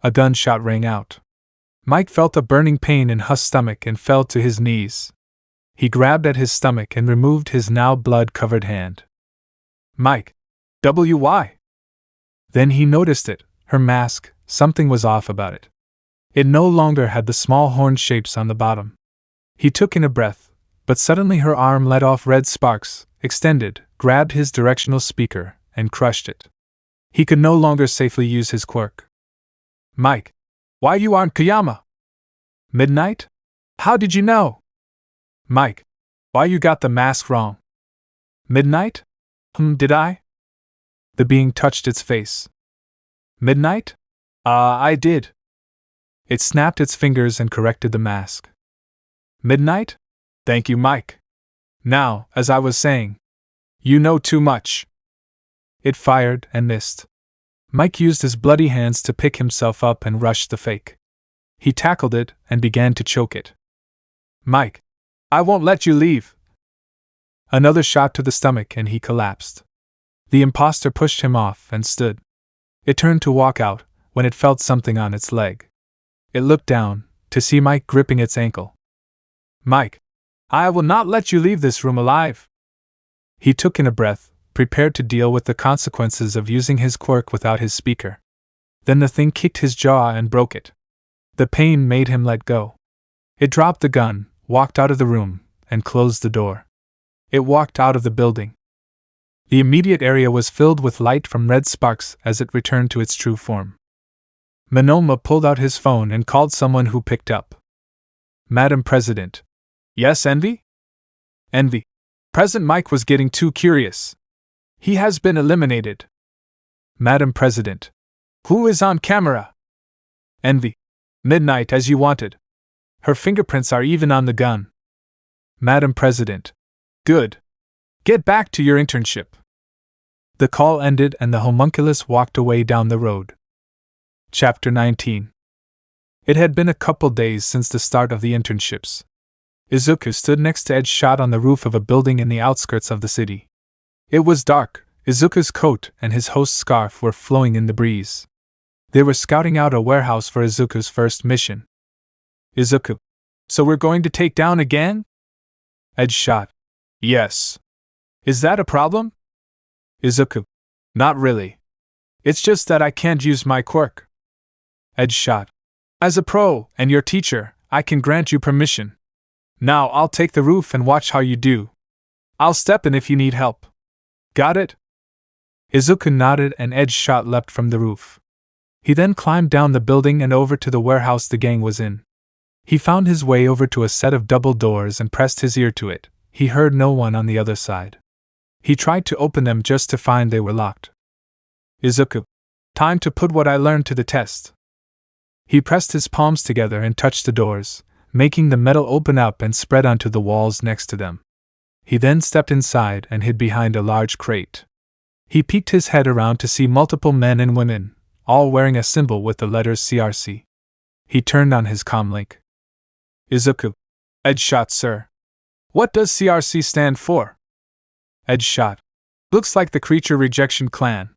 A gunshot rang out. Mike felt a burning pain in his stomach and fell to his knees. He grabbed at his stomach and removed his now blood-covered hand. Mike. Why? Then he noticed it, her mask, something was off about it. It no longer had the small horn shapes on the bottom. He took in a breath, but suddenly her arm let off red sparks, extended, grabbed his directional speaker, and crushed it. He could no longer safely use his quirk. Mike. Why you aren't Kayama? Midnight? How did you know? Mike. Why you got the mask wrong? Midnight? Did I? The being touched its face. Midnight? I did. It snapped its fingers and corrected the mask. Midnight? Thank you, Mike. Now, as I was saying, you know too much. It fired and missed. Mike used his bloody hands to pick himself up and rushed the fake. He tackled it and began to choke it. Mike, I won't let you leave. Another shot to the stomach and he collapsed. The imposter pushed him off and stood. It turned to walk out when it felt something on its leg. It looked down to see Mike gripping its ankle. Mike, I will not let you leave this room alive. He took in a breath, prepared to deal with the consequences of using his quirk without his speaker. Then the thing kicked his jaw and broke it. The pain made him let go. It dropped the gun, walked out of the room, and closed the door. It walked out of the building. The immediate area was filled with light from red sparks as it returned to its true form. Monoma pulled out his phone and called someone who picked up. Madam President. Yes, Envy? Envy. President Mike was getting too curious. He has been eliminated. Madam President. Who is on camera? Envy. Midnight as you wanted. Her fingerprints are even on the gun. Madam President. Good. Get back to your internship. The call ended and the homunculus walked away down the road. Chapter 19. It had been a couple days since the start of the internships. Izuku stood next to Edge Shot on the roof of a building in the outskirts of the city. It was dark. Izuku's coat and his host's scarf were flowing in the breeze. They were scouting out a warehouse for Izuku's first mission. Izuku. So we're going to take down a gang? Edge Shot. Yes. Is that a problem? Izuku. Not really. It's just that I can't use my quirk. Edge Shot. As a pro and your teacher, I can grant you permission. Now I'll take the roof and watch how you do. I'll step in if you need help. Got it? Izuku nodded and Edge Shot leapt from the roof. He then climbed down the building and over to the warehouse the gang was in. He found his way over to a set of double doors and pressed his ear to it. He heard no one on the other side. He tried to open them just to find they were locked. Izuku. Time to put what I learned to the test. He pressed his palms together and touched the doors, making the metal open up and spread onto the walls next to them. He then stepped inside and hid behind a large crate. He peeked his head around to see multiple men and women, all wearing a symbol with the letters CRC. He turned on his comlink. Izuku. Edge Shot, sir. What does CRC stand for? Edge Shot. Looks like the Creature Rejection Clan.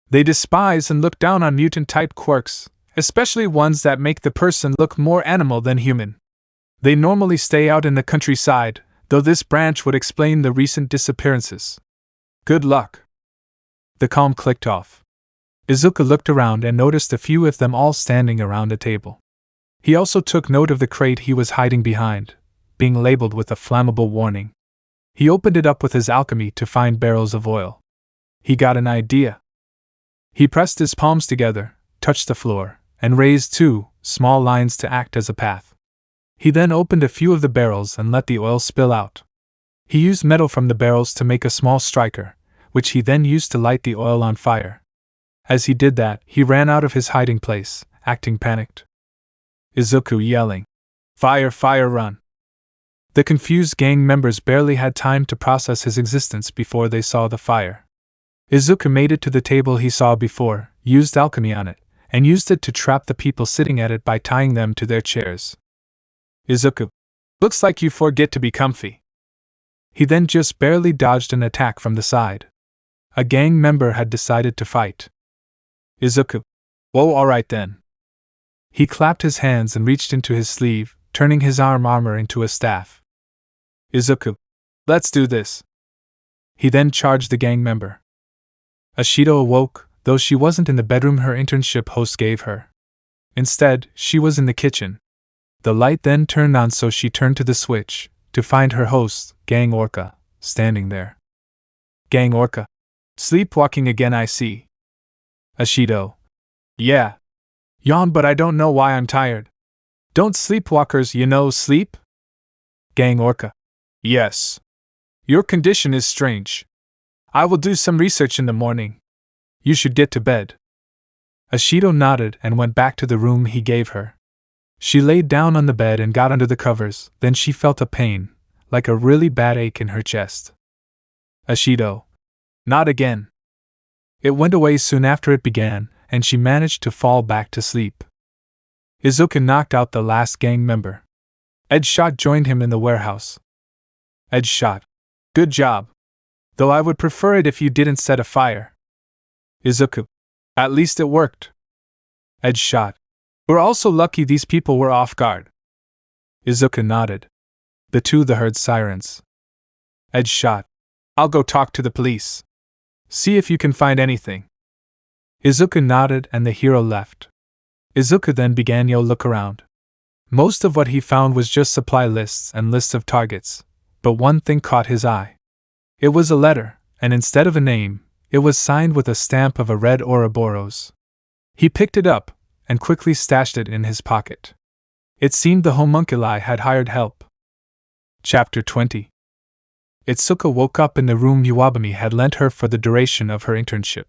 They despise and look down on mutant-type quirks, especially ones that make the person look more animal than human. They normally stay out in the countryside, though this branch would explain the recent disappearances. Good luck. The comm clicked off. Izuku looked around and noticed a few of them all standing around a table. He also took note of the crate he was hiding behind, being labeled with a flammable warning. He opened it up with his alchemy to find barrels of oil. He got an idea. He pressed his palms together, touched the floor, and raised 2 small lines to act as a path. He then opened a few of the barrels and let the oil spill out. He used metal from the barrels to make a small striker, which he then used to light the oil on fire. As he did that, he ran out of his hiding place, acting panicked. Izuku yelling, "Fire, fire, run!" The confused gang members barely had time to process his existence before they saw the fire. Izuku made it to the table he saw before, used alchemy on it, and used it to trap the people sitting at it by tying them to their chairs. Izuku. Looks like you forget to be comfy. He then just barely dodged an attack from the side. A gang member had decided to fight. Izuku. Whoa, alright then. He clapped his hands and reached into his sleeve, turning his armor into a staff. Izuku. Let's do this. He then charged the gang member. Ashido awoke, though she wasn't in the bedroom her internship host gave her. Instead, she was in the kitchen. The light then turned on, so she turned to the switch, to find her host, Gang Orca, standing there. Gang Orca. Sleepwalking again, I see. Ashido. Yeah. Yawn, but I don't know why I'm tired. Don't sleepwalkers, sleep? Gang Orca. Yes. Your condition is strange. I will do some research in the morning. You should get to bed. Ashido nodded and went back to the room he gave her. She laid down on the bed and got under the covers, then she felt a pain, like a really bad ache in her chest. Ashido. Not again. It went away soon after it began, and she managed to fall back to sleep. Izuku knocked out the last gang member. Edshot joined him in the warehouse. Edshot. Good job. Though I would prefer it if you didn't set a fire. Izuku. At least it worked. Edshot. We're also lucky these people were off guard. Izuku nodded. The two heard sirens. Edshot. I'll go talk to the police. See if you can find anything. Izuku nodded and the hero left. Izuku then began to look around. Most of what he found was just supply lists and lists of targets, but one thing caught his eye. It was a letter, and instead of a name, it was signed with a stamp of a red Ouroboros. He picked it up, and quickly stashed it in his pocket. It seemed the homunculi had hired help. Chapter 20. Itsuka woke up in the room Iwabumi had lent her for the duration of her internship.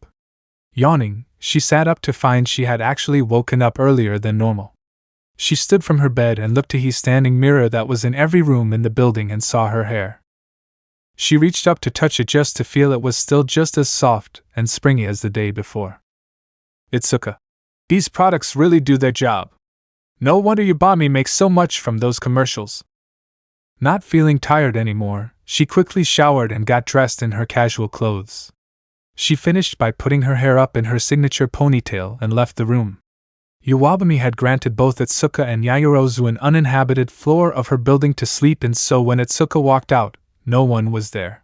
Yawning, she sat up to find she had actually woken up earlier than normal. She stood from her bed and looked to the standing mirror that was in every room in the building and saw her hair. She reached up to touch it just to feel it was still just as soft and springy as the day before. Itsuka. These products really do their job. No wonder Iwabumi makes so much from those commercials. Not feeling tired anymore, she quickly showered and got dressed in her casual clothes. She finished by putting her hair up in her signature ponytail and left the room. Iwabumi had granted both Itsuka and Yaoyorozu an uninhabited floor of her building to sleep in, so when Itsuka walked out, no one was there.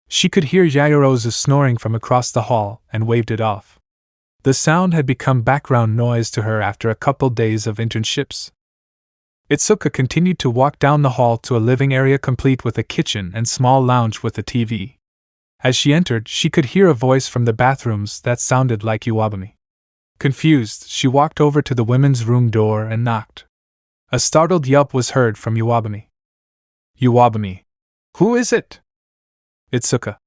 She could hear Yaoyorozu snoring from across the hall and waved it off. The sound had become background noise to her after a couple days of internships. Itsuka continued to walk down the hall to a living area complete with a kitchen and small lounge with a TV. As she entered, she could hear a voice from the bathrooms that sounded like Iwabumi. Confused, she walked over to the women's room door and knocked. A startled yelp was heard from Iwabumi. Iwabumi. Who is it? Itsuka.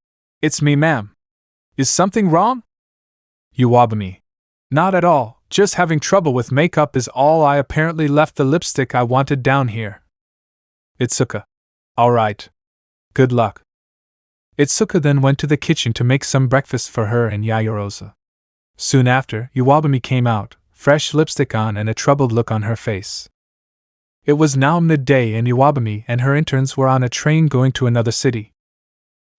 It's me, ma'am. Is something wrong? Iwabumi. Not at all, just having trouble with makeup is all. I apparently left the lipstick I wanted down here. Itsuka. Alright. Good luck. Itsuka then went to the kitchen to make some breakfast for her and Yaoyorozu. Soon after, Iwabumi came out, fresh lipstick on and a troubled look on her face. It was now midday and Iwabumi and her interns were on a train going to another city.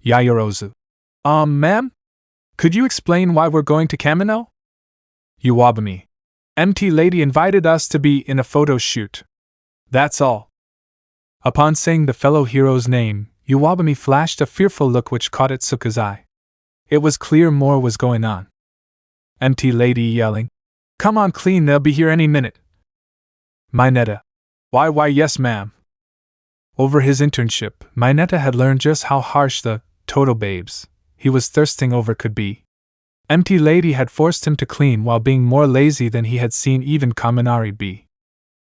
Yaoyorozu. Ma'am? Could you explain why we're going to Kamino? Iwabumi. MT lady invited us to be in a photo shoot. That's all. Upon saying the fellow hero's name, Iwabumi flashed a fearful look which caught Itsuka's eye. It was clear more was going on. MT lady yelling. Come on, clean, they'll be here any minute. Mineta. Why yes ma'am. Over his internship, Mineta had learned just how harsh the total babes he was thirsting over could be. MT lady had forced him to clean while being more lazy than he had seen even Kaminari be.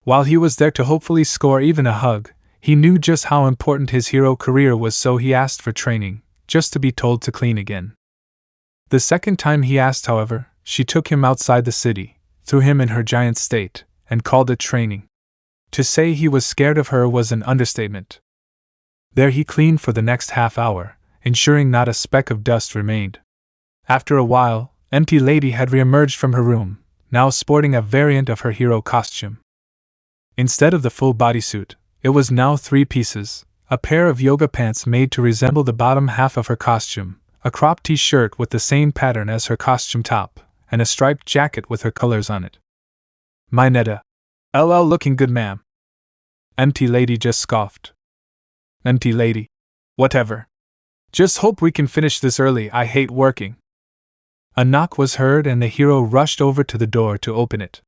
While he was there to hopefully score even a hug, he knew just how important his hero career was, so he asked for training, just to be told to clean again. The second time he asked, however, she took him outside the city, threw him in her giant state, and called it training. To say he was scared of her was an understatement. There he cleaned for the next half hour, ensuring not a speck of dust remained. After a while, MT lady had re-emerged from her room, now sporting a variant of her hero costume. Instead of the full bodysuit, It was now 3 pieces: a pair of yoga pants made to resemble the bottom half of her costume, a cropped t-shirt with the same pattern as her costume top, and a striped jacket with her colors on it. "My Netta. LL looking good, ma'am." Empty Lady just scoffed. "Empty Lady. Whatever. Just hope we can finish this early, I hate working." A knock was heard and the hero rushed over to the door to open it.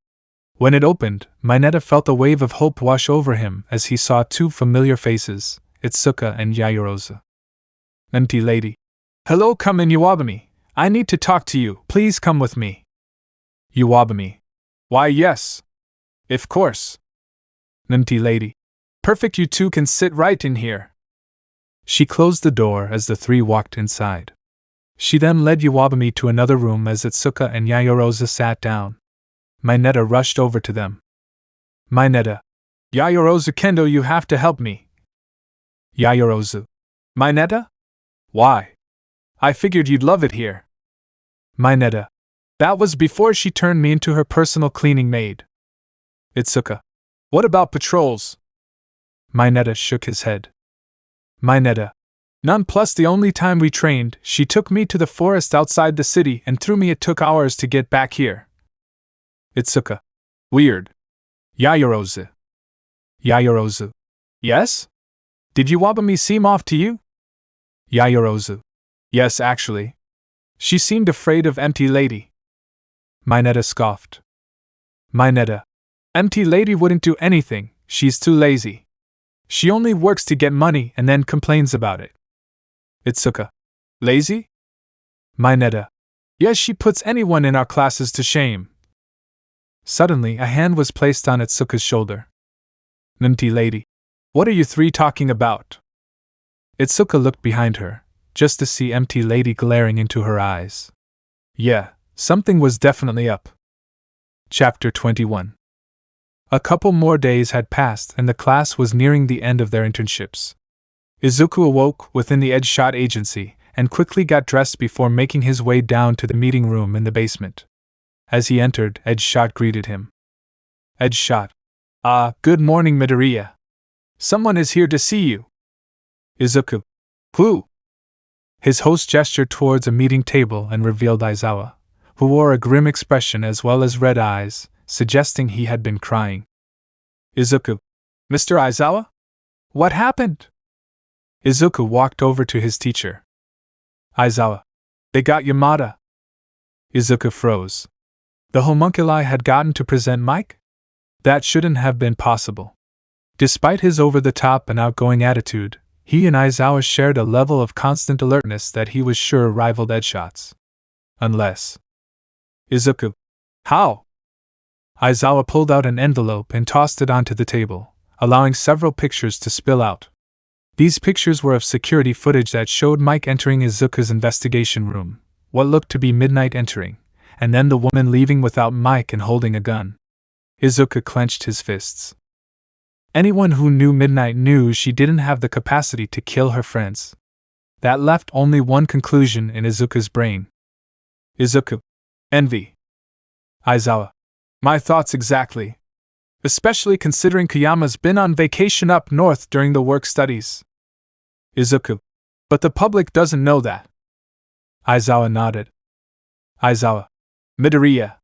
When it opened, Mineta felt a wave of hope wash over him as he saw 2 familiar faces, Itsuka and Yaoyorozu. "Empty Lady. Hello, come in, Iwabami. I need to talk to you, please come with me." Iwabami. "Why, yes. Of course." Empty Lady. "Perfect, you 2 can sit right in here." She closed the door as the 3 walked inside. She then led Iwabami to another room as Itsuka and Yaoyorozu sat down. Mineta rushed over to them. "Mineta. Yaoyorozu Kendo, you have to help me." Yaoyorozu. "Mineta? Why? I figured you'd love it here." Mineta. "That was before she turned me into her personal cleaning maid." Itsuka. "What about patrols?" Mineta shook his head. Mineta. "None, plus the only time we trained, she took me to the forest outside the city and threw me. It took hours to get back here." Itsuka. "Weird." Yaoyorozu. Yaoyorozu. "Yes? Did Iwabami seem off to you?" Yaoyorozu. "Yes, actually. She seemed afraid of Empty Lady." Mineta scoffed. Mineta. "Empty Lady wouldn't do anything, she's too lazy. She only works to get money and then complains about it." Itsuka. "Lazy?" Mineta. "Yes, she puts anyone in our classes to shame." Suddenly, a hand was placed on Itsuka's shoulder. "Empty Lady. What are you 3 talking about?" Itsuka looked behind her, just to see Empty Lady glaring into her eyes. Yeah, something was definitely up. Chapter 21. A couple more days had passed and the class was nearing the end of their internships. Izuku awoke within the Edgeshot agency and quickly got dressed before making his way down to the meeting room in the basement. As he entered, Edgeshot greeted him. Edgeshot. "Ah, good morning, Midoriya. Someone is here to see you." Izuku. "Who?" His host gestured towards a meeting table and revealed Aizawa, who wore a grim expression as well as red eyes, suggesting he had been crying. Izuku. "Mr. Aizawa? What happened?" Izuku walked over to his teacher. Aizawa. "They got Yamada." Izuku froze. The homunculi had gotten to present Mike? That shouldn't have been possible. Despite his over-the-top and outgoing attitude, he and Aizawa shared a level of constant alertness that he was sure rivaled Edshot's. Unless... Izuku. "How?" Aizawa pulled out an envelope and tossed it onto the table, allowing several pictures to spill out. These pictures were of security footage that showed Mike entering Izuku's investigation room, what looked to be Midnight entering, and then the woman leaving without Mike and holding a gun. Izuku clenched his fists. Anyone who knew Midnight knew she didn't have the capacity to kill her friends. That left only one conclusion in Izuku's brain. Izuku. Envy. Aizawa. My thoughts exactly. Especially considering Kayama's been on vacation up north during the work studies. Izuku. But the public doesn't know that. Aizawa nodded. Aizawa. Midoriya.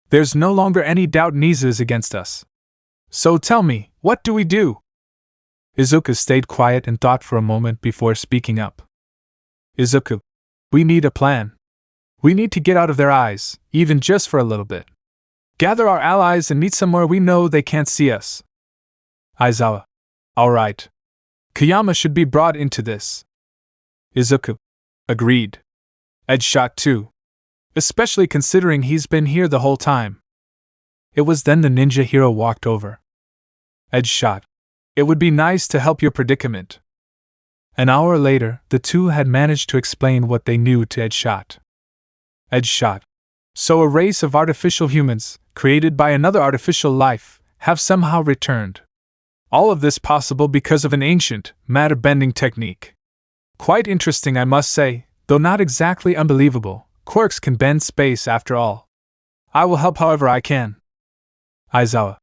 There's no longer any doubt Nizu is against us. So tell me, what do we do? Izuku stayed quiet and thought for a moment before speaking up. Izuku. We need a plan. We need to get out of their eyes, even just for a little bit. Gather our allies and meet somewhere we know they can't see us. Aizawa. Alright. Kayama should be brought into this. Izuku. Agreed. Edgeshot too. Especially considering he's been here the whole time. It was then the ninja hero walked over. Edgeshot. It would be nice to help your predicament. An hour later, the two had managed to explain what they knew to Edgeshot. Edgeshot. So a race of artificial humans, created by another artificial life, have somehow returned. All of this possible because of an ancient, matter-bending technique. Quite interesting, I must say, though not exactly unbelievable. Quirks can bend space after all. I will help however I can. Aizawa.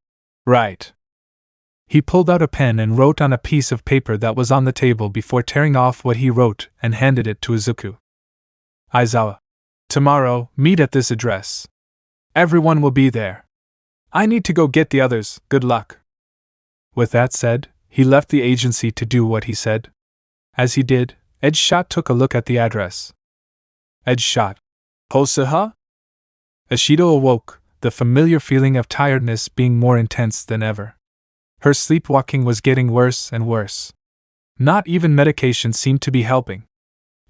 Right. He pulled out a pen and wrote on a piece of paper that was on the table before tearing off what he wrote and handed it to Izuku. Aizawa. Tomorrow, meet at this address. Everyone will be there. I need to go get the others, good luck. With that said, he left the agency to do what he said. As he did, Edgeshot took a look at the address. Edgeshot. Hosu? Ashido awoke, the familiar feeling of tiredness being more intense than ever. Her sleepwalking was getting worse and worse. Not even medication seemed to be helping.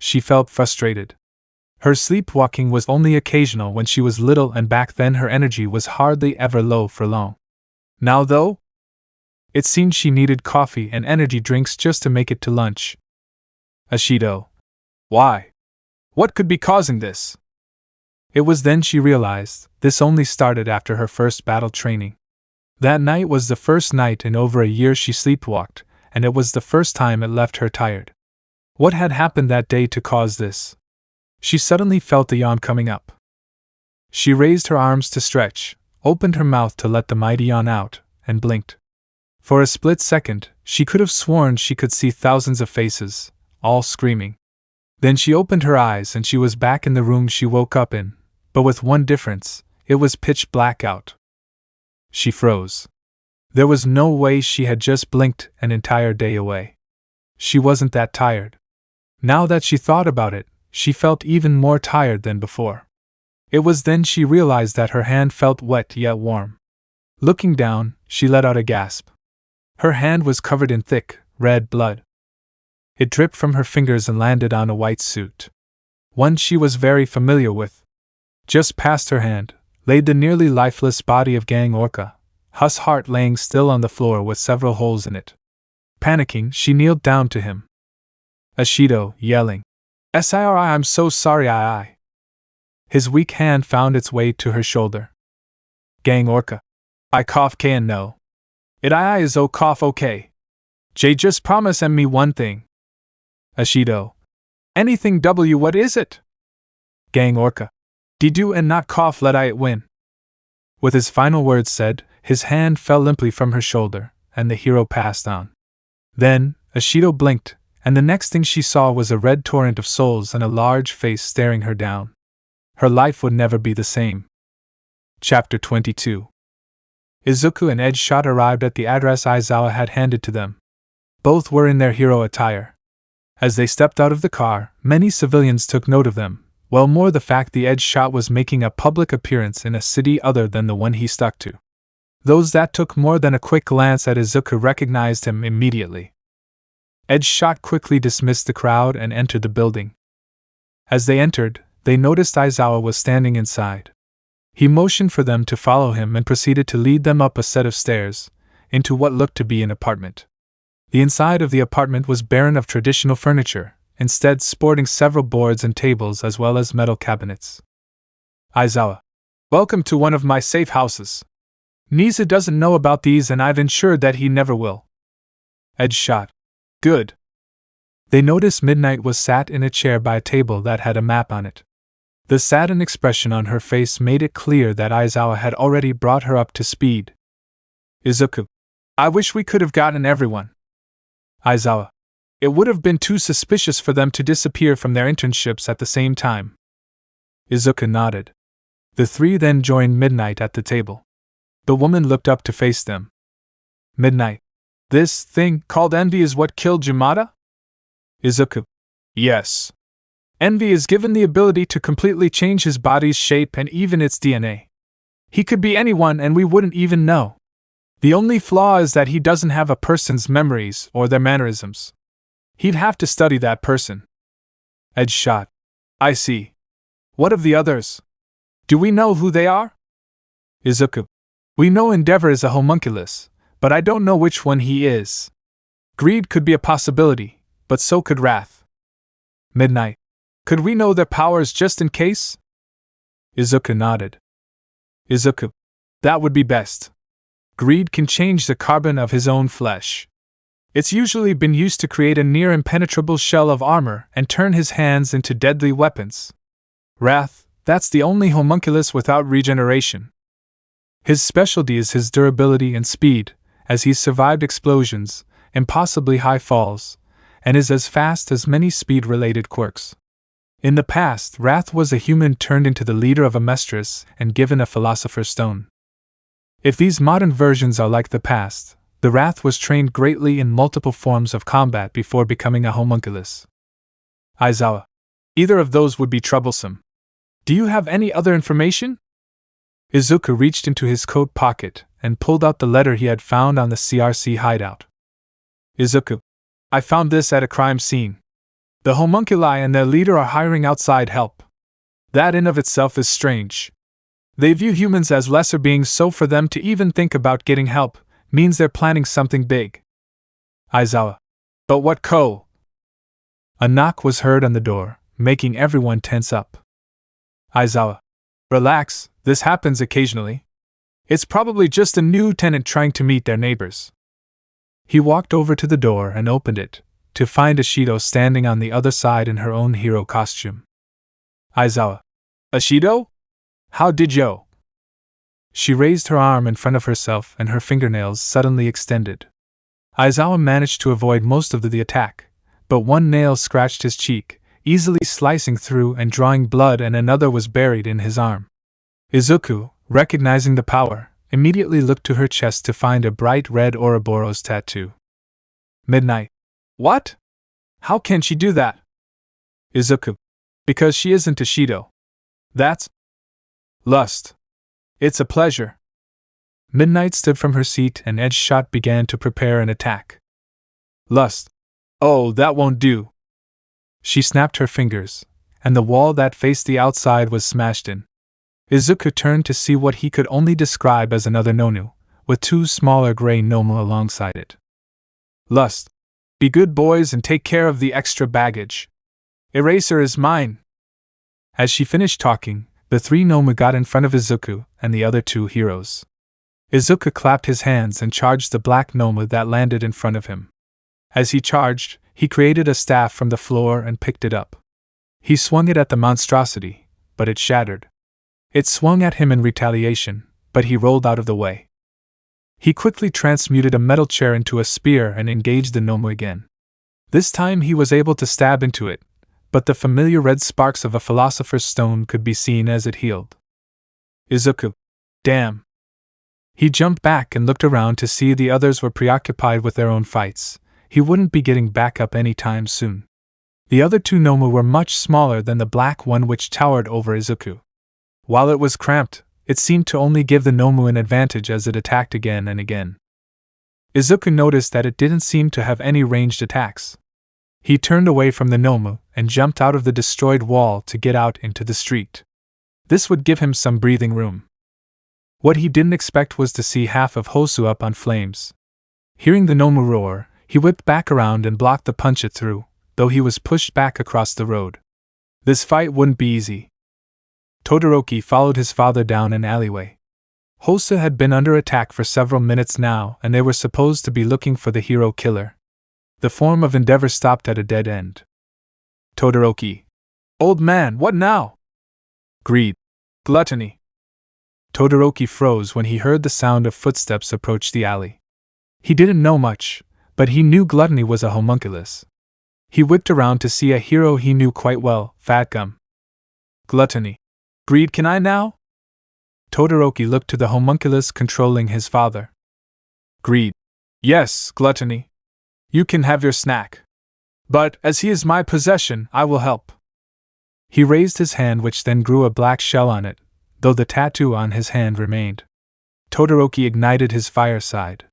She felt frustrated. Her sleepwalking was only occasional when she was little, and back then her energy was hardly ever low for long. Now though? It seemed she needed coffee and energy drinks just to make it to lunch. Ashido. Why? What could be causing this? It was then she realized this only started after her first battle training. That night was the first night in over a year she sleepwalked, and it was the first time it left her tired. What had happened that day to cause this? She suddenly felt a yawn coming up. She raised her arms to stretch, opened her mouth to let the mighty yawn out, and blinked. For a split second, she could have sworn she could see thousands of faces, all screaming. Then she opened her eyes and she was back in the room she woke up in, but with one difference: it was pitch black out. She froze. There was no way she had just blinked an entire day away. She wasn't that tired. Now that she thought about it, she felt even more tired than before. It was then she realized that her hand felt wet yet warm. Looking down, she let out a gasp. Her hand was covered in thick, red blood. It dripped from her fingers and landed on a white suit. One she was very familiar with. Just past her hand lay the nearly lifeless body of Gang Orca, Hus Heart laying still on the floor with several holes in it. Panicking, she kneeled down to him. Ashido, yelling, "Siri, I'm so sorry, I." His weak hand found its way to her shoulder. Gang Orca. I cough can no. It I is oh cough okay. J just promise me one thing. Ashido. Anything W what is it? Gang Orca. Do and not cough let I it win. With his final words said, his hand fell limply from her shoulder, and the hero passed on. Then, Ashido blinked, and the next thing she saw was a red torrent of souls and a large face staring her down. Her life would never be the same. Chapter 22. Izuku and Edgeshot arrived at the address Aizawa had handed to them. Both were in their hero attire. As they stepped out of the car, many civilians took note of them, well more the fact the Edgeshot was making a public appearance in a city other than the one he stuck to. Those that took more than a quick glance at Izuku recognized him immediately. Edgeshot quickly dismissed the crowd and entered the building. As they entered, they noticed Aizawa was standing inside. He motioned for them to follow him and proceeded to lead them up a set of stairs, into what looked to be an apartment. The inside of the apartment was barren of traditional furniture, instead sporting several boards and tables as well as metal cabinets. Aizawa. Welcome to one of my safe houses. Nisa doesn't know about these and I've ensured that he never will. Edgeshot. Good. They noticed Midnight was sat in a chair by a table that had a map on it. The saddened expression on her face made it clear that Aizawa had already brought her up to speed. Izuku. I wish we could have gotten everyone. Aizawa. It would have been too suspicious for them to disappear from their internships at the same time. Izuku nodded. The three then joined Midnight at the table. The woman looked up to face them. Midnight. This thing called envy is what killed Yamada? Izuku. Yes. Envy is given the ability to completely change his body's shape and even its DNA. He could be anyone and we wouldn't even know. The only flaw is that he doesn't have a person's memories or their mannerisms. He'd have to study that person. Edgeshot. I see. What of the others? Do we know who they are? Izuku. We know Endeavor is a homunculus, but I don't know which one he is. Greed could be a possibility, but so could wrath. Midnight. Could we know their powers just in case? Izuku nodded. Izuku. That would be best. Greed can change the carbon of his own flesh. It's usually been used to create a near impenetrable shell of armor and turn his hands into deadly weapons. Wrath, that's the only homunculus without regeneration. His specialty is his durability and speed, as he's survived explosions, impossibly high falls, and is as fast as many speed-related quirks. In the past, Wrath was a human turned into the leader of Amestris and given a Philosopher's Stone. If these modern versions are like the past, the Wrath was trained greatly in multiple forms of combat before becoming a homunculus. Aizawa. Either of those would be troublesome. Do you have any other information? Izuku reached into his coat pocket and pulled out the letter he had found on the CRC hideout. Izuku. I found this at a crime scene. The homunculi and their leader are hiring outside help. That in of itself is strange. They view humans as lesser beings, so for them to even think about getting help means they're planning something big. Aizawa. But what ko? A knock was heard on the door, making everyone tense up. Aizawa. Relax, this happens occasionally. It's probably just a new tenant trying to meet their neighbors. He walked over to the door and opened it, to find Ashido standing on the other side in her own hero costume. Aizawa. Ashido? How did you? She raised her arm in front of herself and her fingernails suddenly extended. Aizawa managed to avoid most of the attack, but one nail scratched his cheek, easily slicing through and drawing blood, and another was buried in his arm. Izuku, recognizing the power, immediately looked to her chest to find a bright red Ouroboros tattoo. Midnight. What? How can she do that? Izuku. Because she isn't Ashido. That's lust. It's a pleasure. Midnight stood from her seat and Edgeshot began to prepare an attack. Lust. Oh, that won't do. She snapped her fingers, and the wall that faced the outside was smashed in. Izuku turned to see what he could only describe as another Nonu, with two smaller gray Nomu alongside it. Lust. Be good boys and take care of the extra baggage. Eraser is mine. As she finished talking, the three Nomu got in front of Izuku and the other two heroes. Izuku clapped his hands and charged the black Nomu that landed in front of him. As he charged, he created a staff from the floor and picked it up. He swung it at the monstrosity, but it shattered. It swung at him in retaliation, but he rolled out of the way. He quickly transmuted a metal chair into a spear and engaged the Nomu again. This time he was able to stab into it, but the familiar red sparks of a Philosopher's Stone could be seen as it healed. Izuku. Damn. He jumped back and looked around to see the others were preoccupied with their own fights. He wouldn't be getting back up any time soon. The other two Nomu were much smaller than the black one which towered over Izuku. While it was cramped, it seemed to only give the Nomu an advantage as it attacked again and again. Izuku noticed that it didn't seem to have any ranged attacks. He turned away from the Nomu and jumped out of the destroyed wall to get out into the street. This would give him some breathing room. What he didn't expect was to see half of Hosu up on flames. Hearing the Nomu roar, he whipped back around and blocked the punch it threw, though he was pushed back across the road. This fight wouldn't be easy. Todoroki followed his father down an alleyway. Hosu had been under attack for several minutes now, and they were supposed to be looking for the hero killer. The form of endeavor stopped at a dead end. Todoroki. Old man, what now? Greed. Gluttony. Todoroki froze when he heard the sound of footsteps approach the alley. He didn't know much, but he knew gluttony was a homunculus. He whipped around to see a hero he knew quite well, Fat Gum. Gluttony. Greed, can I now? Todoroki looked to the homunculus controlling his father. Greed. Yes, gluttony. You can have your snack. But, as he is my possession, I will help. He raised his hand, which then grew a black shell on it, though the tattoo on his hand remained. Todoroki ignited his fireside.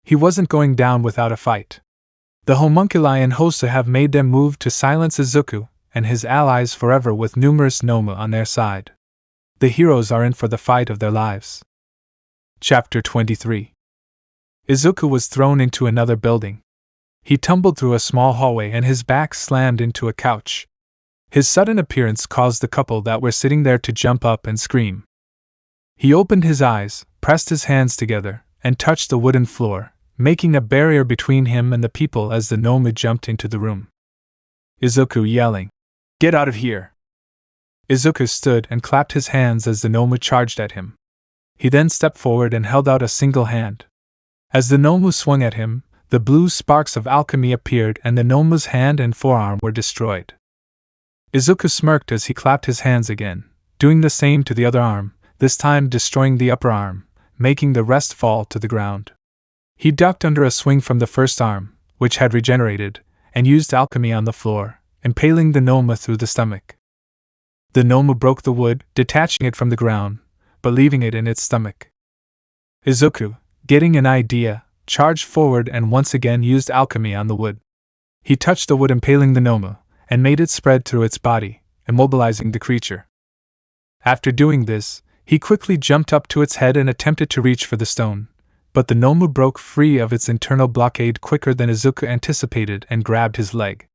He wasn't going down without a fight. The homunculi and Hosu have made them move to silence Izuku and his allies forever with numerous Nomu on their side. The heroes are in for the fight of their lives. Chapter 23. Izuku was thrown into another building. He tumbled through a small hallway and his back slammed into a couch. His sudden appearance caused the couple that were sitting there to jump up and scream. He opened his eyes, pressed his hands together, and touched the wooden floor, making a barrier between him and the people as the Nomu jumped into the room. Izuku yelling, "Get out of here!" Izuku stood and clapped his hands as the Nomu charged at him. He then stepped forward and held out a single hand. As the Nomu swung at him, the blue sparks of alchemy appeared and the Nomu's hand and forearm were destroyed. Izuku smirked as he clapped his hands again, doing the same to the other arm, this time destroying the upper arm, making the rest fall to the ground. He ducked under a swing from the first arm, which had regenerated, and used alchemy on the floor, impaling the Noma through the stomach. The Noma broke the wood, detaching it from the ground, but leaving it in its stomach. Izuku, getting an idea, charged forward and once again used alchemy on the wood. He touched the wood, impaling the Noma, and made it spread through its body, immobilizing the creature. After doing this, he quickly jumped up to its head and attempted to reach for the stone, but the Noma broke free of its internal blockade quicker than Izuku anticipated and grabbed his leg.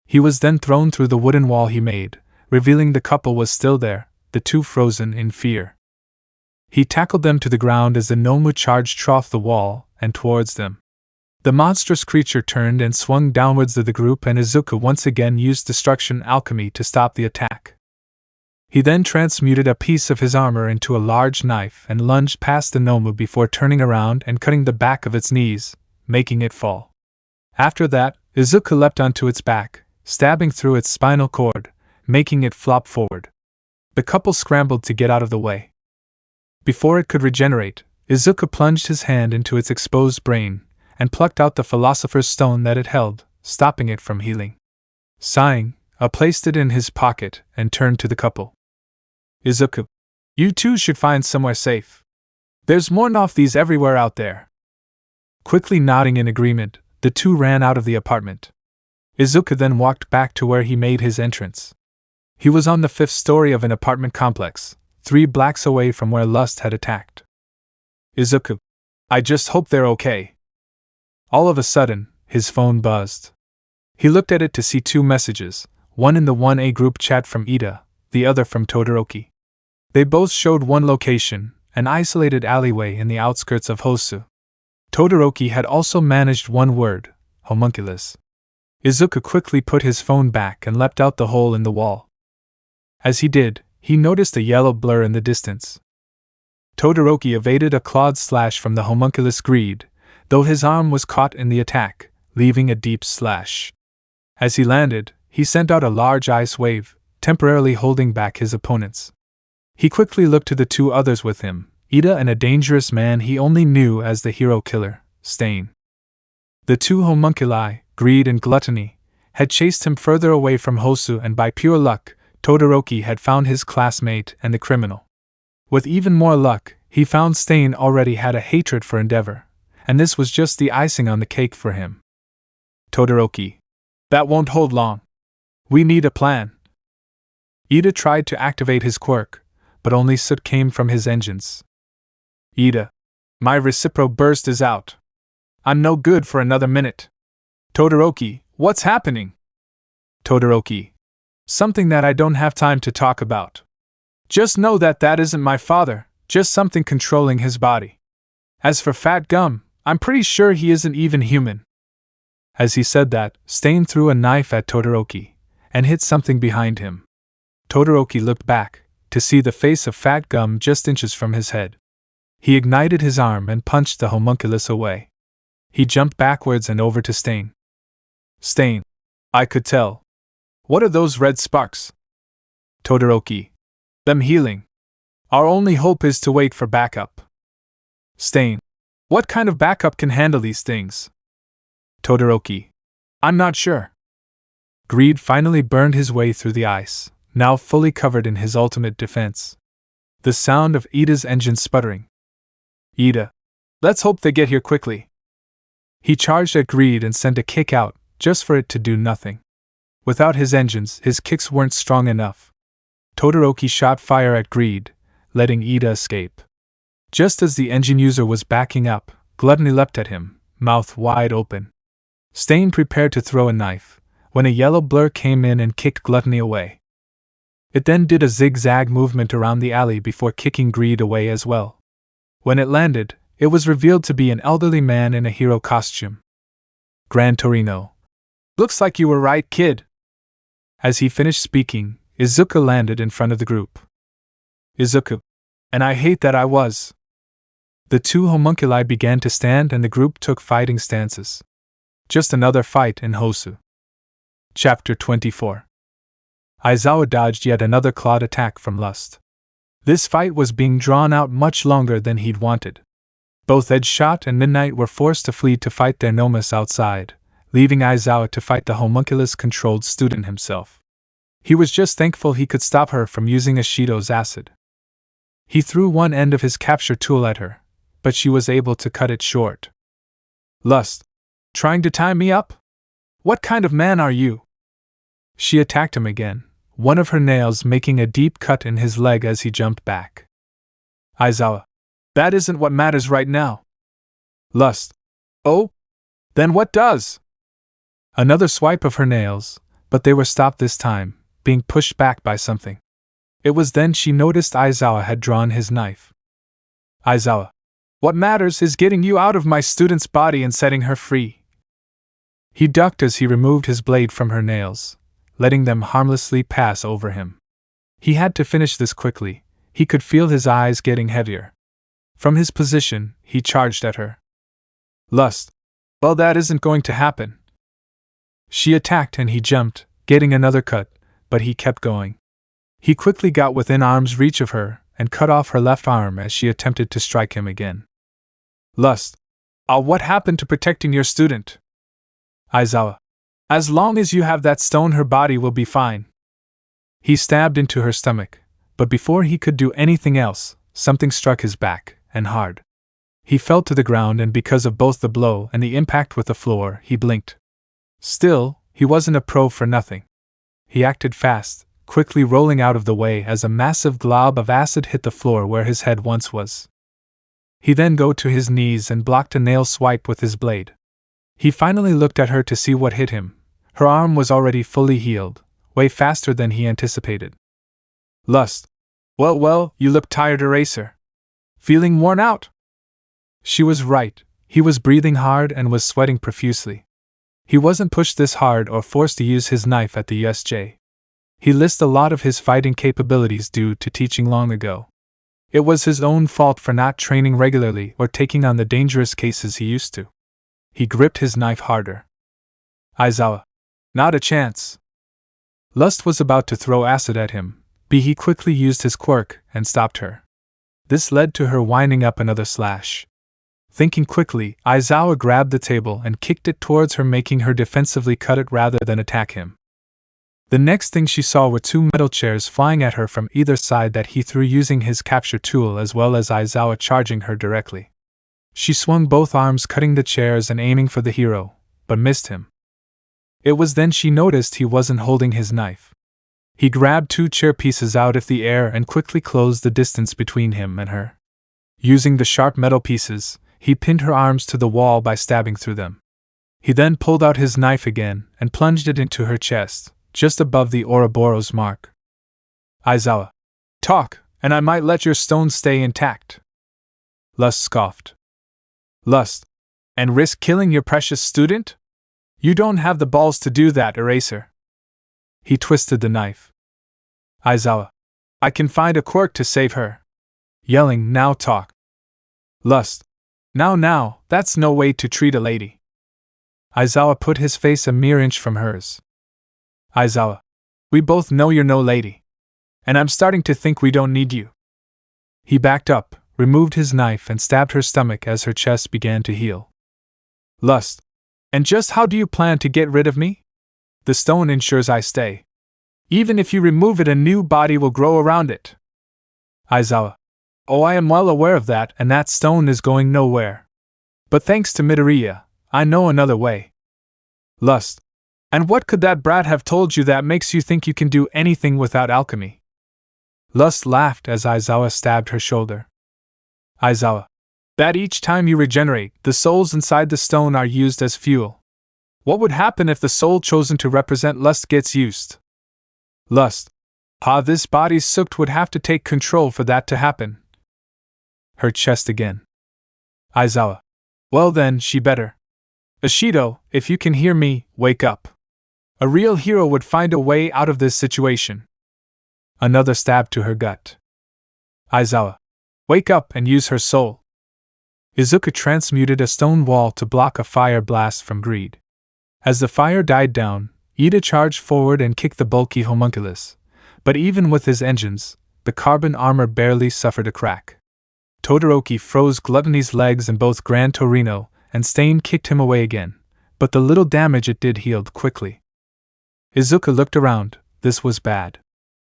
He was then thrown through the wooden wall he made, revealing the couple was still there, the two frozen in fear. He tackled them to the ground as the Noma charged off the wall and towards them. The monstrous creature turned and swung downwards to the group, and Izuku once again used destruction alchemy to stop the attack. He then transmuted a piece of his armor into a large knife and lunged past the Noma before turning around and cutting the back of its knees, making it fall. After that, Izuku leapt onto its back, stabbing through its spinal cord, making it flop forward. The couple scrambled to get out of the way. Before it could regenerate, Izuku plunged his hand into its exposed brain and plucked out the Philosopher's stone that it held, stopping it from healing. Sighing, placed it in his pocket and turned to the couple. Izuku, you two should find somewhere safe. There's more of these everywhere out there. Quickly nodding in agreement, the two ran out of the apartment. Izuku then walked back to where he made his entrance. He was on the 5th story of an apartment complex, 3 blocks away from where Lust had attacked. Izuku, I just hope they're okay. All of a sudden, his phone buzzed. He looked at it to see 2 messages, one in the 1A group chat from Ida, the other from Todoroki. They both showed one location, an isolated alleyway in the outskirts of Hosu. Todoroki had also managed one word, Homunculus. Izuku quickly put his phone back and leapt out the hole in the wall. As he did, he noticed a yellow blur in the distance. Todoroki evaded a clawed slash from the Homunculus greed, though his arm was caught in the attack, leaving a deep slash. As he landed, he sent out a large ice wave, temporarily holding back his opponents. He quickly looked to the 2 others with him, Ida and a dangerous man he only knew as the hero killer, Stain. The 2 homunculi, Greed and Gluttony, had chased him further away from Hosu, and by pure luck, Todoroki had found his classmate and the criminal. With even more luck, he found Stain already had a hatred for Endeavor, and this was just the icing on the cake for him. Todoroki, that won't hold long. We need a plan. Ida tried to activate his quirk, but only soot came from his engines. Ida, my recipro burst is out. I'm no good for another minute. Todoroki, what's happening? Todoroki, something that I don't have time to talk about. Just know that isn't my father, just something controlling his body. As for Fat Gum, I'm pretty sure he isn't even human. As he said that, Stain threw a knife at Todoroki, and hit something behind him. Todoroki looked back, to see the face of Fat Gum just inches from his head. He ignited his arm and punched the homunculus away. He jumped backwards and over to Stain. Stain, I could tell. What are those red sparks? Todoroki, them healing. Our only hope is to wait for backup. Stain, what kind of backup can handle these things? Todoroki, I'm not sure. Greed finally burned his way through the ice, now fully covered in his ultimate defense. The sound of Ida's engine sputtering. Ida, let's hope they get here quickly. He charged at Greed and sent a kick out, just for it to do nothing. Without his engines, his kicks weren't strong enough. Todoroki shot fire at Greed, letting Ida escape. Just as the engine user was backing up, Gluttony leapt at him, mouth wide open. Stain prepared to throw a knife, when a yellow blur came in and kicked Gluttony away. It then did a zigzag movement around the alley before kicking Greed away as well. When it landed, it was revealed to be an elderly man in a hero costume. Gran Torino. Looks like you were right, kid. As he finished speaking, Izuku landed in front of the group. Izuku. And I hate that I was. The two homunculi began to stand and the group took fighting stances. Just another fight in Hosu. Chapter 24. Aizawa dodged yet another clawed attack from Lust. This fight was being drawn out much longer than he'd wanted. Both Edgeshot and Midnight were forced to flee to fight their nomus outside, leaving Aizawa to fight the homunculus-controlled student himself. He was just thankful he could stop her from using Ishido's acid. He threw one end of his capture tool at her, but she was able to cut it short. Lust, trying to tie me up? What kind of man are you? She attacked him again, one of her nails making a deep cut in his leg as he jumped back. Aizawa, that isn't what matters right now. Lust, oh? Then what does? Another swipe of her nails, but they were stopped this time, being pushed back by something. It was then she noticed Aizawa had drawn his knife. Aizawa, what matters is getting you out of my student's body and setting her free. He ducked as he removed his blade from her nails, letting them harmlessly pass over him. He had to finish this quickly. He could feel his eyes getting heavier. From his position, he charged at her. Lust, well, that isn't going to happen. She attacked and he jumped, getting another cut, but he kept going. He quickly got within arm's reach of her and cut off her left arm as she attempted to strike him again. Lust, what happened to protecting your student? Aizawa, as long as you have that stone, her body will be fine. He stabbed into her stomach, but before he could do anything else, something struck his back, and hard. He fell to the ground, and because of both the blow and the impact with the floor, he blinked. Still, he wasn't a pro for nothing. He acted fast, quickly rolling out of the way as a massive glob of acid hit the floor where his head once was. He then got to his knees and blocked a nail swipe with his blade. He finally looked at her to see what hit him. Her arm was already fully healed, way faster than he anticipated. Lust, well, you look tired, Eraser. Feeling worn out? She was right. He was breathing hard and was sweating profusely. He wasn't pushed this hard or forced to use his knife at the USJ. He lists a lot of his fighting capabilities due to teaching long ago. It was his own fault for not training regularly or taking on the dangerous cases he used to. He gripped his knife harder. Aizawa, not a chance. Lust was about to throw acid at him, but he quickly used his quirk and stopped her. This led to her winding up another slash. Thinking quickly, Aizawa grabbed the table and kicked it towards her, making her defensively cut it rather than attack him. The next thing she saw were two metal chairs flying at her from either side that he threw using his capture tool, as well as Aizawa charging her directly. She swung both arms, cutting the chairs and aiming for the hero, but missed him. It was then she noticed he wasn't holding his knife. He grabbed two chair pieces out of the air and quickly closed the distance between him and her. Using the sharp metal pieces, he pinned her arms to the wall by stabbing through them. He then pulled out his knife again and plunged it into her chest, just above the Ouroboros mark. Aizawa, talk, and I might let your stone stay intact. Lust scoffed. Lust, and risk killing your precious student? You don't have the balls to do that, Eraser. He twisted the knife. Aizawa, I can find a quirk to save her. Yelling, now talk. Lust, now, that's no way to treat a lady. Aizawa put his face a mere inch from hers. Aizawa, we both know you're no lady. And I'm starting to think we don't need you. He backed up, removed his knife and stabbed her stomach as her chest began to heal. Lust, and just how do you plan to get rid of me? The stone ensures I stay. Even if you remove it, a new body will grow around it. Aizawa, oh, I am well aware of that, and that stone is going nowhere. But thanks to Midoriya, I know another way. Lust, and what could that brat have told you that makes you think you can do anything without alchemy? Lust laughed as Aizawa stabbed her shoulder. Aizawa, that each time you regenerate, the souls inside the stone are used as fuel. What would happen if the soul chosen to represent lust gets used? Lust, this body's soaked would have to take control for that to happen. Her chest again. Aizawa, well then, she better. Ishido, if you can hear me, wake up. A real hero would find a way out of this situation. Another stab to her gut. Aizawa, wake up and use her soul. Izuku transmuted a stone wall to block a fire blast from greed. As the fire died down, Ida charged forward and kicked the bulky homunculus, but even with his engines, the carbon armor barely suffered a crack. Todoroki froze Gluttony's legs and both Gran Torino and Stain kicked him away again, but the little damage it did healed quickly. Izuku looked around. This was bad.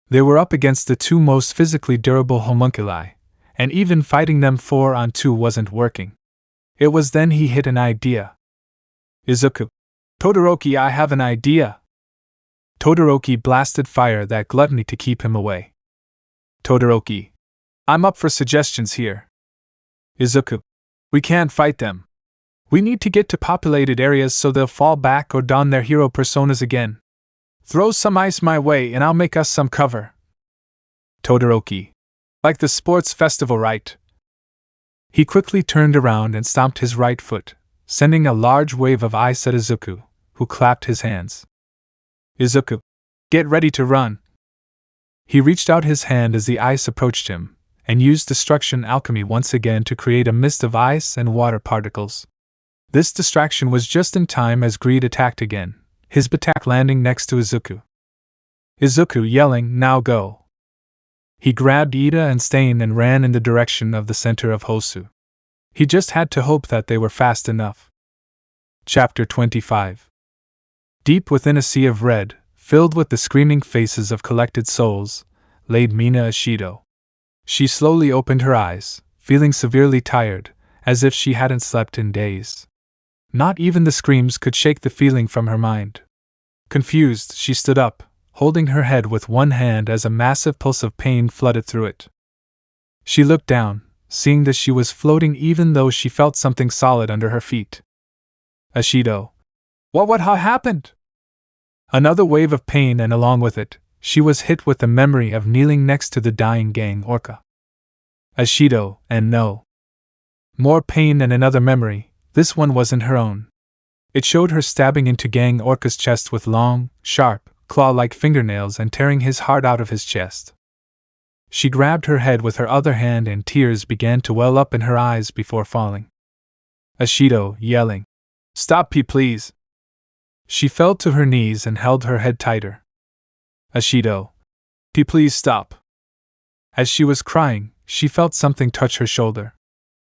They were up against the two most physically durable homunculi, and even fighting them 4-on-2 wasn't working. It was then he hit an idea. Izuku. Todoroki, I have an idea. Todoroki blasted fire at Gluttony to keep him away. Todoroki. I'm up for suggestions here. Izuku. We can't fight them. We need to get to populated areas so they'll fall back or don their hero personas again. Throw some ice my way and I'll make us some cover. Todoroki. Like the sports festival, right? He quickly turned around and stomped his right foot, sending a large wave of ice at Izuku, who clapped his hands. Izuku. Get ready to run. He reached out his hand as the ice approached him, and used Destruction Alchemy once again to create a mist of ice and water particles. This distraction was just in time as Greed attacked again, his attack landing next to Izuku. Izuku yelling, "Now go!" He grabbed Ida and Stain and ran in the direction of the center of Hosu. He just had to hope that they were fast enough. Chapter 25. Deep within a sea of red, filled with the screaming faces of collected souls, laid Mina Ashido. She slowly opened her eyes, feeling severely tired, as if she hadn't slept in days. Not even the screams could shake the feeling from her mind. Confused, she stood up, holding her head with one hand as a massive pulse of pain flooded through it. She looked down, seeing that she was floating even though she felt something solid under her feet. Ashido. What happened? Another wave of pain, and along with it, she was hit with the memory of kneeling next to the dying gang Orca. Ashido, and no. More pain and another memory, this one wasn't her own. It showed her stabbing into gang Orca's chest with long, sharp, claw-like fingernails and tearing his heart out of his chest. She grabbed her head with her other hand and tears began to well up in her eyes before falling. Ashido, yelling, "Stop, please!" She fell to her knees and held her head tighter. Ashido, please stop. As she was crying, she felt something touch her shoulder.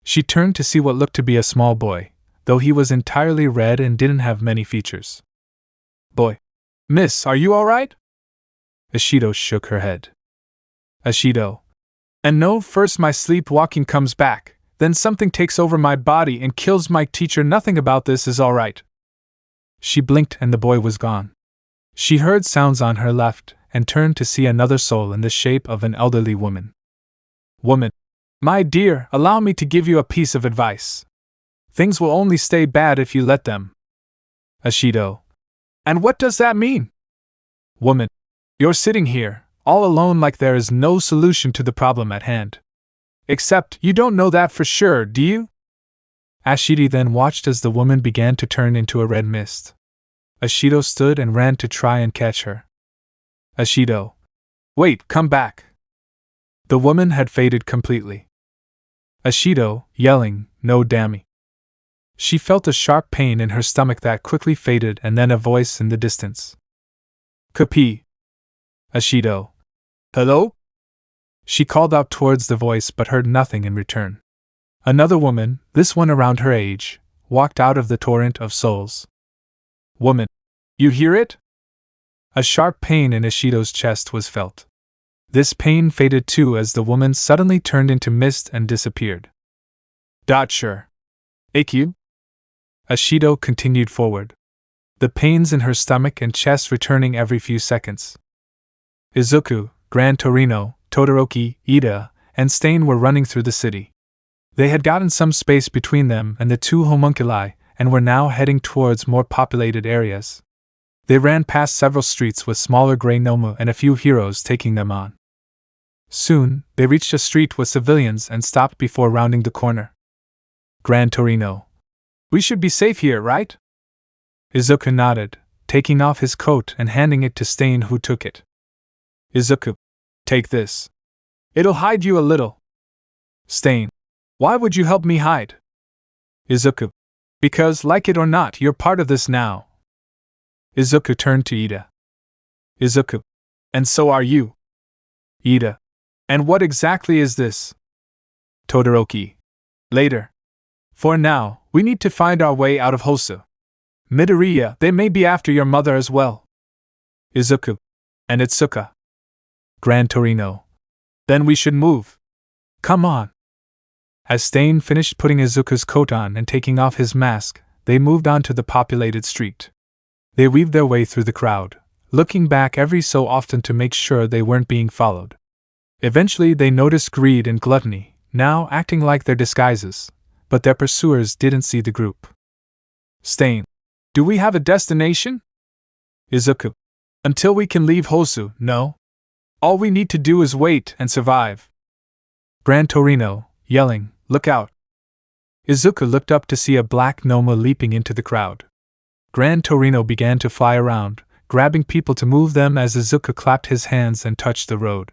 She turned to see what looked to be a small boy, though he was entirely red and didn't have many features. Boy. Miss, are you alright? Ashido shook her head. Ashido. And no, first my sleepwalking comes back, then something takes over my body and kills my teacher. Nothing about this is alright. She blinked and the boy was gone. She heard sounds on her left and turned to see another soul in the shape of an elderly woman. Woman. My dear, allow me to give you a piece of advice. Things will only stay bad if you let them. Ashido. And what does that mean? Woman. You're sitting here, all alone like there is no solution to the problem at hand. Except, you don't know that for sure, do you? Ashido then watched as the woman began to turn into a red mist. Ashido stood and ran to try and catch her. Ashido. Wait, come back. The woman had faded completely. Ashido, yelling, no dammy. She felt a sharp pain in her stomach that quickly faded and then a voice in the distance. Kapi. Ashido. Hello? She called out towards the voice but heard nothing in return. Another woman, this one around her age, walked out of the torrent of souls. Woman. You hear it? A sharp pain in Ashido's chest was felt. This pain faded too as the woman suddenly turned into mist and disappeared. Sure. AQ? Ashido continued forward. The pains in her stomach and chest returning every few seconds. Izuku, Gran Torino, Todoroki, Ida, and Stain were running through the city. They had gotten some space between them and the two homunculi and were now heading towards more populated areas. They ran past several streets with smaller gray Nomu and a few heroes taking them on. Soon, they reached a street with civilians and stopped before rounding the corner. Gran Torino. We should be safe here, right? Izuku nodded, taking off his coat and handing it to Stain, who took it. Izuku. Take this. It'll hide you a little. Stain. Why would you help me hide? Izuku. Because, like it or not, you're part of this now. Izuku turned to Ida. Izuku. And so are you. Ida. And what exactly is this? Todoroki. Later. For now, we need to find our way out of Hosu. Midoriya, they may be after your mother as well. Izuku. And Itsuka. Gran Torino. Then we should move. Come on. As Stain finished putting Izuku's coat on and taking off his mask, they moved on to the populated street. They weaved their way through the crowd, looking back every so often to make sure they weren't being followed. Eventually they noticed Greed and Gluttony, now acting like their disguises, but their pursuers didn't see the group. Stain. Do we have a destination? Izuku. Until we can leave Hosu, no. All we need to do is wait and survive. Gran Torino, yelling, look out. Izuku looked up to see a black Noma leaping into the crowd. Gran Torino began to fly around, grabbing people to move them as Izuku clapped his hands and touched the road,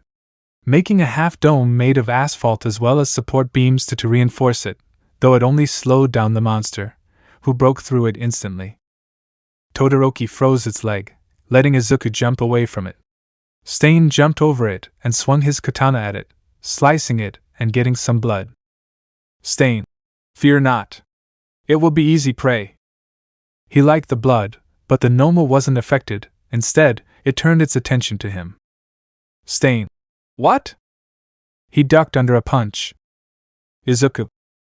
making a half-dome made of asphalt as well as support beams to reinforce it, though it only slowed down the monster, who broke through it instantly. Todoroki froze its leg, letting Izuku jump away from it. Stain jumped over it and swung his katana at it, slicing it and getting some blood. Stain. Fear not. It will be easy prey. He liked the blood, but the Noma wasn't affected. Instead, it turned its attention to him. Stain. What? He ducked under a punch. Izuku.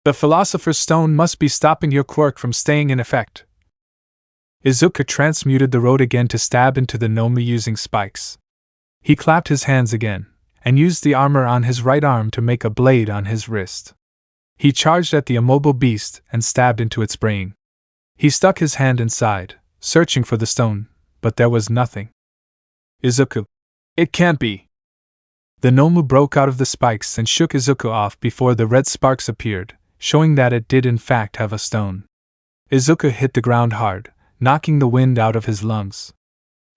The Philosopher's Stone must be stopping your quirk from staying in effect. Izuku transmuted the road again to stab into the Noma using spikes. He clapped his hands again, and used the armor on his right arm to make a blade on his wrist. He charged at the immobile beast and stabbed into its brain. He stuck his hand inside, searching for the stone, but there was nothing. Izuku. It can't be. The Nomu broke out of the spikes and shook Izuku off before the red sparks appeared, showing that it did in fact have a stone. Izuku hit the ground hard, knocking the wind out of his lungs.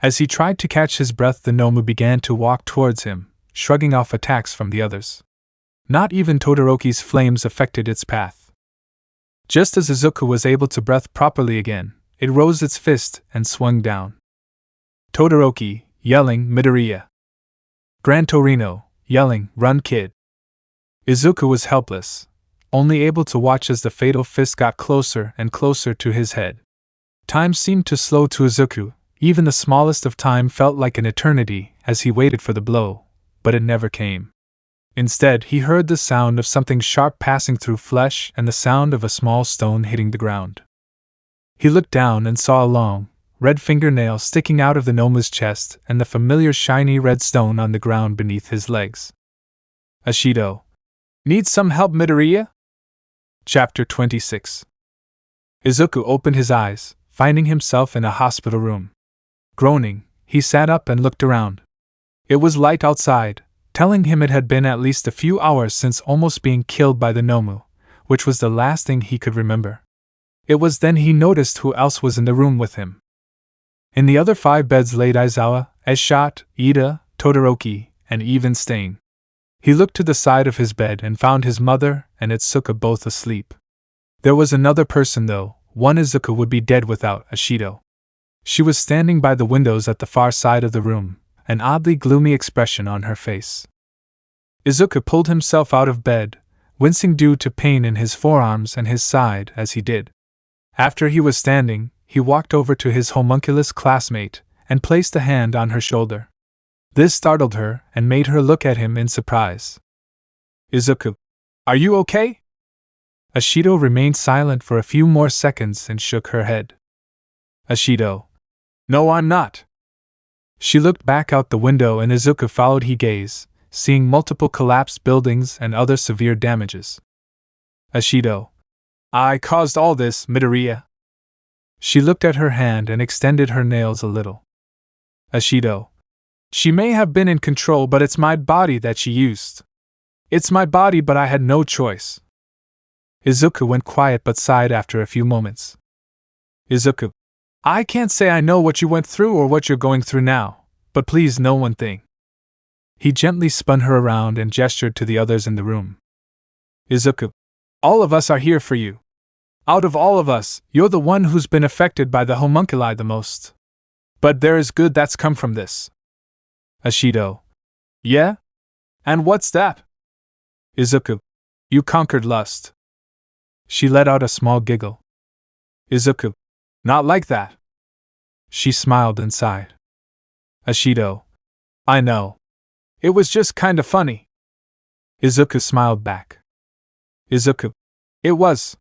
As he tried to catch his breath, the Nomu began to walk towards him, shrugging off attacks from the others. Not even Todoroki's flames affected its path. Just as Izuku was able to breathe properly again, it rose its fist and swung down. Todoroki, yelling, Midoriya. Gran Torino, yelling, run kid. Izuku was helpless, only able to watch as the fatal fist got closer and closer to his head. Time seemed to slow to Izuku. Even the smallest of time felt like an eternity as he waited for the blow, but it never came. Instead, he heard the sound of something sharp passing through flesh and the sound of a small stone hitting the ground. He looked down and saw a long, red fingernail sticking out of the Noma's chest and the familiar shiny red stone on the ground beneath his legs. Ashido. Need some help, Midoriya? Chapter 26. Izuku opened his eyes, finding himself in a hospital room. Groaning, he sat up and looked around. It was light outside, telling him it had been at least a few hours since almost being killed by the Nomu, which was the last thing he could remember. It was then he noticed who else was in the room with him. In the other 5 beds laid Aizawa, Esshot, Ida, Todoroki, and even Stain. He looked to the side of his bed and found his mother and Itsuka both asleep. There was another person though, one Izuku would be dead without, Ashido. She was standing by the windows at the far side of the room, an oddly gloomy expression on her face. Izuku pulled himself out of bed, wincing due to pain in his forearms and his side as he did. After he was standing, he walked over to his homunculus classmate and placed a hand on her shoulder. This startled her and made her look at him in surprise. Izuku. Are you okay? Ashido remained silent for a few more seconds and shook her head. Ashido. No, I'm not. She looked back out the window and Izuku followed her gaze, seeing multiple collapsed buildings and other severe damages. Ashido. I caused all this, Midoriya. She looked at her hand and extended her nails a little. Ashido. She may have been in control, but it's my body that she used. It's my body, but I had no choice. Izuku went quiet but sighed after a few moments. Izuku. I can't say I know what you went through or what you're going through now, but please know one thing. He gently spun her around and gestured to the others in the room. Izuku. All of us are here for you. Out of all of us, you're the one who's been affected by the homunculi the most. But there is good that's come from this. Ashido. Yeah? And what's that? Izuku. You conquered lust. She let out a small giggle. Izuku. Not like that. She smiled and sighed. Ashido. I know. It was just kinda funny. Izuku smiled back. Izuku. It was.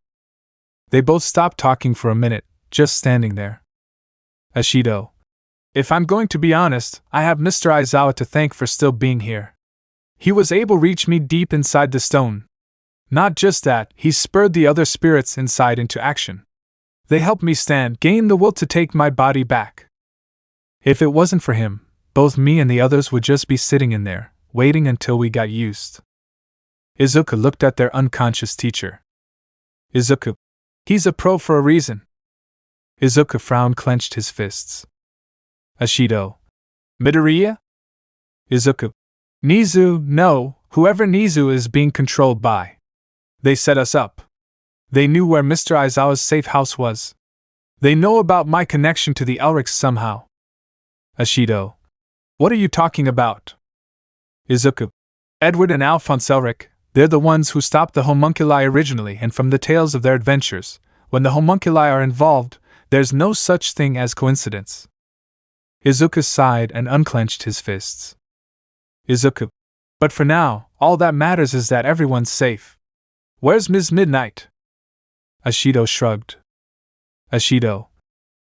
They both stopped talking for a minute, just standing there. Ashido. If I'm going to be honest, I have Mr. Aizawa to thank for still being here. He was able to reach me deep inside the stone. Not just that, he spurred the other spirits inside into action. They helped me gain the will to take my body back. If it wasn't for him, both me and the others would just be sitting in there, waiting until we got used. Izuku looked at their unconscious teacher. Izuku. He's a pro for a reason. Izuku frowned, clenched his fists. Ashido. Midoriya? Izuku. Nizu, no, whoever Nizu is being controlled by. They set us up. They knew where Mr. Aizawa's safe house was. They know about my connection to the Elrics somehow. Ashido. What are you talking about? Izuku. Edward and Alphonse Elric, they're the ones who stopped the homunculi originally, and from the tales of their adventures, when the homunculi are involved, there's no such thing as coincidence. Izuku sighed and unclenched his fists. Izuku. But for now, all that matters is that everyone's safe. Where's Ms. Midnight? Ashido shrugged. Ashido.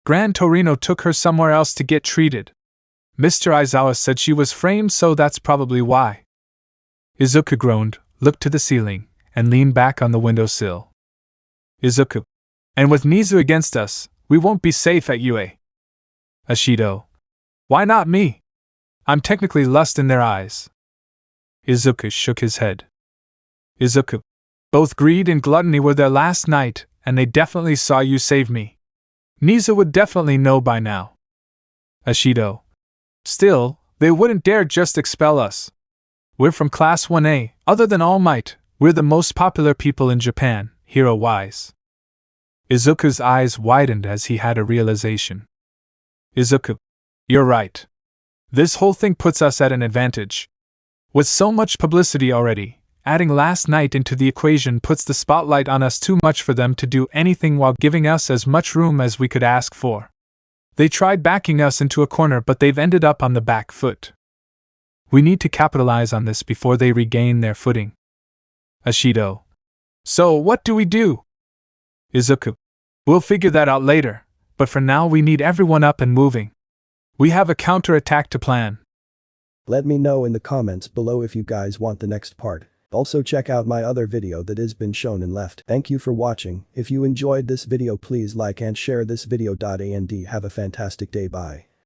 Gran Torino took her somewhere else to get treated. Mr. Aizawa said she was framed, so that's probably why. Izuku groaned, looked to the ceiling, and leaned back on the windowsill. Izuku. And with Nizu against us, we won't be safe at UA. Ashido. Why not me? I'm technically lust in their eyes. Izuku shook his head. Izuku. Both greed and gluttony were there last night, and they definitely saw you save me. Nizu would definitely know by now. Ashido. Still, they wouldn't dare just expel us. We're from Class 1A, other than All Might, we're the most popular people in Japan, hero-wise. Izuku's eyes widened as he had a realization. Izuku. You're right. This whole thing puts us at an advantage. With so much publicity already, adding last night into the equation puts the spotlight on us too much for them to do anything while giving us as much room as we could ask for. They tried backing us into a corner, but they've ended up on the back foot. We need to capitalize on this before they regain their footing. Ashido. So what do we do? Izuku. We'll figure that out later, but for now we need everyone up and moving. We have a counterattack to plan. Let me know in the comments below if you guys want the next part. Also check out my other video that has been shown and left. Thank you for watching. If you enjoyed this video, please like and share this video. And have a fantastic day. Bye.